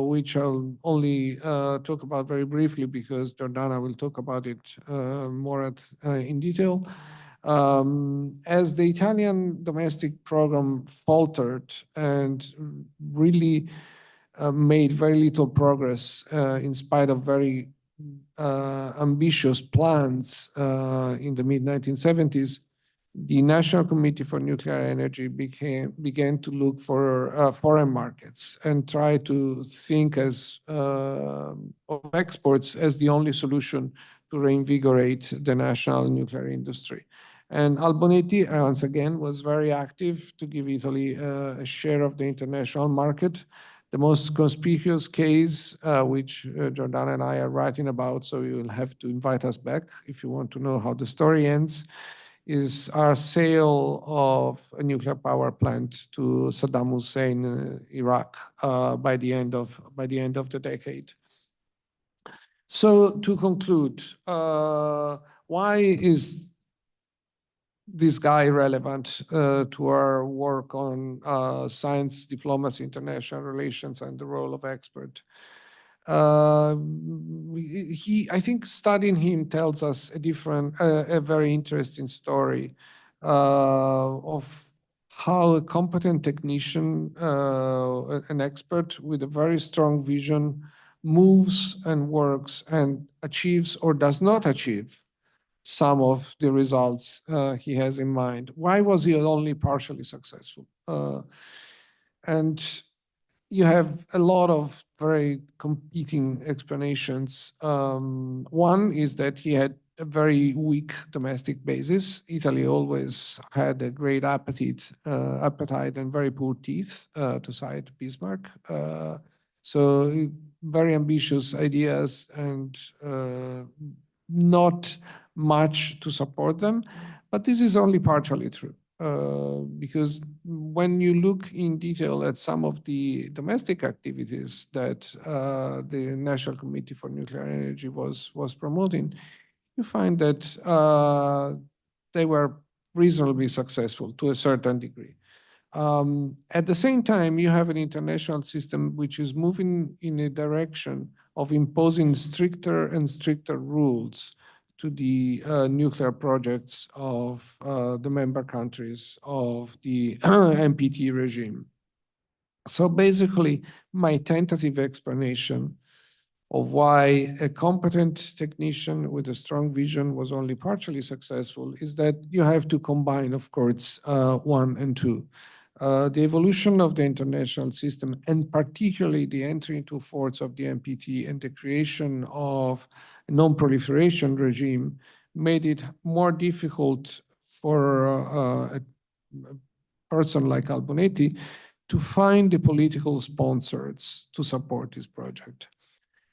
[SPEAKER 5] which I'll only talk about very briefly because Giordana will talk about it more in detail. As the Italian domestic program faltered and really made very little progress in spite of very ambitious plans in the mid-1970s. The National Committee for Nuclear Energy began to look for foreign markets and try to think of exports as the only solution to reinvigorate the national nuclear industry. And Albonetti, once again, was very active to give Italy a share of the international market. The most conspicuous case, which Giordana and I are writing about, so you will have to invite us back if you want to know how the story ends, is our sale of a nuclear power plant to Saddam Hussein, Iraq, by the end of the decade. So to conclude, why is this guy relevant to our work on science, diplomacy, international relations, and the role of expert? I think studying him tells us a very interesting story of how a competent technician, an expert with a very strong vision, moves and works and achieves or does not achieve some of the results he has in mind. Why was he only partially successful? And you have a lot of very competing explanations. One is that he had a very weak domestic basis. Italy always had a great appetite and very poor teeth, to cite Bismarck. So very ambitious ideas and not much to support them. But this is only partially true. Because when you look in detail at some of the domestic activities that the National Committee for Nuclear Energy was promoting, you find that they were reasonably successful to a certain degree. At the same time, you have an international system which is moving in a direction of imposing stricter and stricter rules to the nuclear projects of the member countries of the NPT regime. So basically, my tentative explanation of why a competent technician with a strong vision was only partially successful is that you have to combine, of course, 1 and 2. The evolution of the international system, and particularly the entry into force of the NPT and the creation of a non-proliferation regime, made it more difficult for a person like Albonetti to find the political sponsors to support his project.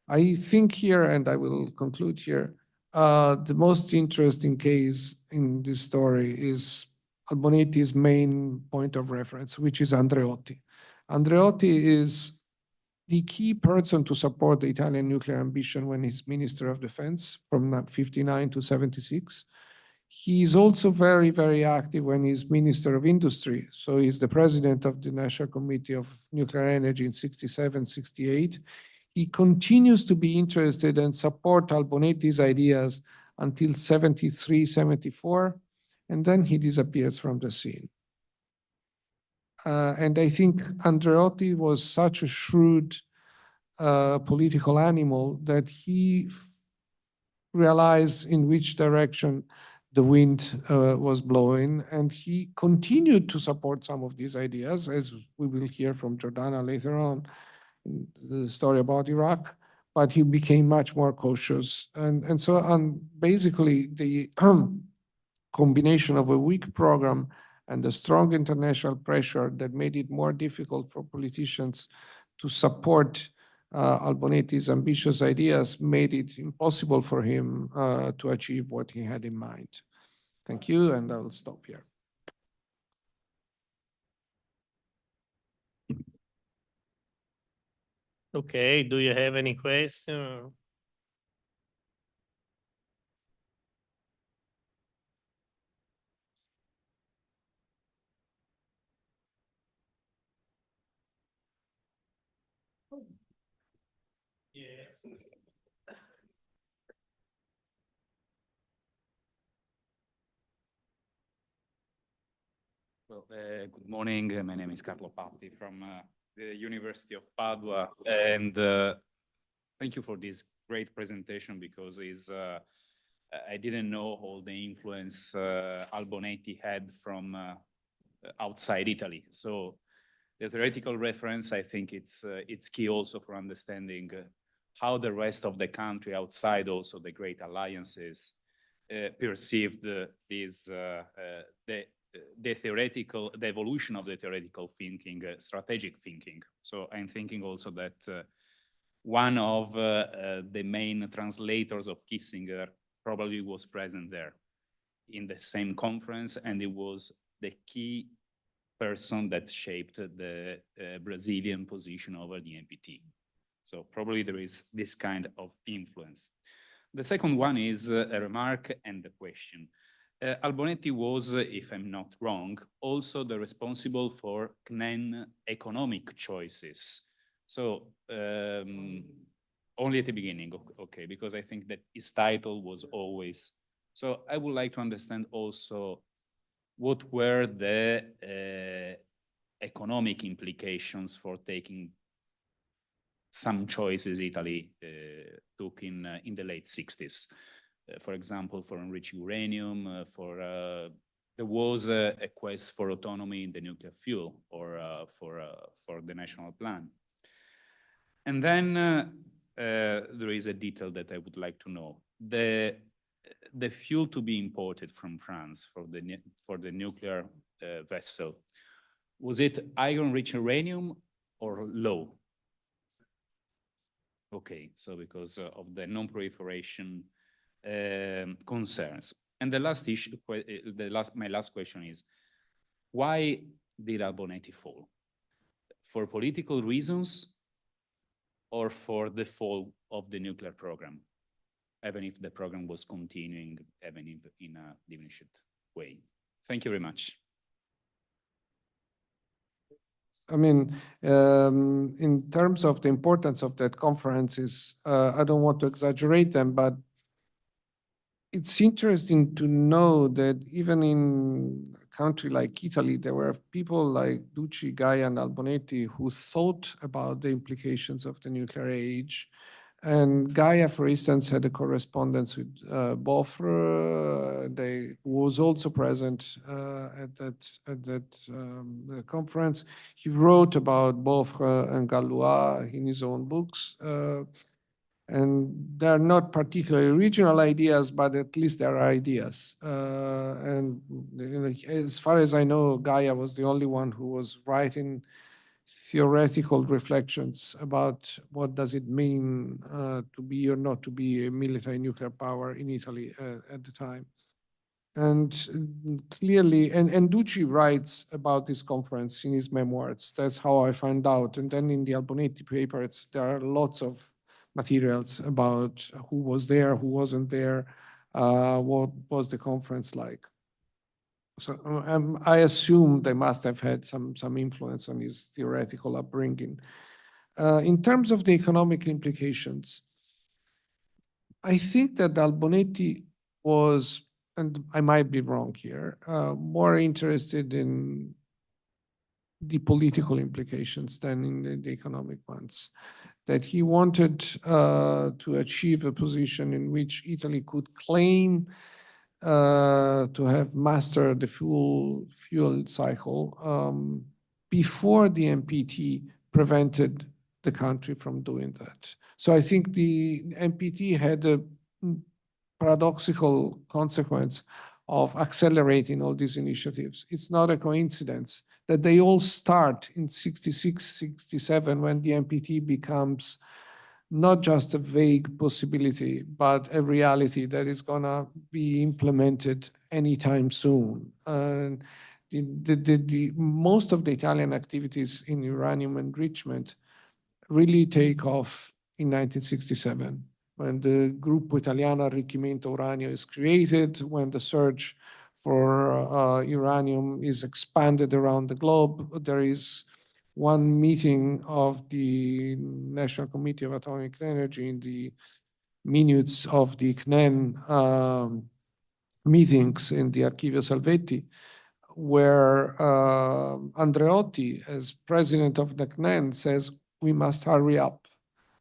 [SPEAKER 5] I think here, and I will conclude here, the most interesting case in this story is Albonetti's main point of reference, which is Andreotti. Andreotti is the key person to support the Italian nuclear ambition when he's Minister of Defense from 59 to 76. He is also very, very active when he's Minister of Industry. So he's the president of the National Committee of Nuclear Energy in 67, 68. He continues to be interested and support Albonetti's ideas until 73, 74. And then he disappears from the scene. And I think Andreotti was such a shrewd political animal that he realized in which direction the wind was blowing, and he continued to support some of these ideas, as we will hear from Giordana later on, in the story about Iraq, but he became much more cautious. And so on, basically the combination of a weak program and the strong international pressure that made it more difficult for politicians to support Albonetti's ambitious ideas made it impossible for him to achieve what he had in mind. Thank you, and I will stop here.
[SPEAKER 1] Okay, do you have any question? Yes.
[SPEAKER 8] Well, good morning. My name is Carlo Patti from the University of Padua, and thank you for this great presentation because I didn't know all the influence Albonetti had from outside Italy. So the theoretical reference, I think it's key also for understanding how the rest of the country outside also the great alliances perceived the evolution of the theoretical thinking, strategic thinking. So I'm thinking also that one of the main translators of Kissinger probably was present there in the same conference, and it was the key person that shaped the Brazilian position over the NPT. So probably there is this kind of influence. The second one is a remark and a question. Albonetti was, if I'm not wrong, also the responsible for CNEN economic choices. So only at the beginning, okay, because I think that his title was always. So I would like to understand also what were the economic implications for taking some choices Italy took in the late 60s. For example, for enriched uranium, there was a quest for autonomy in the nuclear fuel or for the national plan. And then there is a detail that I would like to know. The fuel to be imported from France for the nuclear vessel, was it iron-rich uranium or low? Okay, so because of the non-proliferation concerns. And the last issue, my last question is, why did Albonetti fall? For political reasons or for the fall of the nuclear program, even if the program was continuing, even if in a diminished way? Thank you very much.
[SPEAKER 5] I mean, in terms of the importance of that conferences, I don't want to exaggerate them, but it's interesting to know that even in a country like Italy, there were people like Ducci, Gaia, and Albonetti who thought about the implications of the nuclear age. And Gaia, for instance, had a correspondence with Boffre. They was also present at that conference. He wrote about Boffre and Galois in his own books. And they're not particularly original ideas, but at least there are ideas. And you know, as far as I know, Gaia was the only one who was writing theoretical reflections about what does it mean to be or not to be a military nuclear power in Italy at the time. And clearly, and Ducci writes about this conference in his memoirs. That's how I found out. And then in the Albonetti paper, there are lots of materials about who was there, who wasn't there, what was the conference like. So I assume they must have had some influence on his theoretical upbringing. In terms of the economic implications, I think that Albonetti was, and I might be wrong here, more interested in the political implications than in the economic ones. That he wanted to achieve a position in which Italy could claim to have mastered the fuel cycle before the NPT prevented the country from doing that. So I think the NPT had a paradoxical consequence of accelerating all these initiatives. It's not a coincidence that they all start in 66, 67, when the NPT becomes not just a vague possibility, but a reality that is gonna be implemented anytime soon. And most of the Italian activities in uranium enrichment really take off in 1967, when the Gruppo Italiano Arricchimento Uranio is created, when the search for uranium is expanded around the globe. There is one meeting of the National Committee of Atomic Energy in the minutes of the CNEN meetings in the Archivio Salvetti, where Andreotti, as president of the CNEN, says we must hurry up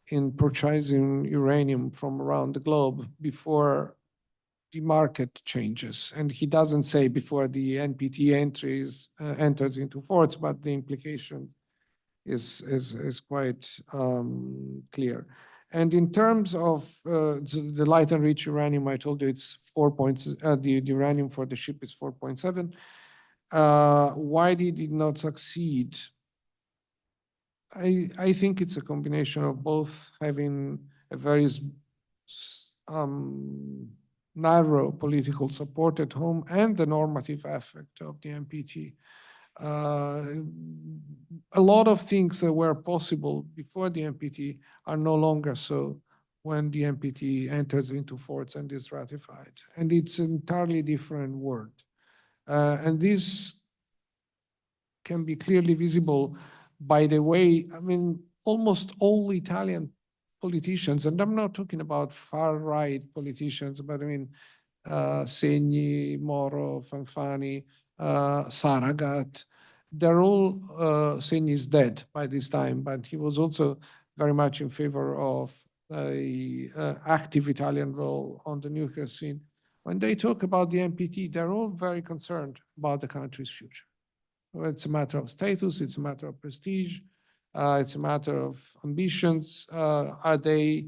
[SPEAKER 5] in purchasing uranium from around the globe before the market changes. And he doesn't say before the NPT enters into force, but the implication is quite clear. And in terms of the light enriched uranium, I told you it's 4 points, the uranium for the ship is 4.7. Why did it not succeed? I think it's a combination of both having a very narrow political support at home and the normative effect of the NPT. A lot of things that were possible before the NPT are no longer so when the NPT enters into force and is ratified. And it's an entirely different world. And this can be clearly visible by the way, I mean, almost all Italian politicians, and I'm not talking about far-right politicians, but I mean, Segni, Moro, Fanfani, Saragat, they're all, Segni is dead by this time, but he was also very much in favor of an active Italian role on the nuclear scene. When they talk about the NPT, they're all very concerned about the country's future. It's a matter of status, it's a matter of prestige, it's a matter of ambitions. Are they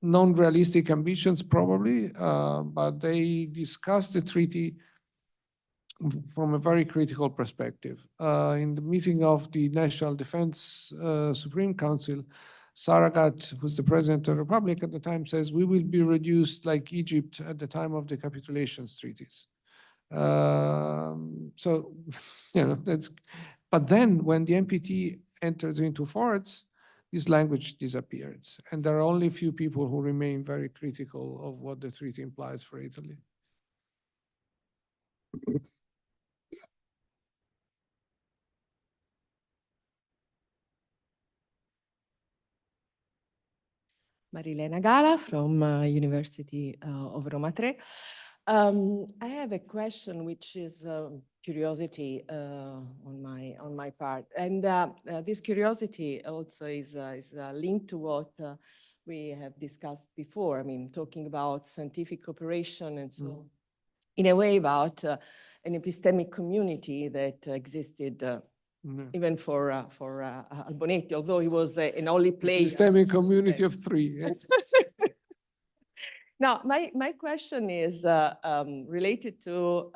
[SPEAKER 5] non-realistic ambitions? Probably, but they discuss the treaty from a very critical perspective. In the meeting of the National Defense Supreme Council, Saragat, who's the president of the Republic at the time, says we will be reduced like Egypt at the time of the capitulations treaties. So, you know, but then when the NPT enters into force, this language disappears. And there are only a few people who remain very critical of what the treaty implies for Italy.
[SPEAKER 6] Marilena Gala from University of Roma 3. I have a question which is curiosity on my part, and this curiosity also is linked to what we have discussed before. I mean, talking about scientific cooperation and so in a way about an epistemic community that existed even for Albonetti, although he was an only player.
[SPEAKER 5] Epistemic community of three.
[SPEAKER 6] Now, my question is related to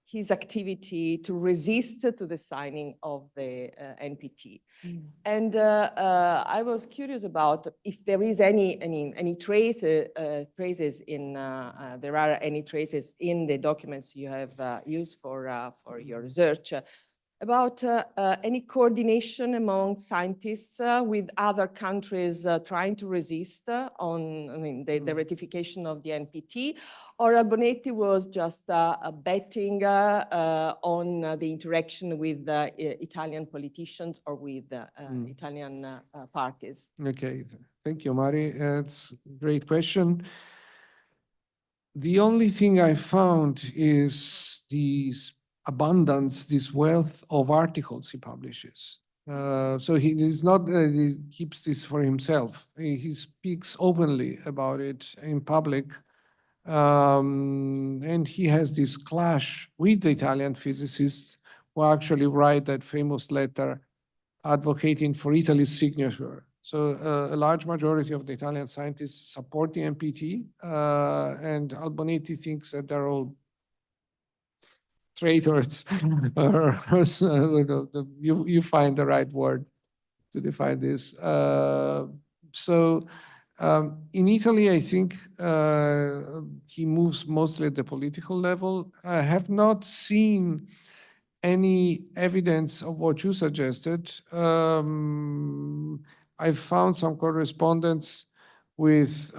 [SPEAKER 6] his activity to resist to the signing of the NPT. And I was curious about if there is any traces in, there are any traces in the documents you have used for your research about any coordination among scientists with other countries trying to resist on the ratification of the NPT, or Albonetti was just betting on the interaction with Italian politicians or with Italian parties?
[SPEAKER 5] Okay, thank you, Mari. It's a great question. The only thing I found is these abundance, this wealth of articles he publishes. So he is not, he keeps this for himself. He speaks openly about it in public. And he has this clash with the Italian physicists who actually write that famous letter advocating for Italy's signature. So a large majority of the Italian scientists support the NPT, and Albonetti thinks that they're all traitors, or you find the right word to define this. So in Italy, I think he moves mostly at the political level. I have not seen any evidence of what you suggested. I found some correspondence with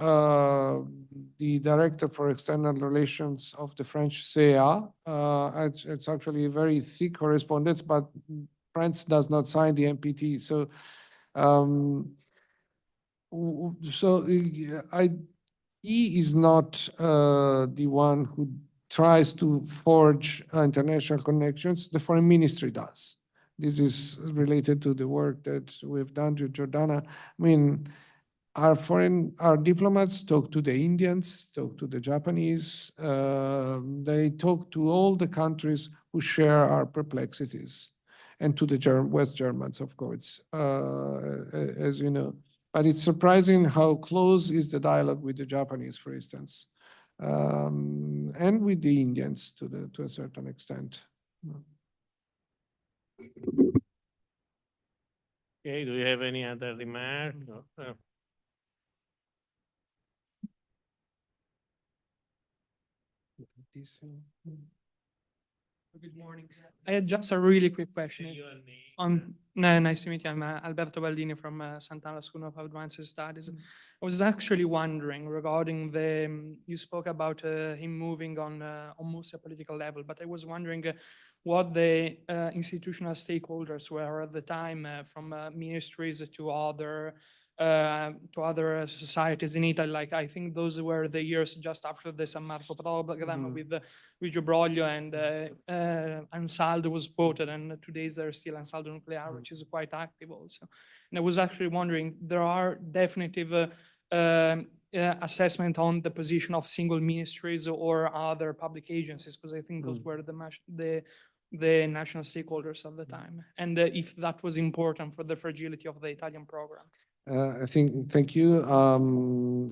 [SPEAKER 5] the director for external relations of the French CEA. It's actually a very thick correspondence, but France does not sign the NPT. So, he is not the one who tries to forge international connections, the foreign ministry does. This is related to the work that we've done with Jordana. I mean, our diplomats talk to the Indians, talk to the Japanese, they talk to all the countries who share our perplexities, and to the West Germans, of course, as you know. But it's surprising how close is the dialogue with the Japanese, for instance, and with the Indians to a certain extent.
[SPEAKER 1] Okay, do you have any other remark?
[SPEAKER 9] Good morning. I had just a really quick question. Nice to meet you. I'm Alberto Baldini from Sant'Anna School of Advanced Studies. I was actually wondering regarding you spoke about him moving on almost a political level, but I was wondering what the institutional stakeholders were at the time, from ministries to other societies in Italy. Like, I think those were the years just after the San Marco program with Luigi Broglio and Ansaldo was voted, and today there's still Ansaldo Nucleare, which is quite active also. And I was actually wondering, there are definitive assessment on the position of single ministries or other public agencies, because I think those were the national stakeholders at the time, and if that was important for the fragility of the Italian program.
[SPEAKER 5] Thank you.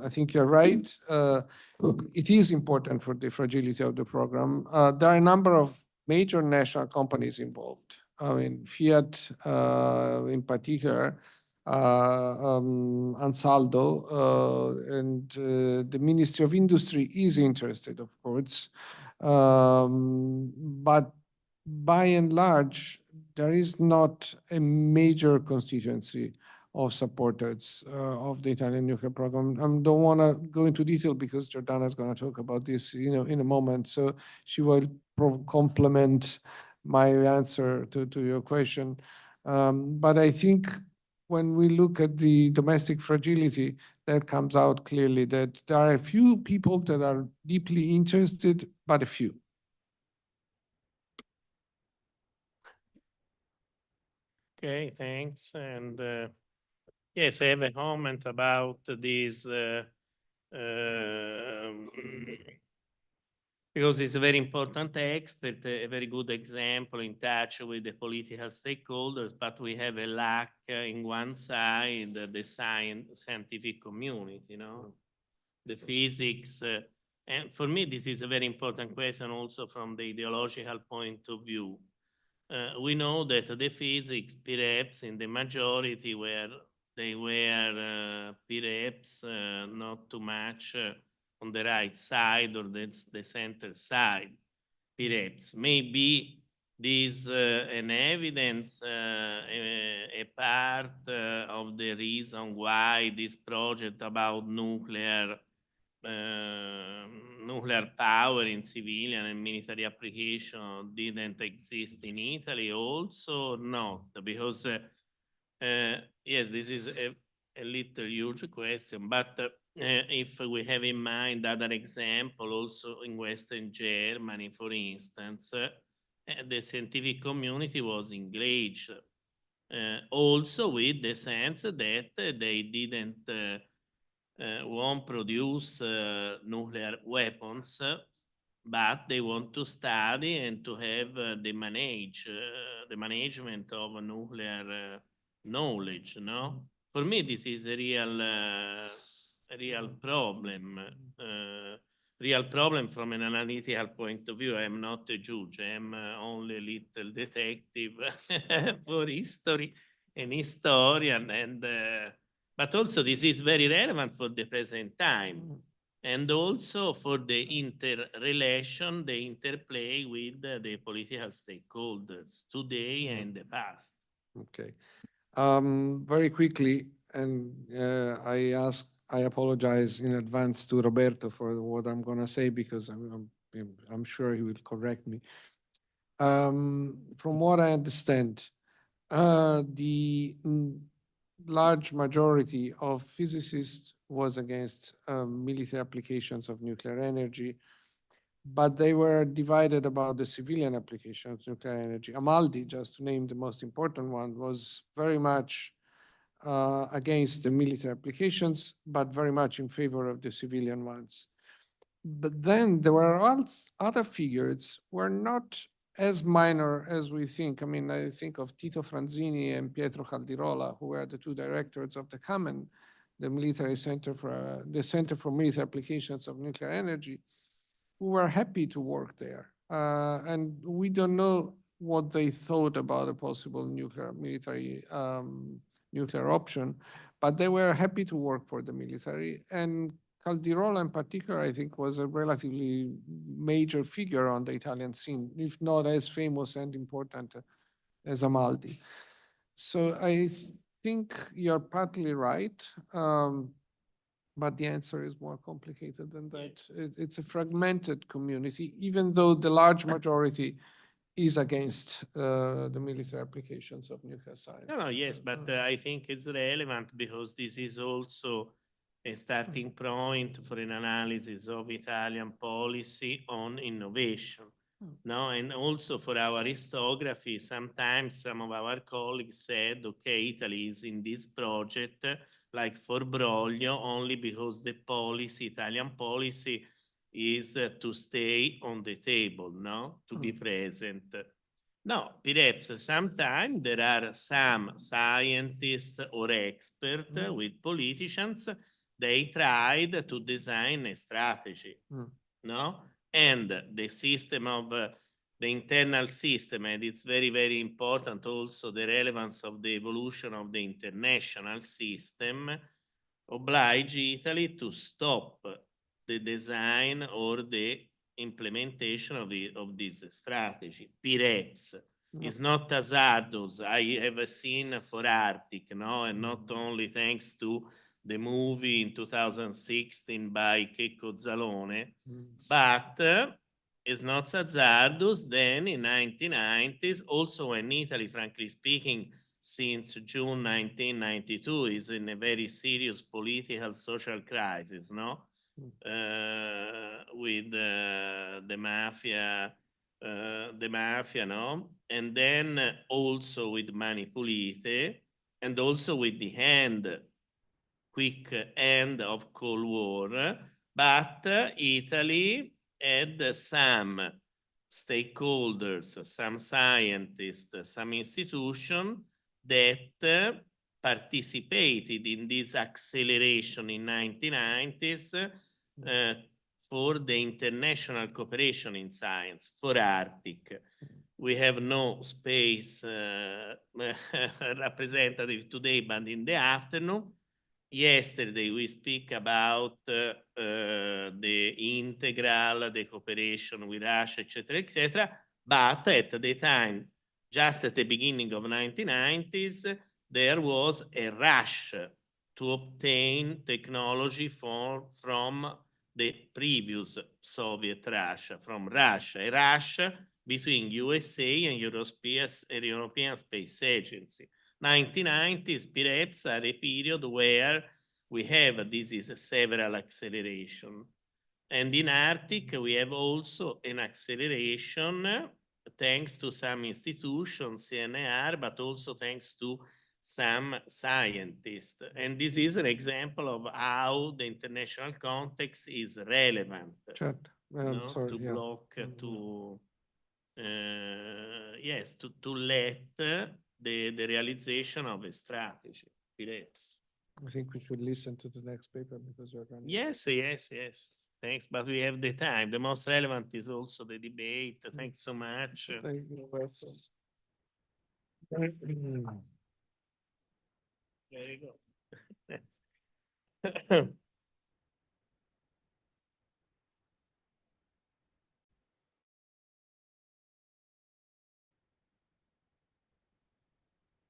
[SPEAKER 5] I think you're right. It is important for the fragility of the program. There are a number of major national companies involved. I mean, Fiat in particular, Ansaldo, and the Ministry of Industry is interested, of course. But by and large, there is not a major constituency of supporters of the Italian nuclear program. I don't want to go into detail because Jordana is going to talk about this, in a moment. So she will complement my answer to your question. But I think when we look at the domestic fragility, that comes out clearly that there are a few people that are deeply interested, but a few.
[SPEAKER 1] Okay, thanks. And yes, I have a comment about this because it's a very important expert, a very good example in touch with the political stakeholders, but we have a lack in one side, the scientific community, the physics. And for me, this is a very important question also from the ideological point of view. We know that the physics, perhaps in the majority, they were perhaps not too much on the right side or the center side. Perhaps, maybe this an evidence, a part of the reason why this project about nuclear power in civilian and military application didn't exist in Italy also, not, because yes, this is a little huge question, but if we have in mind other example also in Western Germany, for instance, the scientific community was engaged also with the sense that they didn't won't produce nuclear weapons, but they want to study and to have the management of nuclear knowledge. For me, this is a real problem. Real problem from an analytical point of view. I am not a judge. I am only a little detective for history and historian, and but also this is very relevant for the present time, and also for the interrelation, the interplay with the political stakeholders today and in the past.
[SPEAKER 5] Okay. Very quickly, and I apologize in advance to Roberto for what I'm going to say, because I'm sure he will correct me. From what I understand, the large majority of physicists was against military applications of nuclear energy. but they were divided about the civilian application of nuclear energy. Amaldi, just to name the most important one, was very much against the military applications, but very much in favor of the civilian ones. But then there were other figures were not as minor as we think. I mean, I think of Tito Franzini and Pietro Caldirola, who were the two directors of the CAMEN, the military center for the Center for Military Applications of Nuclear Energy, who were happy to work there. And we don't know what they thought about a possible military nuclear option, but they were happy to work for the military. And Caldirola in particular, I think, was a relatively major figure on the Italian scene, if not as famous and important as Amaldi. So I think you're partly right. But the answer is more complicated than that. It's a fragmented community, even though the large majority is against the military applications of nuclear science.
[SPEAKER 1] No, yes, but I think it's relevant because this is also a starting point for an analysis of Italian policy on innovation. No, and also for our historiography, sometimes some of our colleagues said, okay, Italy is in this project, like for Broglio, only because the policy, Italian policy, is to stay on the table, no, to be present. No, perhaps sometimes there are some scientists or experts with politicians, they tried to design a strategy, no? And the system of the internal system, and it's very, very important also the relevance of the evolution of the international system, oblige Italy to stop the design or the implementation of this strategy. Perhaps it's not hazardous. I have seen for Arctic, no, and not only thanks to the movie in 2016 by Checco Zalone, but it's not hazardous. Then in 1990s, also in Italy, frankly speaking, since June 1992 is in a very serious political social crisis, no? With the mafia, no? And then also with Mani Pulite, and also with the quick end of Cold War, but Italy had some stakeholders, some scientists, some institutions that participated in this acceleration in 1990s for the international cooperation in science, for Arctic. We have no space representative today, but in the afternoon, yesterday we speak about the integral, the cooperation with Russia, etc. But at the time, just at the beginning of 1990s, there was a rush to obtain technology from the previous Soviet Russia, from Russia, a rush between USA and European Space Agency. 1990s perhaps are a period where we have, this is several acceleration. And in Arctic, we have also an acceleration thanks to some institutions, CNR, but also thanks to some scientists. And this is an example of how the international context is relevant to block, yes, to let the realization of a strategy, perhaps.
[SPEAKER 5] I think we should listen to the next paper because we're running.
[SPEAKER 1] Yes. Thanks, but we have the time. The most relevant is also the debate. Thanks so much.
[SPEAKER 5] Thank you.
[SPEAKER 1] Very good.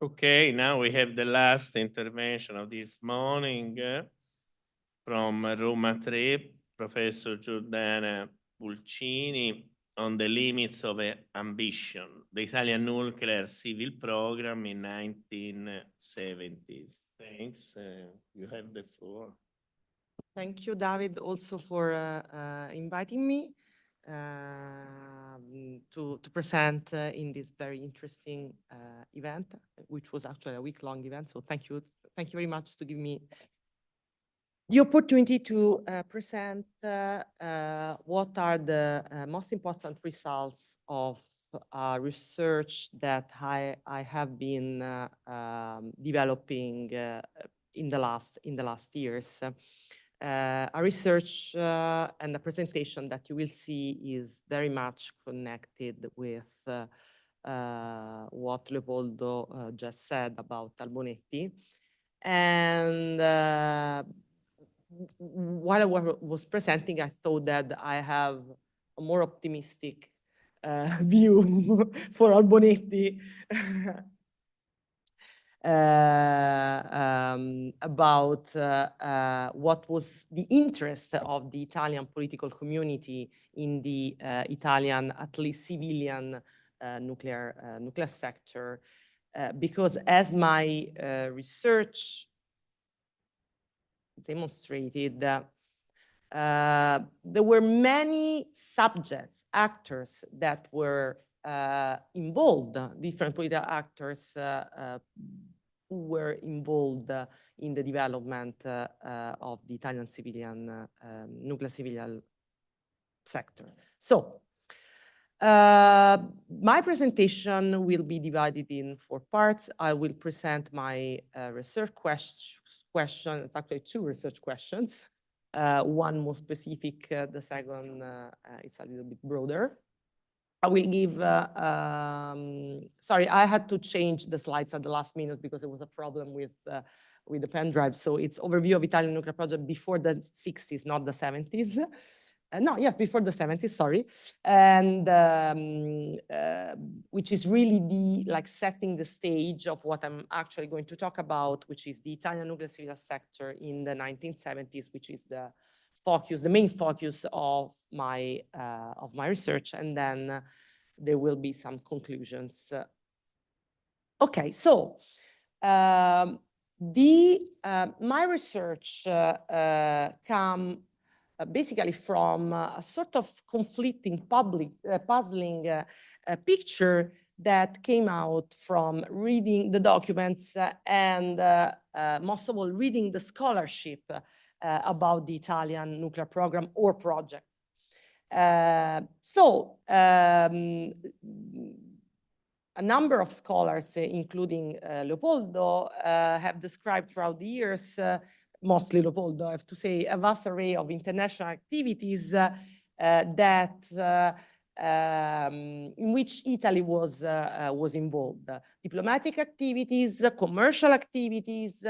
[SPEAKER 1] Okay, now we have the last intervention of this morning from Roma 3, Professor Giordana Pulcini, on the limits of ambition, the Italian nuclear civil program in 1970s. Thanks, you have the floor.
[SPEAKER 10] Thank you, David, also for inviting me.
[SPEAKER 6] to present in this very interesting event, which was actually a week-long event. So thank you very much to give me the opportunity to present what are the most important results of research that I have been developing in the last years. A research and a presentation that you will see is very much connected with what Leopoldo just said about Albonetti. And while I was presenting, I thought that I have a more optimistic view for Albonetti about what was the interest of the Italian political community in the Italian, at least civilian nuclear sector, because as my research demonstrated, there were many subjects, actors that were involved, different political actors who were involved in the development of the Italian civilian, nuclear civilian sector. So, my presentation will be divided in 4 parts. I will present my research question, actually 2 research questions. One more specific, the second is a little bit broader. I will give, sorry, I had to change the slides at the last minute because there was a problem with the pen drive. So it's overview of Italian nuclear project before the 60s, not the 70s. No, yeah, before the 70s, sorry. And which is really the, like, setting the stage of what I'm actually going to talk about, which is the Italian nuclear civil sector in the 1970s, which is the focus, the main focus of my research. And then there will be some conclusions. Okay, so my research come basically from a sort of conflicting puzzling picture that came out from reading the documents and most of all reading the scholarship about the Italian nuclear program or project. A number of scholars, including Leopoldo, have described throughout the years, mostly Leopoldo, I have to say, a vast array of international activities that in which Italy was involved. Diplomatic activities, commercial activities,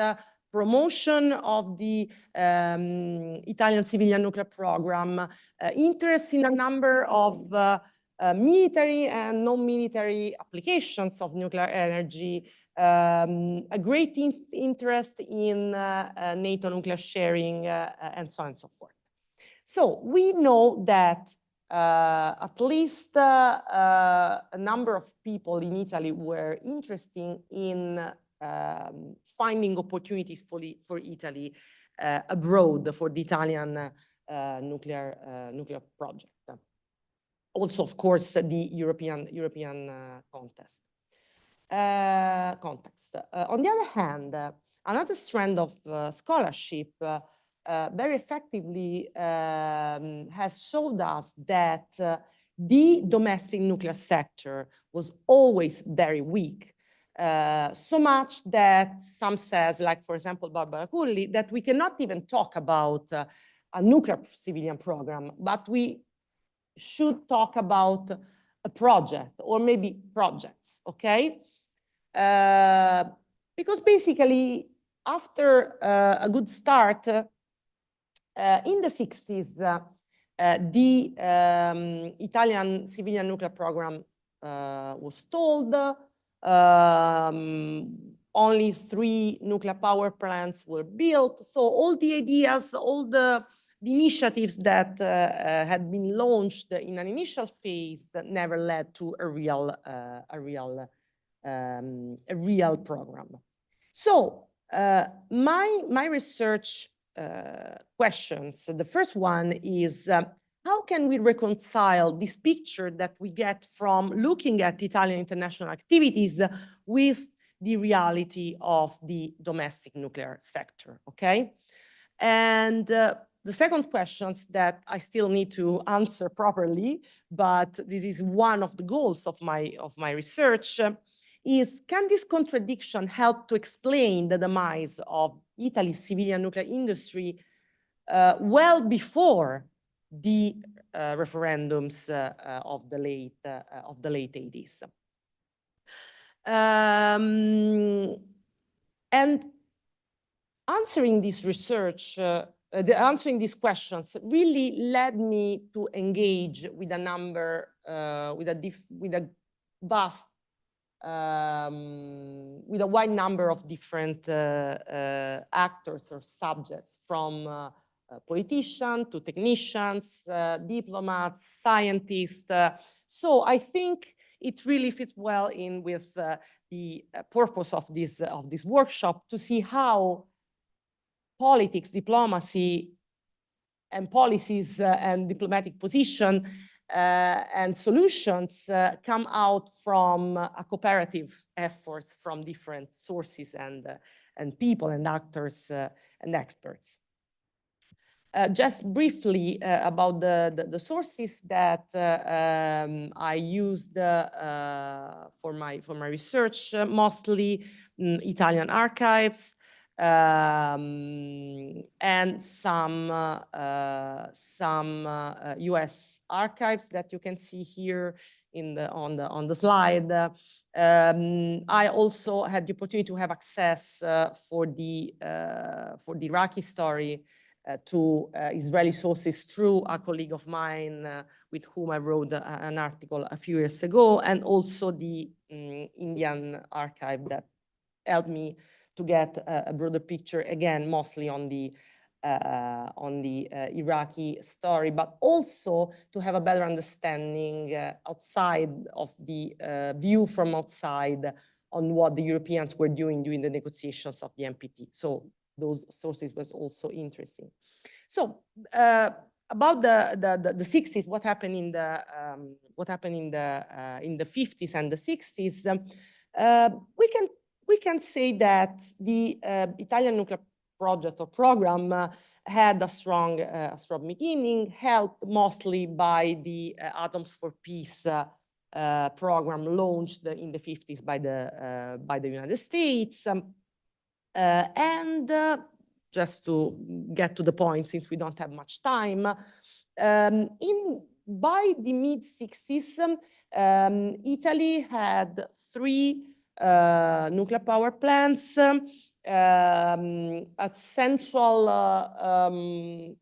[SPEAKER 6] promotion of the Italian civilian nuclear program, interest in a number of military and non-military applications of nuclear energy, a great interest in NATO nuclear sharing, and so on and so forth. So we know that at least a number of people in Italy were interested in finding opportunities for Italy abroad for the Italian nuclear project. Also, of course, the European context. On the other hand, another strand of scholarship very effectively has showed us that the domestic nuclear sector was always very weak. So much that some says, like for example, Barbara Culli, that we cannot even talk about a nuclear civilian program, but we should talk about a project or maybe projects, okay? Because basically, after a good start, in the 60s, the Italian civilian nuclear program was stalled. Only 3 nuclear power plants were built. So all the ideas, all the initiatives that had been launched in an initial phase that never led to a real program. So my research questions. The first one is how can we reconcile this picture that we get from looking at Italian international activities with the reality of the domestic nuclear sector, okay? And the second questions that I still need to answer properly, but this is one of the goals of my research, is can this contradiction help to explain the demise of Italy's civilian nuclear industry well before the referendums of the late 80s? And answering this research, answering these questions really led me to engage with a number, with a vast, with a wide number of different actors or subjects, from politicians to technicians, diplomats, scientists. So I think it really fits well in with the purpose of this workshop, to see how politics, diplomacy, and policies and diplomatic position and solutions come out from a cooperative efforts from different sources and people and actors and experts. Just briefly about the sources that I used for my research, mostly Italian archives, and some US archives that you can see here on the slide. I also had the opportunity to have access for the Iraqi story to Israeli sources through a colleague of mine with whom I wrote an article a few years ago, and also the Indian archive that helped me to get a broader picture, again, mostly on the Iraqi story, but also to have a better understanding outside of the view from outside on what the Europeans were doing during the negotiations of the NPT. So those sources was also interesting. So about the 60s, what happened in the 50s and the 60s, we can say that the Italian nuclear project or program had a strong beginning, helped mostly by the Atoms for Peace program launched in the 50s by the United States. And just to get to the point, since we don't have much time, by the mid-60s, Italy had 3 nuclear power plants. A central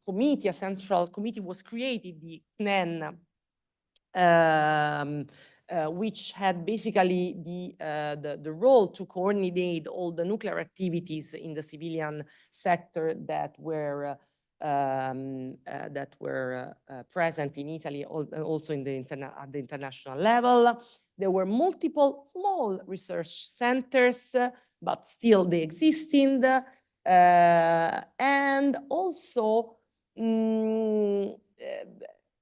[SPEAKER 6] committee was created, the CNEN, which had basically the role to coordinate all the nuclear activities in the civilian sector that were present in Italy, also in at the international level. There were multiple small research centers, but still they existed, and also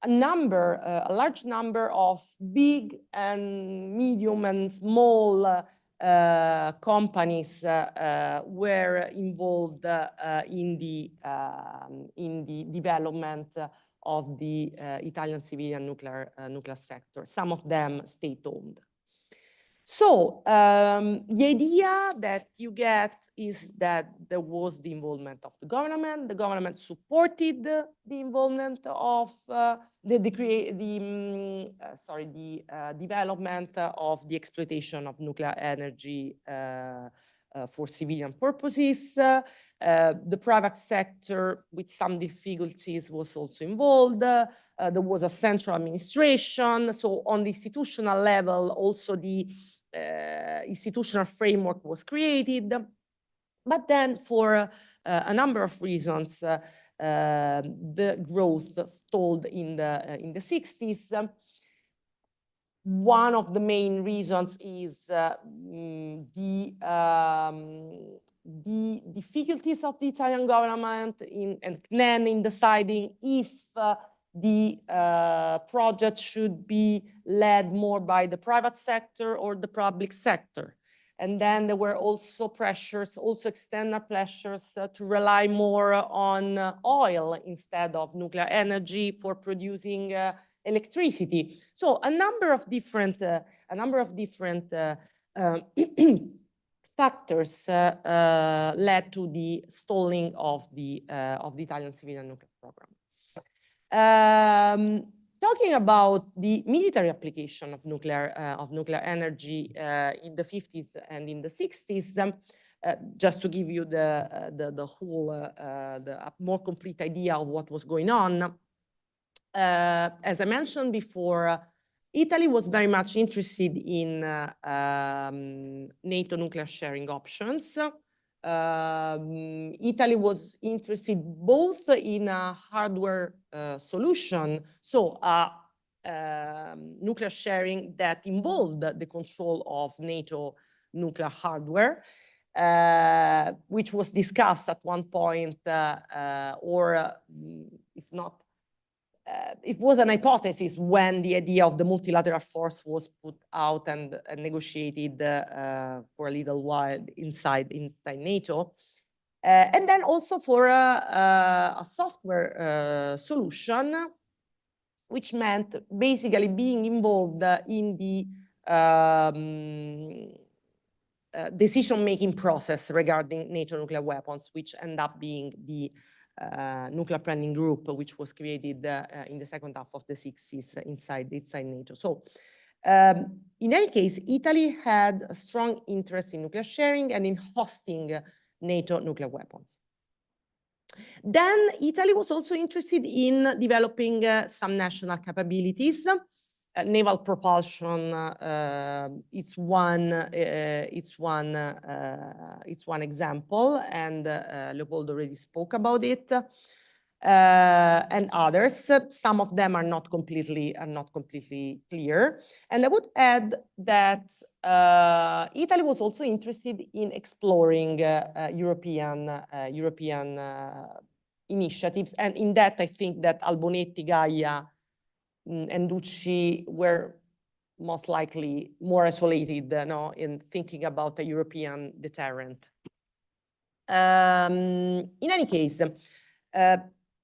[SPEAKER 6] a large number of big and medium and small companies were involved in the development of the Italian civilian nuclear sector, some of them state-owned. So the idea that you get is that there was the involvement of the government. The government supported the involvement of the development of the exploitation of nuclear energy for civilian purposes. The private sector, with some difficulties, was also involved. There was a central administration. So on the institutional level, also the institutional framework was created. But then for a number of reasons, the growth stalled in the 60s. One of the main reasons is the difficulties of the Italian government and CNEN in deciding if the project should be led more by the private sector or the public sector. And then there were also pressures, also external pressures to rely more on oil instead of nuclear energy for producing electricity. So a number of different factors led to the stalling of the Italian civilian nuclear program. Talking about the military application of nuclear energy in the 50s and in the 60s, just to give you the more complete idea of what was going on. As I mentioned before, Italy was very much interested in NATO nuclear sharing options. Italy was interested both in a hardware solution, so nuclear sharing that involved the control of NATO nuclear hardware, which was discussed at one point, or if not, it was an hypothesis when the idea of the multilateral force was put out and negotiated for a little while inside NATO. And then also for a software solution, which meant basically being involved in the decision-making process regarding NATO nuclear weapons, which end up being the nuclear planning group, which was created in the second half of the 60s inside NATO. So in any case, Italy had a strong interest in nuclear sharing and in hosting NATO nuclear weapons. Then Italy was also interested in developing some national capabilities. Naval propulsion, it's one example, and Leopoldo already spoke about it, and others. Some of them are not completely clear. And I would add that Italy was also interested in exploring European initiatives, and in that I think that Albonetti, Gaia, and Ducci were most likely more isolated in thinking about a European deterrent. In any case,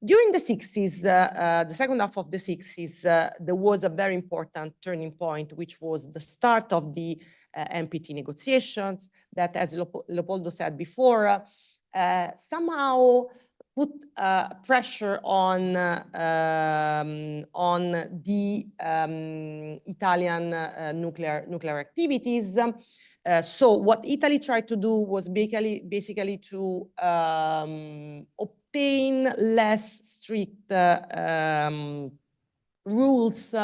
[SPEAKER 6] during the 60s, the second half of the 60s, there was a very important turning point, which was the start of the NPT negotiations that, as Leopoldo said before, somehow put pressure on the Italian nuclear activities. So what Italy tried to do was basically to obtain less strict rules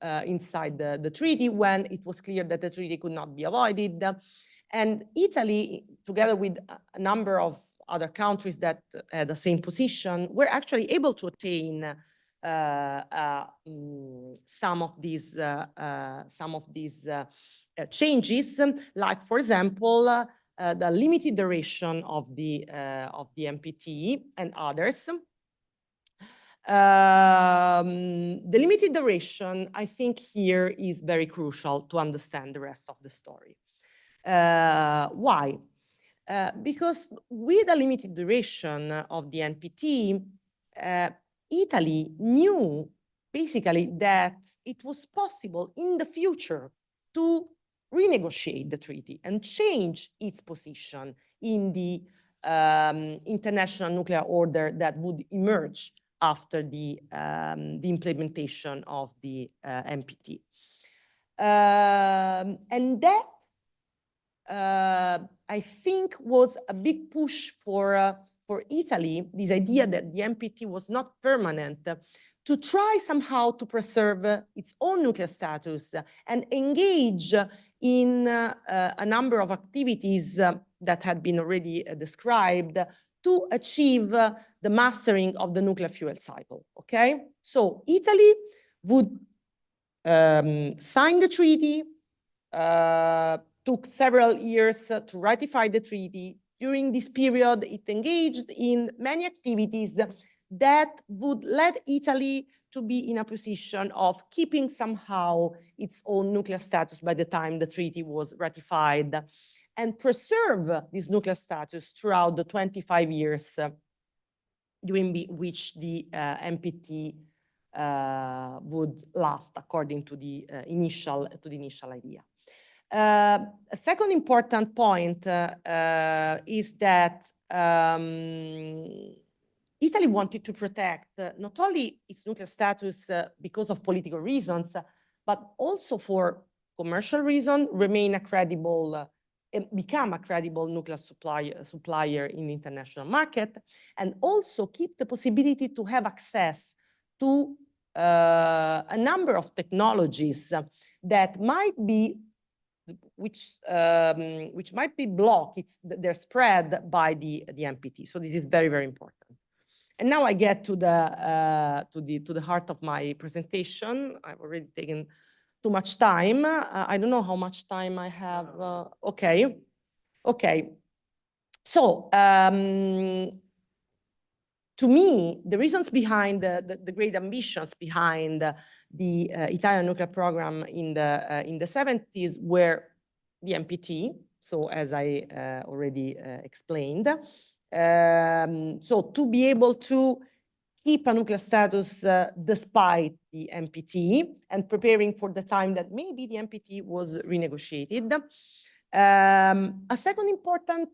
[SPEAKER 6] inside the treaty when it was clear that the treaty could not be avoided. And Italy, together with a number of other countries that had the same position, were actually able to attain some of these changes, like, for example, the limited duration of the NPT and others. The limited duration, I think, here is very crucial to understand the rest of the story. Why? Because with a limited duration of the NPT, Italy knew basically that it was possible in the future to renegotiate the treaty and change its position in the international nuclear order that would emerge after the implementation of the NPT. And that I think was a big push for Italy, this idea that the NPT was not permanent, to try somehow to preserve its own nuclear status and engage in a number of activities that had been already described to achieve the mastering of the nuclear fuel cycle, okay? So Italy would sign the treaty, took several years to ratify the treaty. During this period, it engaged in many activities that would let Italy to be in a position of keeping somehow its own nuclear status by the time the treaty was ratified, and preserve this nuclear status throughout the 25 years during which the NPT would last, according to the initial idea. A second important point is that Italy wanted to protect not only its nuclear status because of political reasons, but also for commercial reasons, remain a credible, become a credible nuclear supplier in the international market, and also keep the possibility to have access to a number of technologies that might be which might be blocked, their spread by the NPT. So this is very, very important. And now I get to the heart of my presentation. I've already taken too much time. I don't know how much time I have. Okay. So to me, the reasons behind the great ambitions behind the Italian nuclear program in the 70s were the NPT. So as I already explained. So to be able to keep a nuclear status despite the NPT and preparing for the time that maybe the NPT was renegotiated. A second important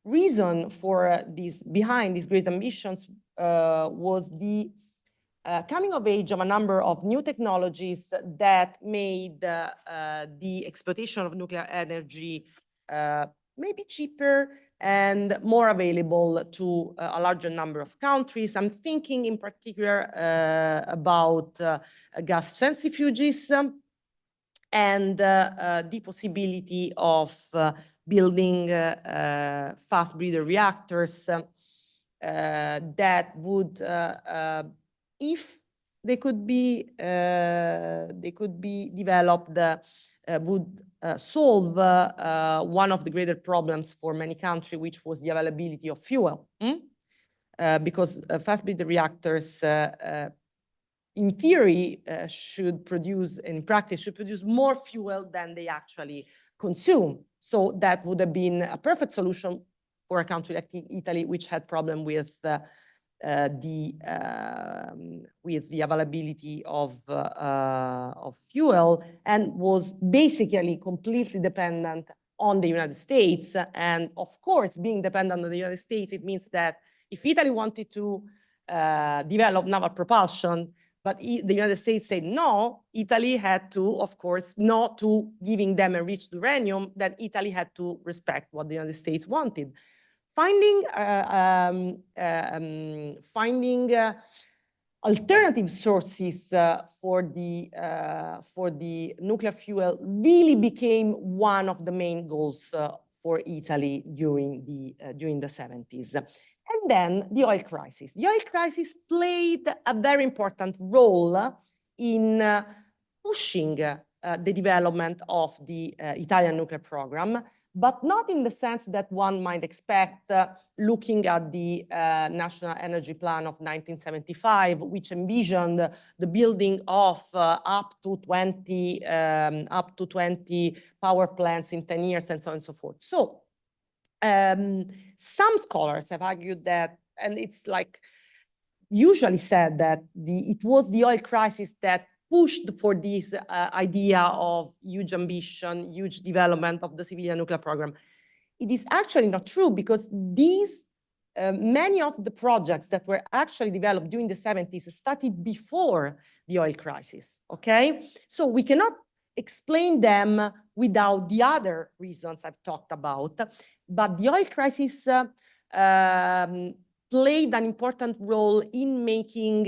[SPEAKER 6] reason for behind these great ambitions was the coming of age of a number of new technologies that made the exploitation of nuclear energy maybe cheaper and more available to a larger number of countries. I'm thinking in particular about gas centrifuges and the possibility of building fast breeder reactors that would, if they could be developed, would solve one of the greater problems for many countries, which was the availability of fuel. Because fast breeder reactors, in theory, should produce, in practice, should produce more fuel than they actually consume. So that would have been a perfect solution for a country like Italy, which had problem with the availability of fuel and was basically completely dependent on the United States. And of course, being dependent on the United States, it means that if Italy wanted to develop naval propulsion, but the United States said no, Italy had to, of course, not to giving them enriched uranium, that Italy had to respect what the United States wanted. Finding alternative sources for the nuclear fuel really became one of the main goals for Italy during the 70s. And then the oil crisis. The oil crisis played a very important role in pushing the development of the Italian nuclear program, but not in the sense that one might expect looking at the National Energy Plan of 1975, which envisioned the building of up to 20 power plants in 10 years and so on and so forth. So some scholars have argued that, and it's like usually said that it was the oil crisis that pushed for this idea of huge ambition, huge development of the civilian nuclear program. It is actually not true, because these many of the projects that were actually developed during the 70s started before the oil crisis, okay? So we cannot explain them without the other reasons I've talked about. But the oil crisis played an important role in making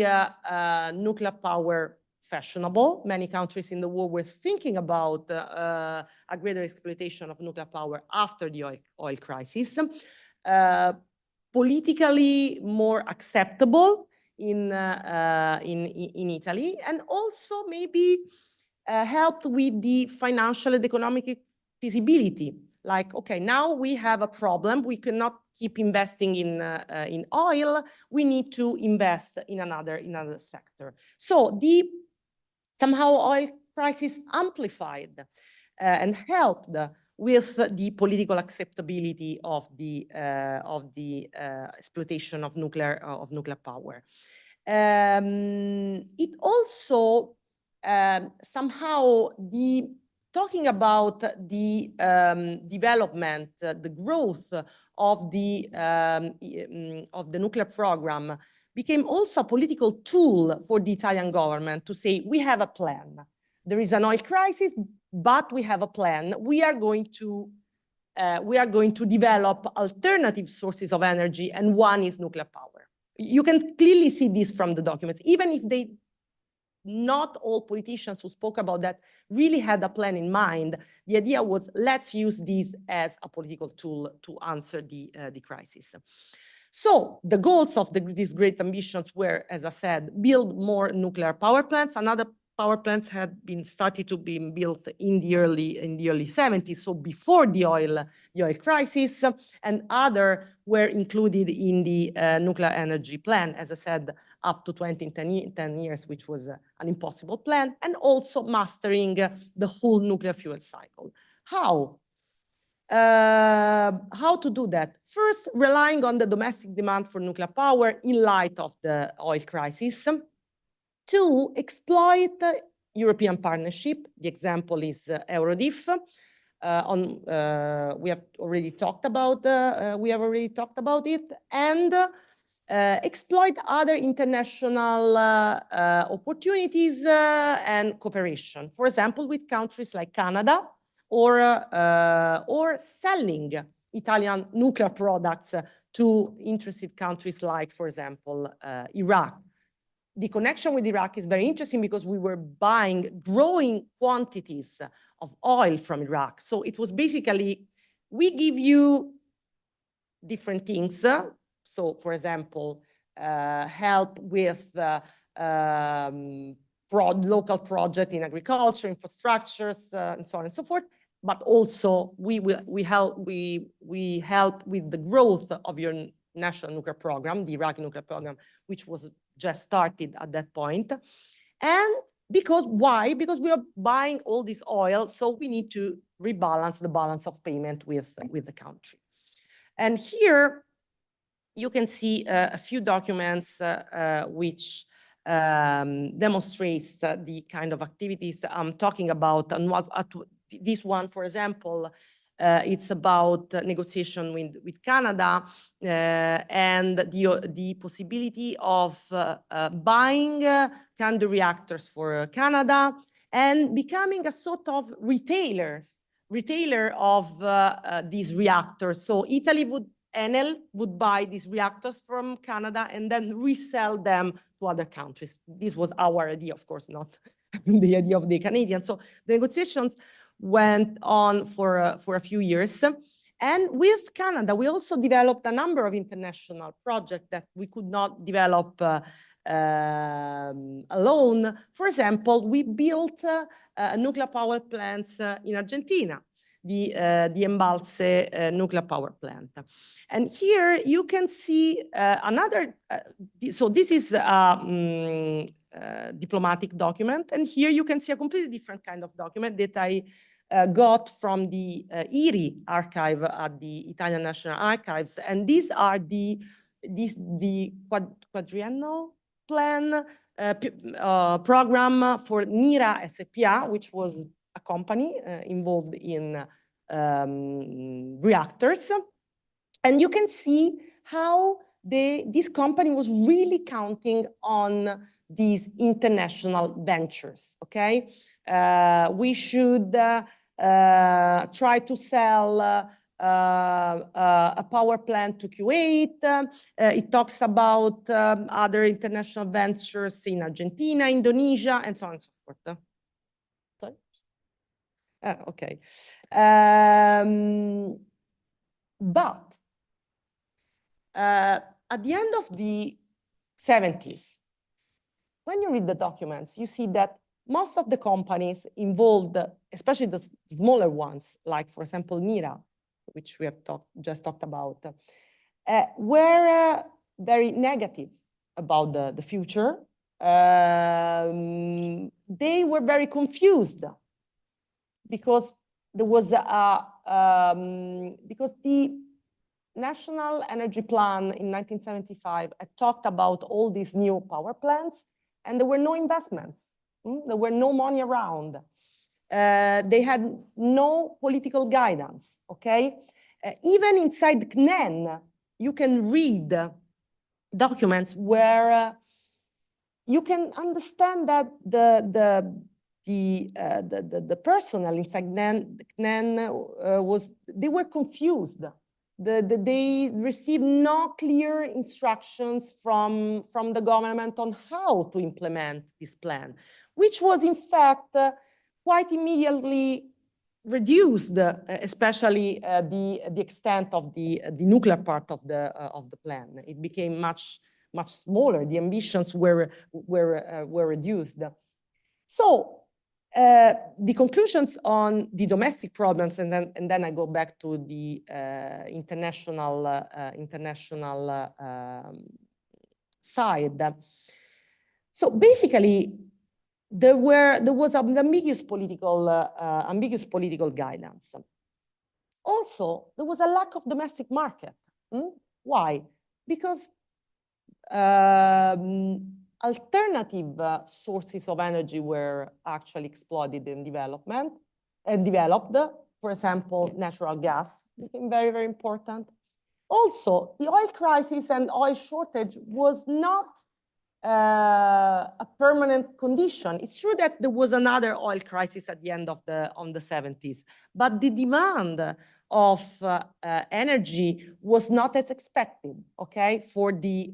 [SPEAKER 6] nuclear power fashionable. Many countries in the world were thinking about a greater exploitation of nuclear power after the oil crisis. Politically more acceptable in Italy, and also maybe helped with the financial and economic feasibility
[SPEAKER 10] like, okay, now we have a problem. We cannot keep investing in oil. We need to invest in another sector. So somehow oil prices amplified and helped with the political acceptability of the exploitation of nuclear power. It also somehow talking about the development, the growth of the nuclear program became also a political tool for the Italian government to say, we have a plan. There is an oil crisis, but we have a plan. We are going to develop alternative sources of energy, and one is nuclear power. You can clearly see this from the documents, even if not all politicians who spoke about that really had a plan in mind. The idea was, let's use this as a political tool to answer the crisis. So the goals of these great ambitions were, as I said, build more nuclear power plants. Another power plants had been started to be built in the early 70s, so before the oil crisis, and other were included in the nuclear energy plan, as I said, up to 2010 years, which was an impossible plan, and also mastering the whole nuclear fuel cycle. How to do that? First, relying on the domestic demand for nuclear power in light of the oil crisis. To exploit European partnership. The example is Eurodif. We have already talked about it, and exploit other international opportunities and cooperation. For example, with countries like Canada, or selling Italian nuclear products to interested countries like, for example, Iraq. The connection with Iraq is very interesting because we were buying growing quantities of oil from Iraq. So it was basically, we give you different things. So for example, help with local project in agriculture, infrastructures, and so on and so forth. But also we help with the growth of your national nuclear program, the Iraqi nuclear program, which was just started at that point. And why? Because we are buying all this oil, so we need to rebalance the balance of payment with the country. And here you can see a few documents which demonstrates the kind of activities I'm talking about. And this one, for example, it's about negotiation with Canada and the possibility of buying Canada reactors for Canada and becoming a sort of retailer of these reactors. So Enel would buy these reactors from Canada and then resell them to other countries. This was our idea, of course, not the idea of the Canadians. So the negotiations went on for a few years. And with Canada, we also developed a number of international projects that we could not develop alone. For example, we built nuclear power plants in Argentina, the Embalse nuclear power plant. And here you can see another, so this is a diplomatic document. And here you can see a completely different kind of document that I got from the IRI archive at the Italian National Archives. And these are the quadriennial plan program for NIRA SPA, which was a company involved in reactors. And you can see how this company was really counting on these international ventures, okay? We should try to sell a power plant to Kuwait. It talks about other international ventures in Argentina, Indonesia, and so on and so forth. Sorry? Okay. But at the end of the 70s, when you read the documents, you see that most of the companies involved, especially the smaller ones, like, for example, NIRA, which we have just talked about, were very negative about the future. They were very confused because there was because the National Energy Plan in 1975 had talked about all these new power plants, and there were no investments. There were no money around. They had no political guidance, okay? Even inside the CNEN, you can read documents where you can understand that the personnel inside CNEN they were confused. They received no clear instructions from the government on how to implement this plan, which was in fact quite immediately reduced, especially the extent of the nuclear part of the plan. It became much smaller. The ambitions were reduced. So the conclusions on the domestic problems, and then I go back to the international side. So basically, there was an ambiguous political guidance. Also, there was a lack of domestic market. Why? Because alternative sources of energy were actually exploited and developed. For example, natural gas became very, very important. Also, the oil crisis and oil shortage was not a permanent condition. It's true that there was another oil crisis at the end of the 70s, but the demand of energy was not as expected, okay, for the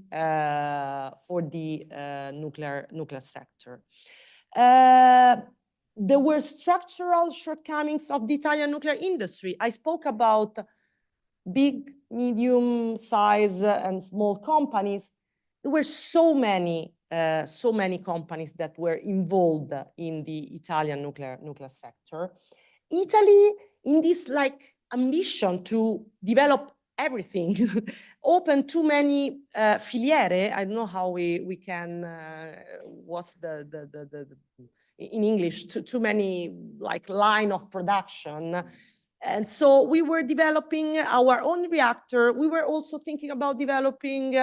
[SPEAKER 10] nuclear sector. There were structural shortcomings of the Italian nuclear industry. I spoke about big, medium size and small companies. There were so many companies that were involved in the Italian nuclear sector. Italy, in this ambition to develop everything, opened too many filiere. I don't know how we can, what's in English, too many line of production. And so we were developing our own reactor. We were also thinking about developing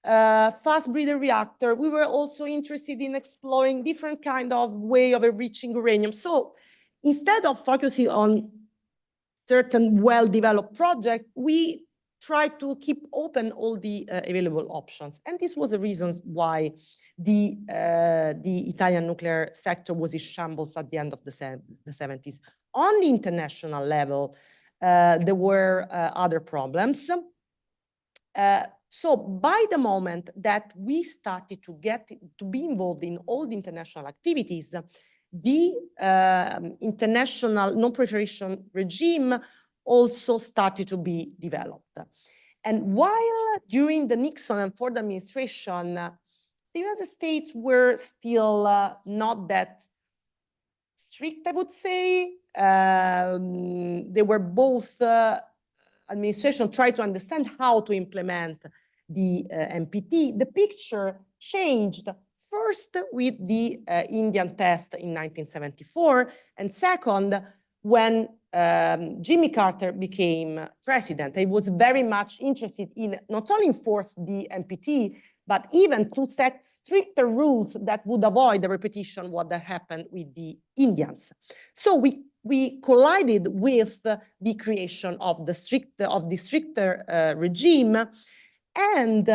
[SPEAKER 10] fast breeder reactor. We were also interested in exploring different kind of way of enriching uranium. So instead of focusing on certain well-developed project, we tried to keep open all the available options. And this was the reasons why the Italian nuclear sector was in shambles at the end of the 70s. On the international level, there were other problems. So by the moment that we started to be involved in all the international activities, the international non-proliferation regime also started to be developed. And while during the Nixon and Ford administration, the United States were still not that strict, I would say. They were both administration tried to understand how to implement the NPT. The picture changed first with the Indian test in 1974, and second, when Jimmy Carter became president. He was very much interested in not only enforce the NPT, but even to set stricter rules that would avoid the repetition of what had happened with the Indians. So we collided with the creation of the stricter regime, and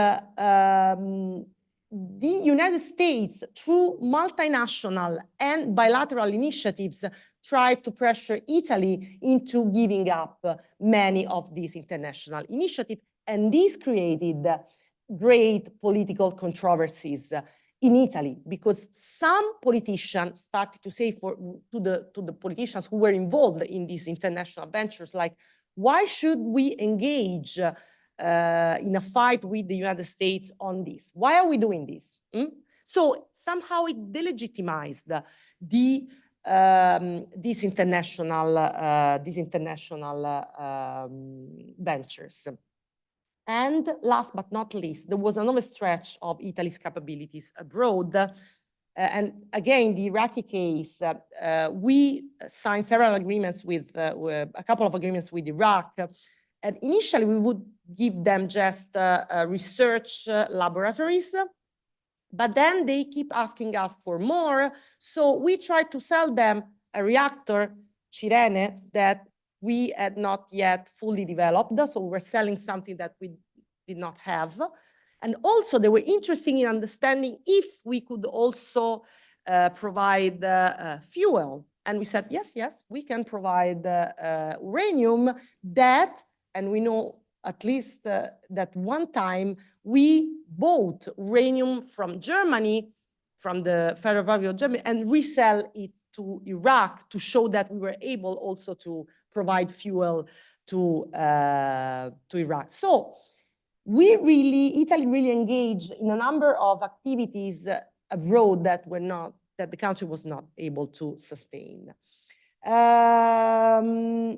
[SPEAKER 10] the United States, through multinational and bilateral initiatives, tried to pressure Italy into giving up many of these international initiatives, and this created great political controversies in Italy, because some politicians started to say to the politicians who were involved in these international ventures, like, why should we engage in a fight with the United States on this? Why are we doing this? So somehow it delegitimized the these international ventures. And last but not least, there was another stretch of Italy's capabilities abroad. And again, the Iraqi case, we signed several agreements with a couple of agreements with Iraq. And initially, we would give them just research laboratories. But then they keep asking us for more. So we tried to sell them a reactor, Cirene, that we had not yet fully developed. So we were selling something that we did not have. And also they were interested in understanding if we could also provide fuel. And we said, yes, we can provide uranium that, and we know at least that one time we bought uranium from Germany, from the Federal Republic of Germany, and resell it to Iraq to show that we were able also to provide fuel to Iraq. So Italy really engaged in a number of activities abroad that the country was not able to sustain. And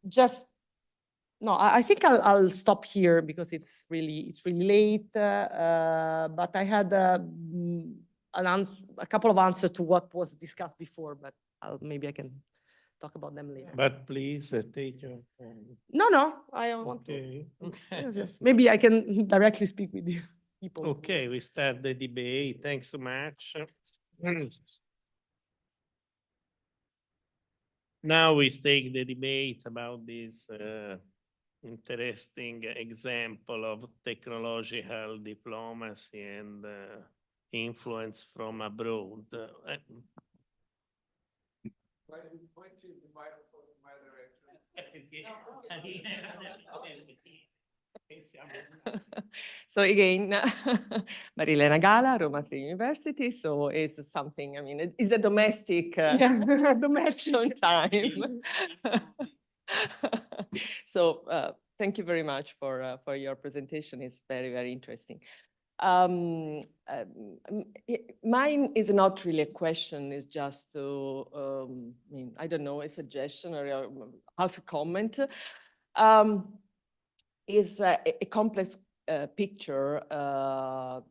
[SPEAKER 10] just, no, I think I'll stop here because it's really late. But I had a couple of answers to what was discussed before, but maybe I can talk about them later.
[SPEAKER 1] But please take your time.
[SPEAKER 10] No, I don't want to.
[SPEAKER 1] Okay.
[SPEAKER 10] Yes. Maybe I can directly speak with you people.
[SPEAKER 1] Okay, we start the debate. Thanks so much. Now we stake the debate about this interesting example of technological diplomacy and influence from abroad.
[SPEAKER 5] Why do you point to the microphone in my direction?
[SPEAKER 6] So again, Marilena Gala, Roma Tre University. So it's something, I mean, it's a domestic domestic time. So thank you very much for your presentation. It's very, very interesting. Mine is not really a question, it's just to, I mean, I don't know, a suggestion or half a comment. Is a complex picture that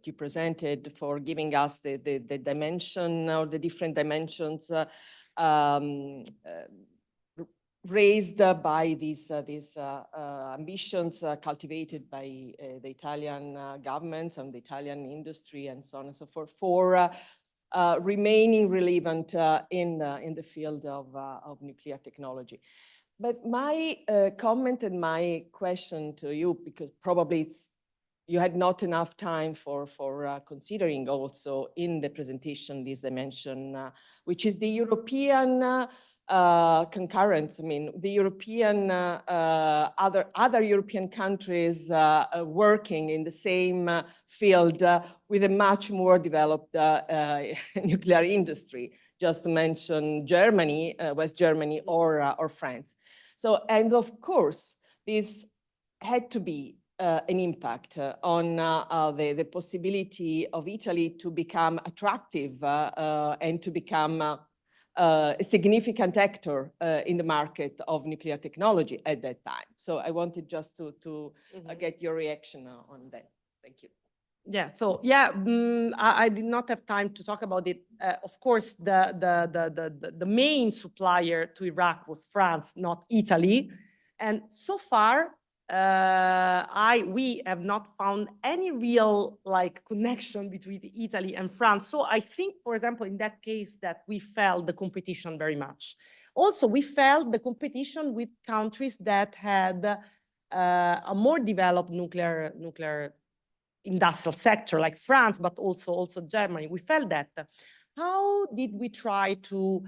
[SPEAKER 6] you presented for giving us the dimension or the different dimensions raised by these ambitions cultivated by the Italian governments and the Italian industry and so on and so forth for remaining relevant in the field of nuclear technology. But my comment and my question to you, because probably you had not enough time for considering also in the presentation this dimension, which is the European concurrence. I mean, the European, other European countries working in the same field with a much more developed nuclear industry. Just to mention Germany, West Germany, or France. So, and of course, this had to be an impact on the possibility of Italy to become attractive and to become a significant actor in the market of nuclear technology at that time. So I wanted just to get your reaction on that. Thank you.
[SPEAKER 10] Yeah, so yeah, I did not have time to talk about it. Of course, the main supplier to Iraq was France, not Italy. And so far, we have not found any real connection between Italy and France. So I think, for example, in that case that we felt the competition very much. Also, we felt the competition with countries that had a more developed nuclear industrial sector like France, but also Germany. We felt that. How did we try to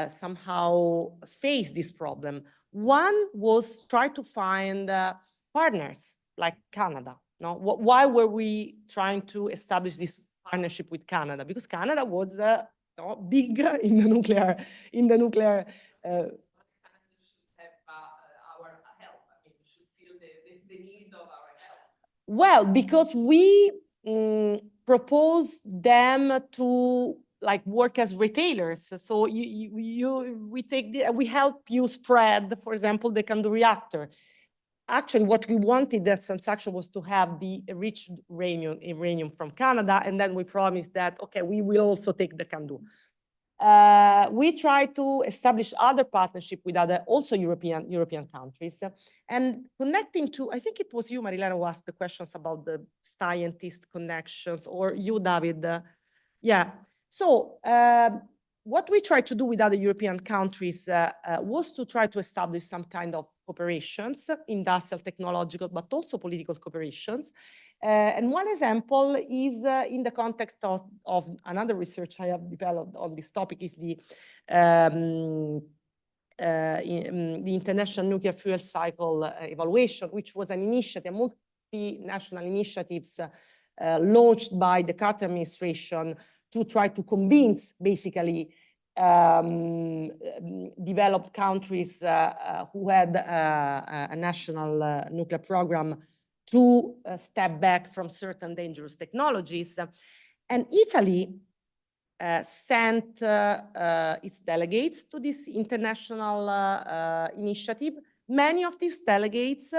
[SPEAKER 10] somehow face this problem? One was try to find partners like Canada. No? Why were we trying to establish this partnership with Canada? Because Canada was big in the nuclear. Well, because we proposed them to like work as retailers. So we help you spread, for example, the CANDU reactor. Actually, what we wanted that transaction was to have the enriched uranium from Canada, and then we promised that, okay, we will also take the CANDU. We try to establish other partnership with other also European countries, and connecting to, I think it was you, Marilena, who asked the questions about the scientist connections, or you, David. Yeah. So what we tried to do with other European countries was to try to establish some kind of cooperations, industrial, technological, but also political cooperations. And one example is in the context of another research I have developed on this topic is the International Nuclear Fuel Cycle Evaluation, which was an initiative, multinational initiatives launched by the Carter administration to try to convince basically developed countries who had a national nuclear program to step back from certain dangerous technologies. And Italy sent its delegates to this international initiative. Many of these delegates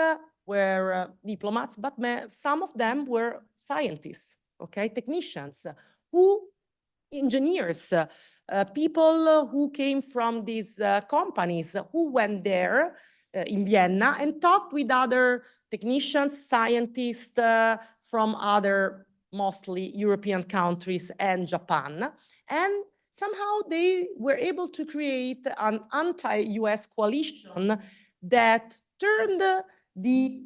[SPEAKER 10] were diplomats, but some of them were scientists, okay, technicians, engineers, people who came from these companies who went there in Vienna and talked with other technicians, scientists from other mostly European countries and Japan. And somehow they were able to create an anti-US coalition that turned the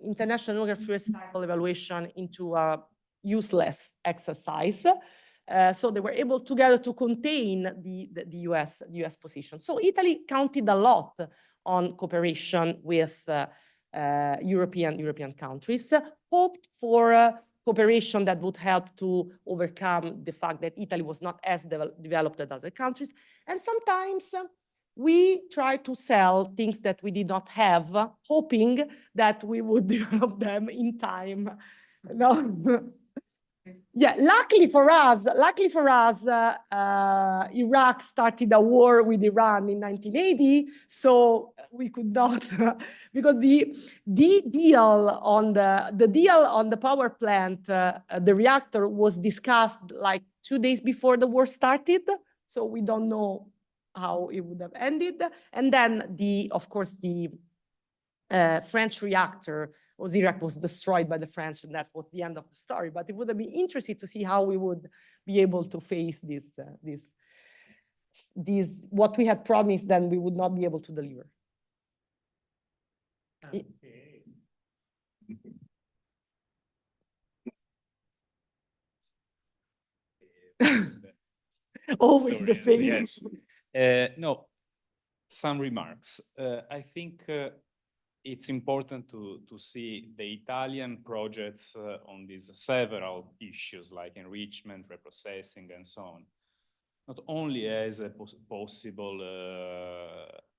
[SPEAKER 10] International Nuclear Fuel Cycle Evaluation into a useless exercise. So they were able together to contain the US position. So Italy counted a lot on cooperation with European countries, hoped for cooperation that would help to overcome the fact that Italy was not as developed as other countries. And sometimes we try to sell things that we did not have, hoping that we would develop them in time. No. Yeah, luckily for us, Iraq started a war with Iran in 1980, so we could not, because the deal on the power plant, the reactor was discussed like 2 days before the war started, so we don't know how it would have ended. And then of course, the French reactor Iraq was destroyed by the French, and that was the end of the story. But it would have been interesting to see how we would be able to face this what we had promised, then we would not be able to deliver.
[SPEAKER 1] Okay.
[SPEAKER 10] Always the same.
[SPEAKER 8] Yes. No, some remarks. I think it's important to see the Italian projects on these several issues like enrichment, reprocessing, and so on, not only as a possible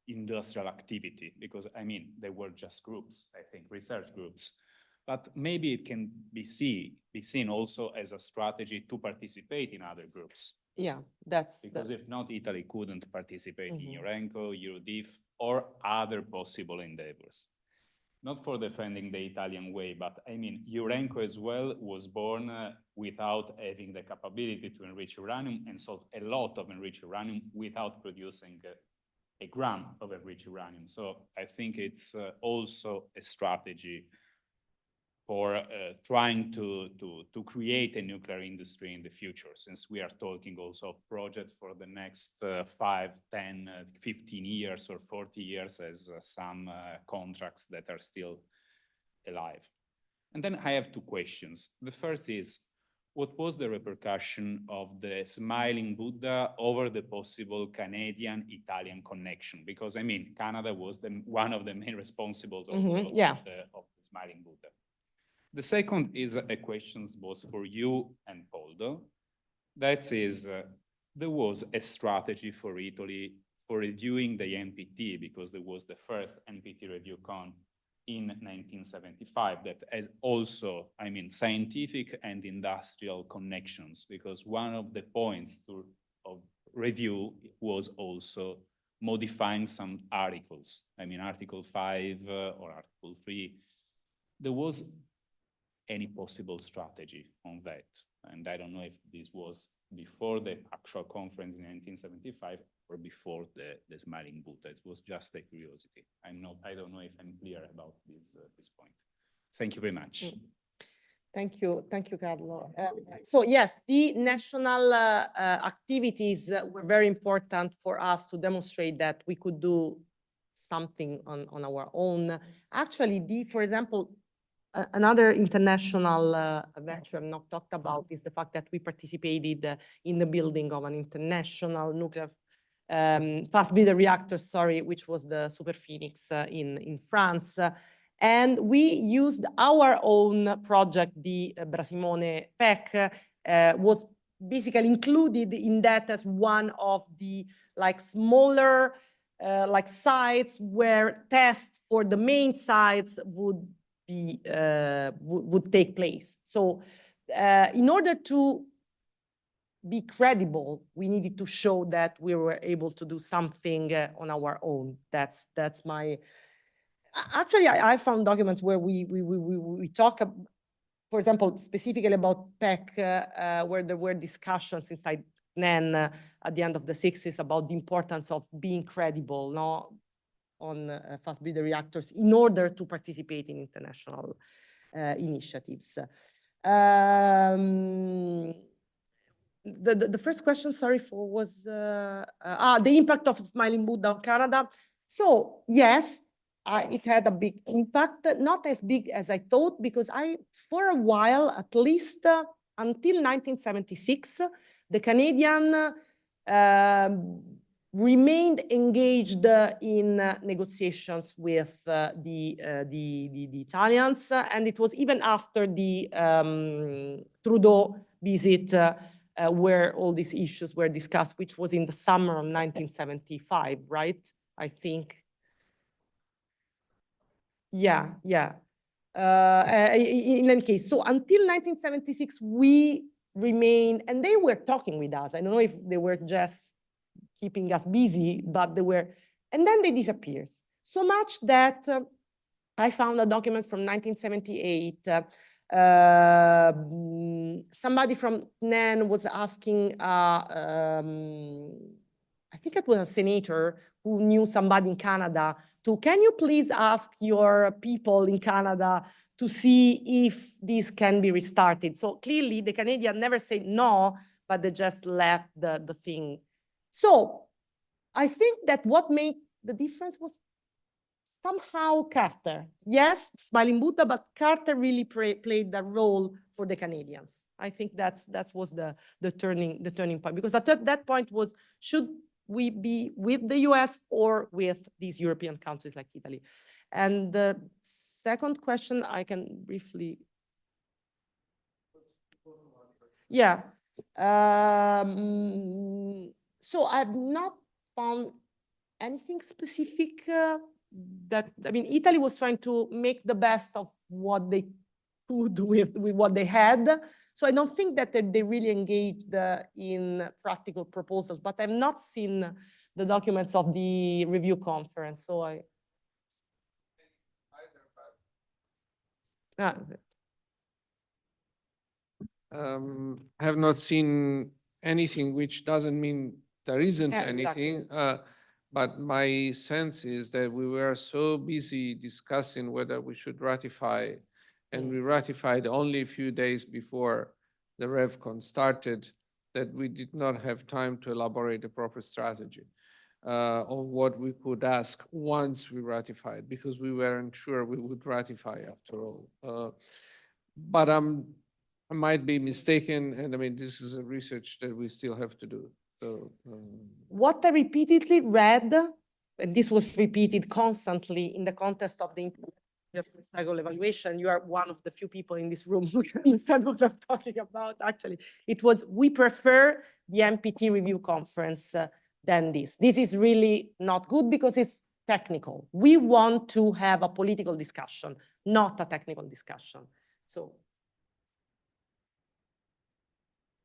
[SPEAKER 8] industrial activity, because I mean, they were just groups, I think, research groups, but maybe it can be seen also as a strategy to participate in other groups.
[SPEAKER 10] Yeah,
[SPEAKER 8] because if not, Italy couldn't participate in Eurenco, Eurodif, or other possible endeavors. Not for defending the Italian way, but I mean, Eurenco as well was born without having the capability to enrich uranium and sold a lot of enriched uranium without producing a gram of enriched uranium. So I think it's also a strategy for trying to create a nuclear industry in the future, since we are talking also of projects for the next 5, 10, 15 years or 40 years as some contracts that are still alive. And then I have 2 questions. The first is, what was the repercussion of the Smiling Buddha over the possible Canadian-Italian connection? Because I mean, Canada was one of the main responsibles of the Smiling Buddha. The second is a question both for you and Poldo. That is, there was a strategy for Italy for reviewing the NPT, because there was the first NPT review con in 1975 that has also, I mean, scientific and industrial connections, because one of the points of review was also modifying some articles. I mean, Article 5 or Article 3. There was any possible strategy on that? And I don't know if this was before the actual conference in 1975 or before the Smiling Buddha. It was just a curiosity. I don't know if I'm clear about this point. Thank you very much.
[SPEAKER 10] Thank you, Carlo. So yes, the national activities were very important for us to demonstrate that we could do something on our own. Actually, for example, another international venture I've not talked about is the fact that we participated in the building of an international nuclear fast breeder reactor, which was the Super Phoenix in France. And we used our own project, the Brasimone PEC, was basically included in that as one of the smaller sites where tests for the main sites would take place. So in order to be credible, we needed to show that we were able to do something on our own. That's my. Actually, I found documents where we talk, for example, specifically about PEC, where there were discussions inside NEN at the end of the 60s about the importance of being credible, on fast breeder reactors in order to participate in international initiatives. The first question, was the impact of Smiling Buddha on Canada. So yes, it had a big impact, not as big as I thought, because for a while, at least until 1976, the Canadian remained engaged in negotiations with the Italians, and it was even after the Trudeau visit where all these issues were discussed, which was in the summer of 1975, right? I think. Yeah. In any case, so until 1976, we remained, and they were talking with us. I don't know if they were just keeping us busy, but they were, and then they disappeared. So much that I found a document from 1978. Somebody from NEN was asking, I think it was a senator who knew somebody in Canada, can you please ask your people in Canada to see if this can be restarted? So clearly the Canadian never said no, but they just left the thing. So I think that what made the difference was somehow Carter. Yes, Smiling Buddha, but Carter really played the role for the Canadians. I think that was the turning point, because at that point was, should we be with the US or with these European countries like Italy? And the second question, I can briefly. Yeah. So I've not found anything specific that, I mean, Italy was trying to make the best of what they could with what they had. So I don't think that they really engaged in practical proposals, but I've not seen the documents of the review conference. So I
[SPEAKER 5] have not seen anything, which doesn't mean there isn't anything. Exactly. But my sense is that we were so busy discussing whether we should ratify, and we ratified only a few days before the RevCon started, that we did not have time to elaborate a proper strategy on what we could ask once we ratified, because we weren't sure we would ratify after all. But I might be mistaken, and I mean, this is a research that we still have to do. So,
[SPEAKER 10] what I repeatedly read, and this was repeated constantly in the context of the cycle evaluation, you are one of the few people in this room who can understand what I'm talking about, actually. It was, we prefer the MPT review conference than this. This is really not good, because it's technical. We want to have a political discussion, not a technical discussion. So.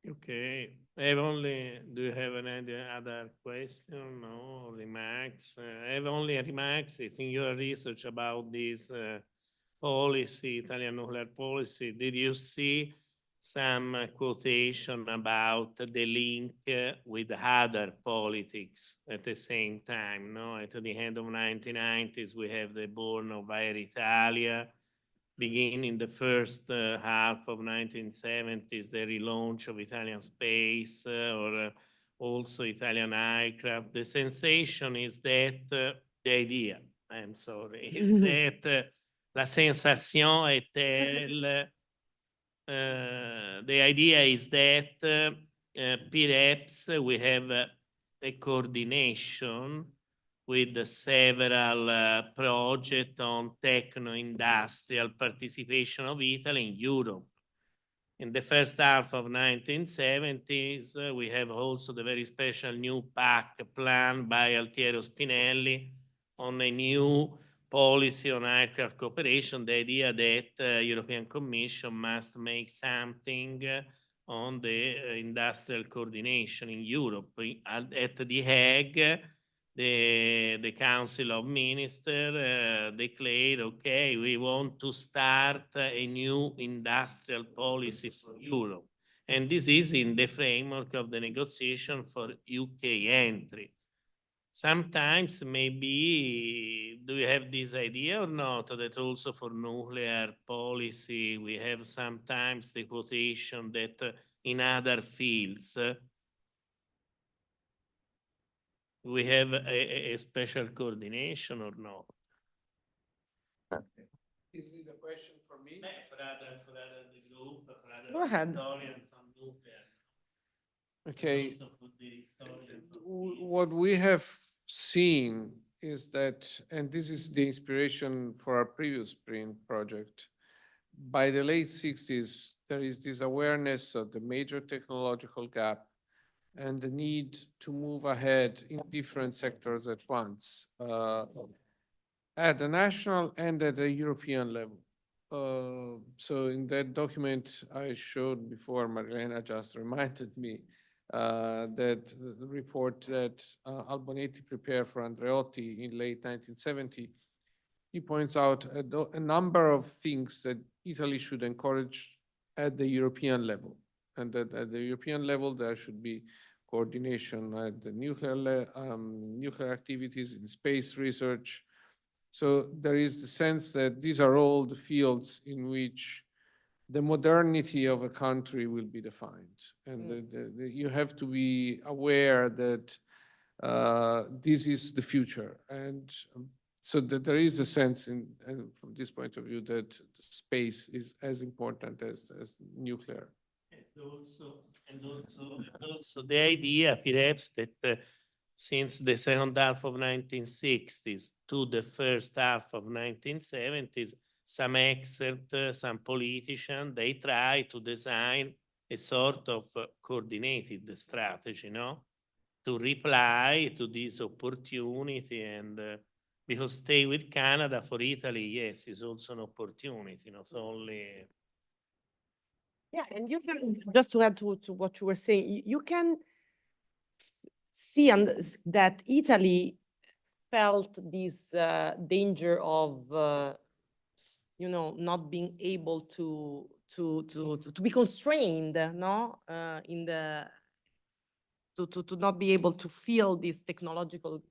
[SPEAKER 1] Okay, do you have any other question? No, remarks? I have only remarks. If in your research about this policy, Italian nuclear policy, did you see some quotation about the link with other politics at the same time? No, at the end of 1990s, we have the born of Air Italia. Beginning the first half of 1970s, the relaunch of Italian space or also Italian aircraft. The sensation is that, the idea, I'm sorry, is that la sensation est telle, the idea is that perhaps we have a coordination with several projects on techno-industrial participation of Italy in Europe. In the first half of 1970s, we have also the very special new PAC plan by Altiero Spinelli on a new policy on aircraft cooperation, the idea that European Commission must make something on the industrial coordination in Europe. At The Hague, the Council of Ministers declared, okay, we want to start a new industrial policy for Europe. And this is in the framework of the negotiation for UK entry. Sometimes maybe, do you have this idea or not, that also for nuclear policy, we have sometimes the quotation that in other fields, we have a special coordination or not?
[SPEAKER 5] Is it a question for me?
[SPEAKER 1] For other the group, for other
[SPEAKER 10] Go ahead.
[SPEAKER 1] historians on nuclear.
[SPEAKER 5] Okay.
[SPEAKER 1] Also for the historians of
[SPEAKER 5] What we have seen is that, and this is the inspiration for our previous SPRINT project, by the late 60s, there is this awareness of the major technological gap and the need to move ahead in different sectors at once, at the national and at the European level. So in that document I showed before, Marilena just reminded me that the report that Albonetti prepared for Andreotti in late 1970, he points out a number of things that Italy should encourage at the European level. And that at the European level, there should be coordination at the nuclear activities in space research. So there is the sense that these are all the fields in which the modernity of a country will be defined. And you have to be aware that this is the future. And so that there is a sense and from this point of view that space is as important as nuclear.
[SPEAKER 1] And also the idea perhaps that since the second half of 1960s to the first half of 1970s, some experts, some politicians, they try to design a sort of coordinated strategy, no? To reply to this opportunity and because stay with Canada for Italy, yes, is also an opportunity, not only.
[SPEAKER 10] Yeah, and you can, just to add to what you were saying, you can see that Italy felt this danger of, not being able to be constrained, no, to not be able to fill this technological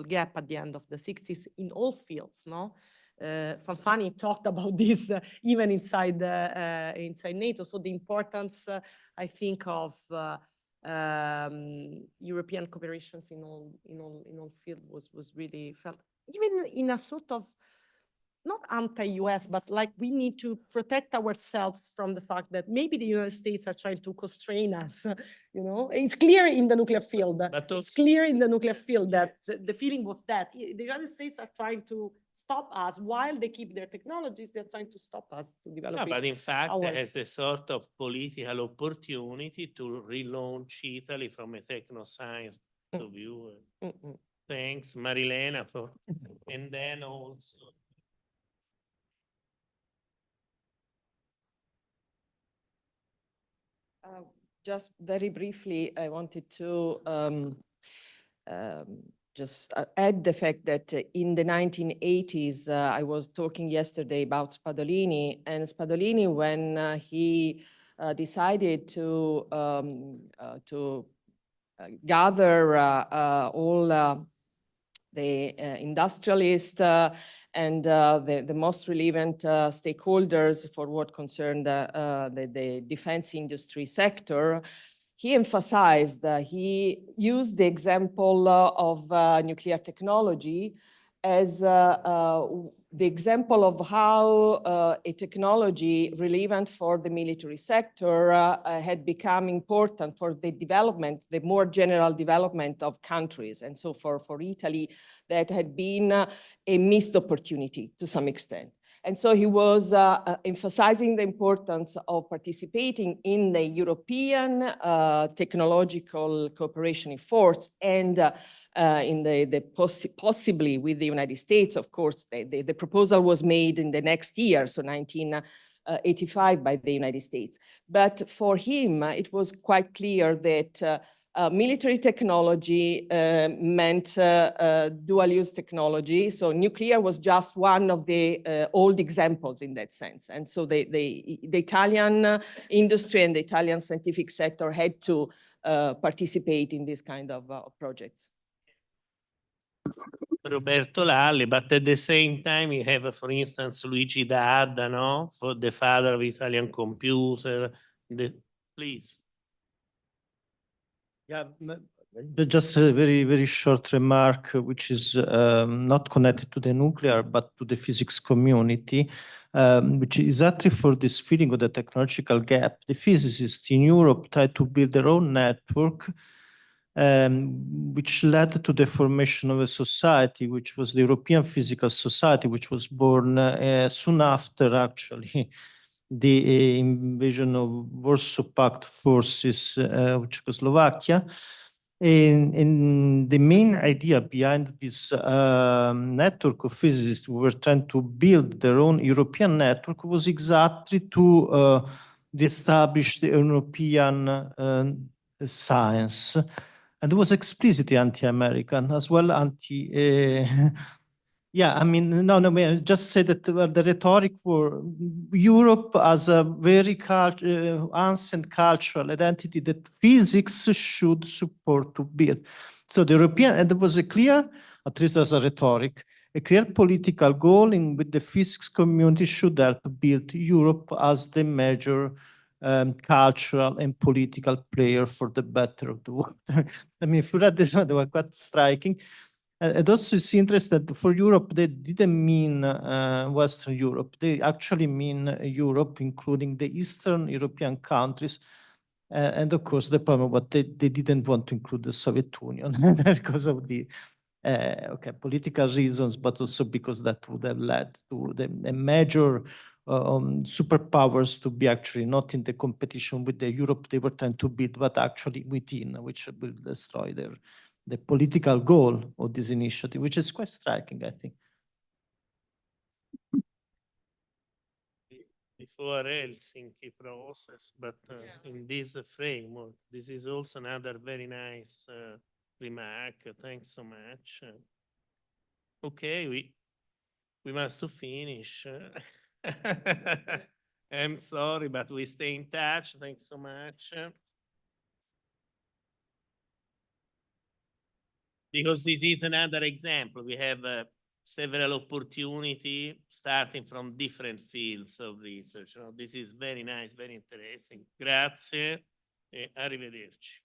[SPEAKER 10] gap at the end of the 60s in all fields, no? Fanfani talked about this even inside NATO. So the importance, I think, of European cooperations in all fields was really felt, even in a sort of not anti-US, but like we need to protect ourselves from the fact that maybe the United States are trying to constrain us. It's clear in the nuclear field. It's clear in the nuclear field that the feeling was that the United States are trying to stop us while they keep their technologies. They're trying to stop us to develop.
[SPEAKER 1] But in fact, as a sort of political opportunity to relaunch Italy from a techno-science point of view. Thanks, Marilena, for, and then also.
[SPEAKER 6] Just very briefly, I wanted to just add the fact that in the 1980s, I was talking yesterday about Spadolini, and Spadolini, when he decided to gather all the industrialists and the most relevant stakeholders for what concerned the defense industry sector, he emphasized, he used the example of nuclear technology as the example of how a technology relevant for the military sector had become important for the development, the more general development of countries. And so for Italy, that had been a missed opportunity to some extent. And so he was emphasizing the importance of participating in the European technological cooperation efforts and in the possibly with the United States. Of course, the proposal was made in the next year, so 1985 by the United States. But for him, it was quite clear that military technology meant dual-use technology. So nuclear was just one of the old examples in that sense. And so the Italian industry and the Italian scientific sector had to participate in this kind of projects.
[SPEAKER 1] Roberto Lalli, but at the same time you have, for instance, Luigi D'Adda, no? For the father of Italian computer. Please.
[SPEAKER 4] Yeah, just a very, very short remark, which is not connected to the nuclear, but to the physics community, which is actually for this feeling of the technological gap. The physicists in Europe tried to build their own network, which led to the formation of a society, which was the European Physical Society, which was born soon after, actually, the invasion of Warsaw Pact forces of Czechoslovakia. And the main idea behind this network of physicists who were trying to build their own European network was exactly to establish the European science. And it was explicitly anti-American, as well yeah, I mean, no, just say that the rhetoric for Europe as a very ancient cultural identity that physics should support to build. So the European, and there was a clear, at least as a rhetoric, a clear political goal in with the physics community should help build Europe as the major cultural and political player for the better of the world. I mean, if you read this one, they were quite striking. And also it's interesting that for Europe, they didn't mean Western Europe. They actually mean Europe, including the Eastern European countries. And of course, the problem was they didn't want to include the Soviet Union because of the political reasons, but also because that would have led to the major superpowers to be actually not in the competition with the Europe they were trying to build, but actually within, which will destroy the political goal of this initiative, which is quite striking, I think.
[SPEAKER 1] Before Helsinki process, but in this framework, this is also another very nice remark. Thanks so much. Okay, we must finish. I'm sorry, but we stay in touch. Thanks so much. Because this is another example. We have several opportunities starting from different fields of research. This is very nice, very interesting. Grazie e arrivederci.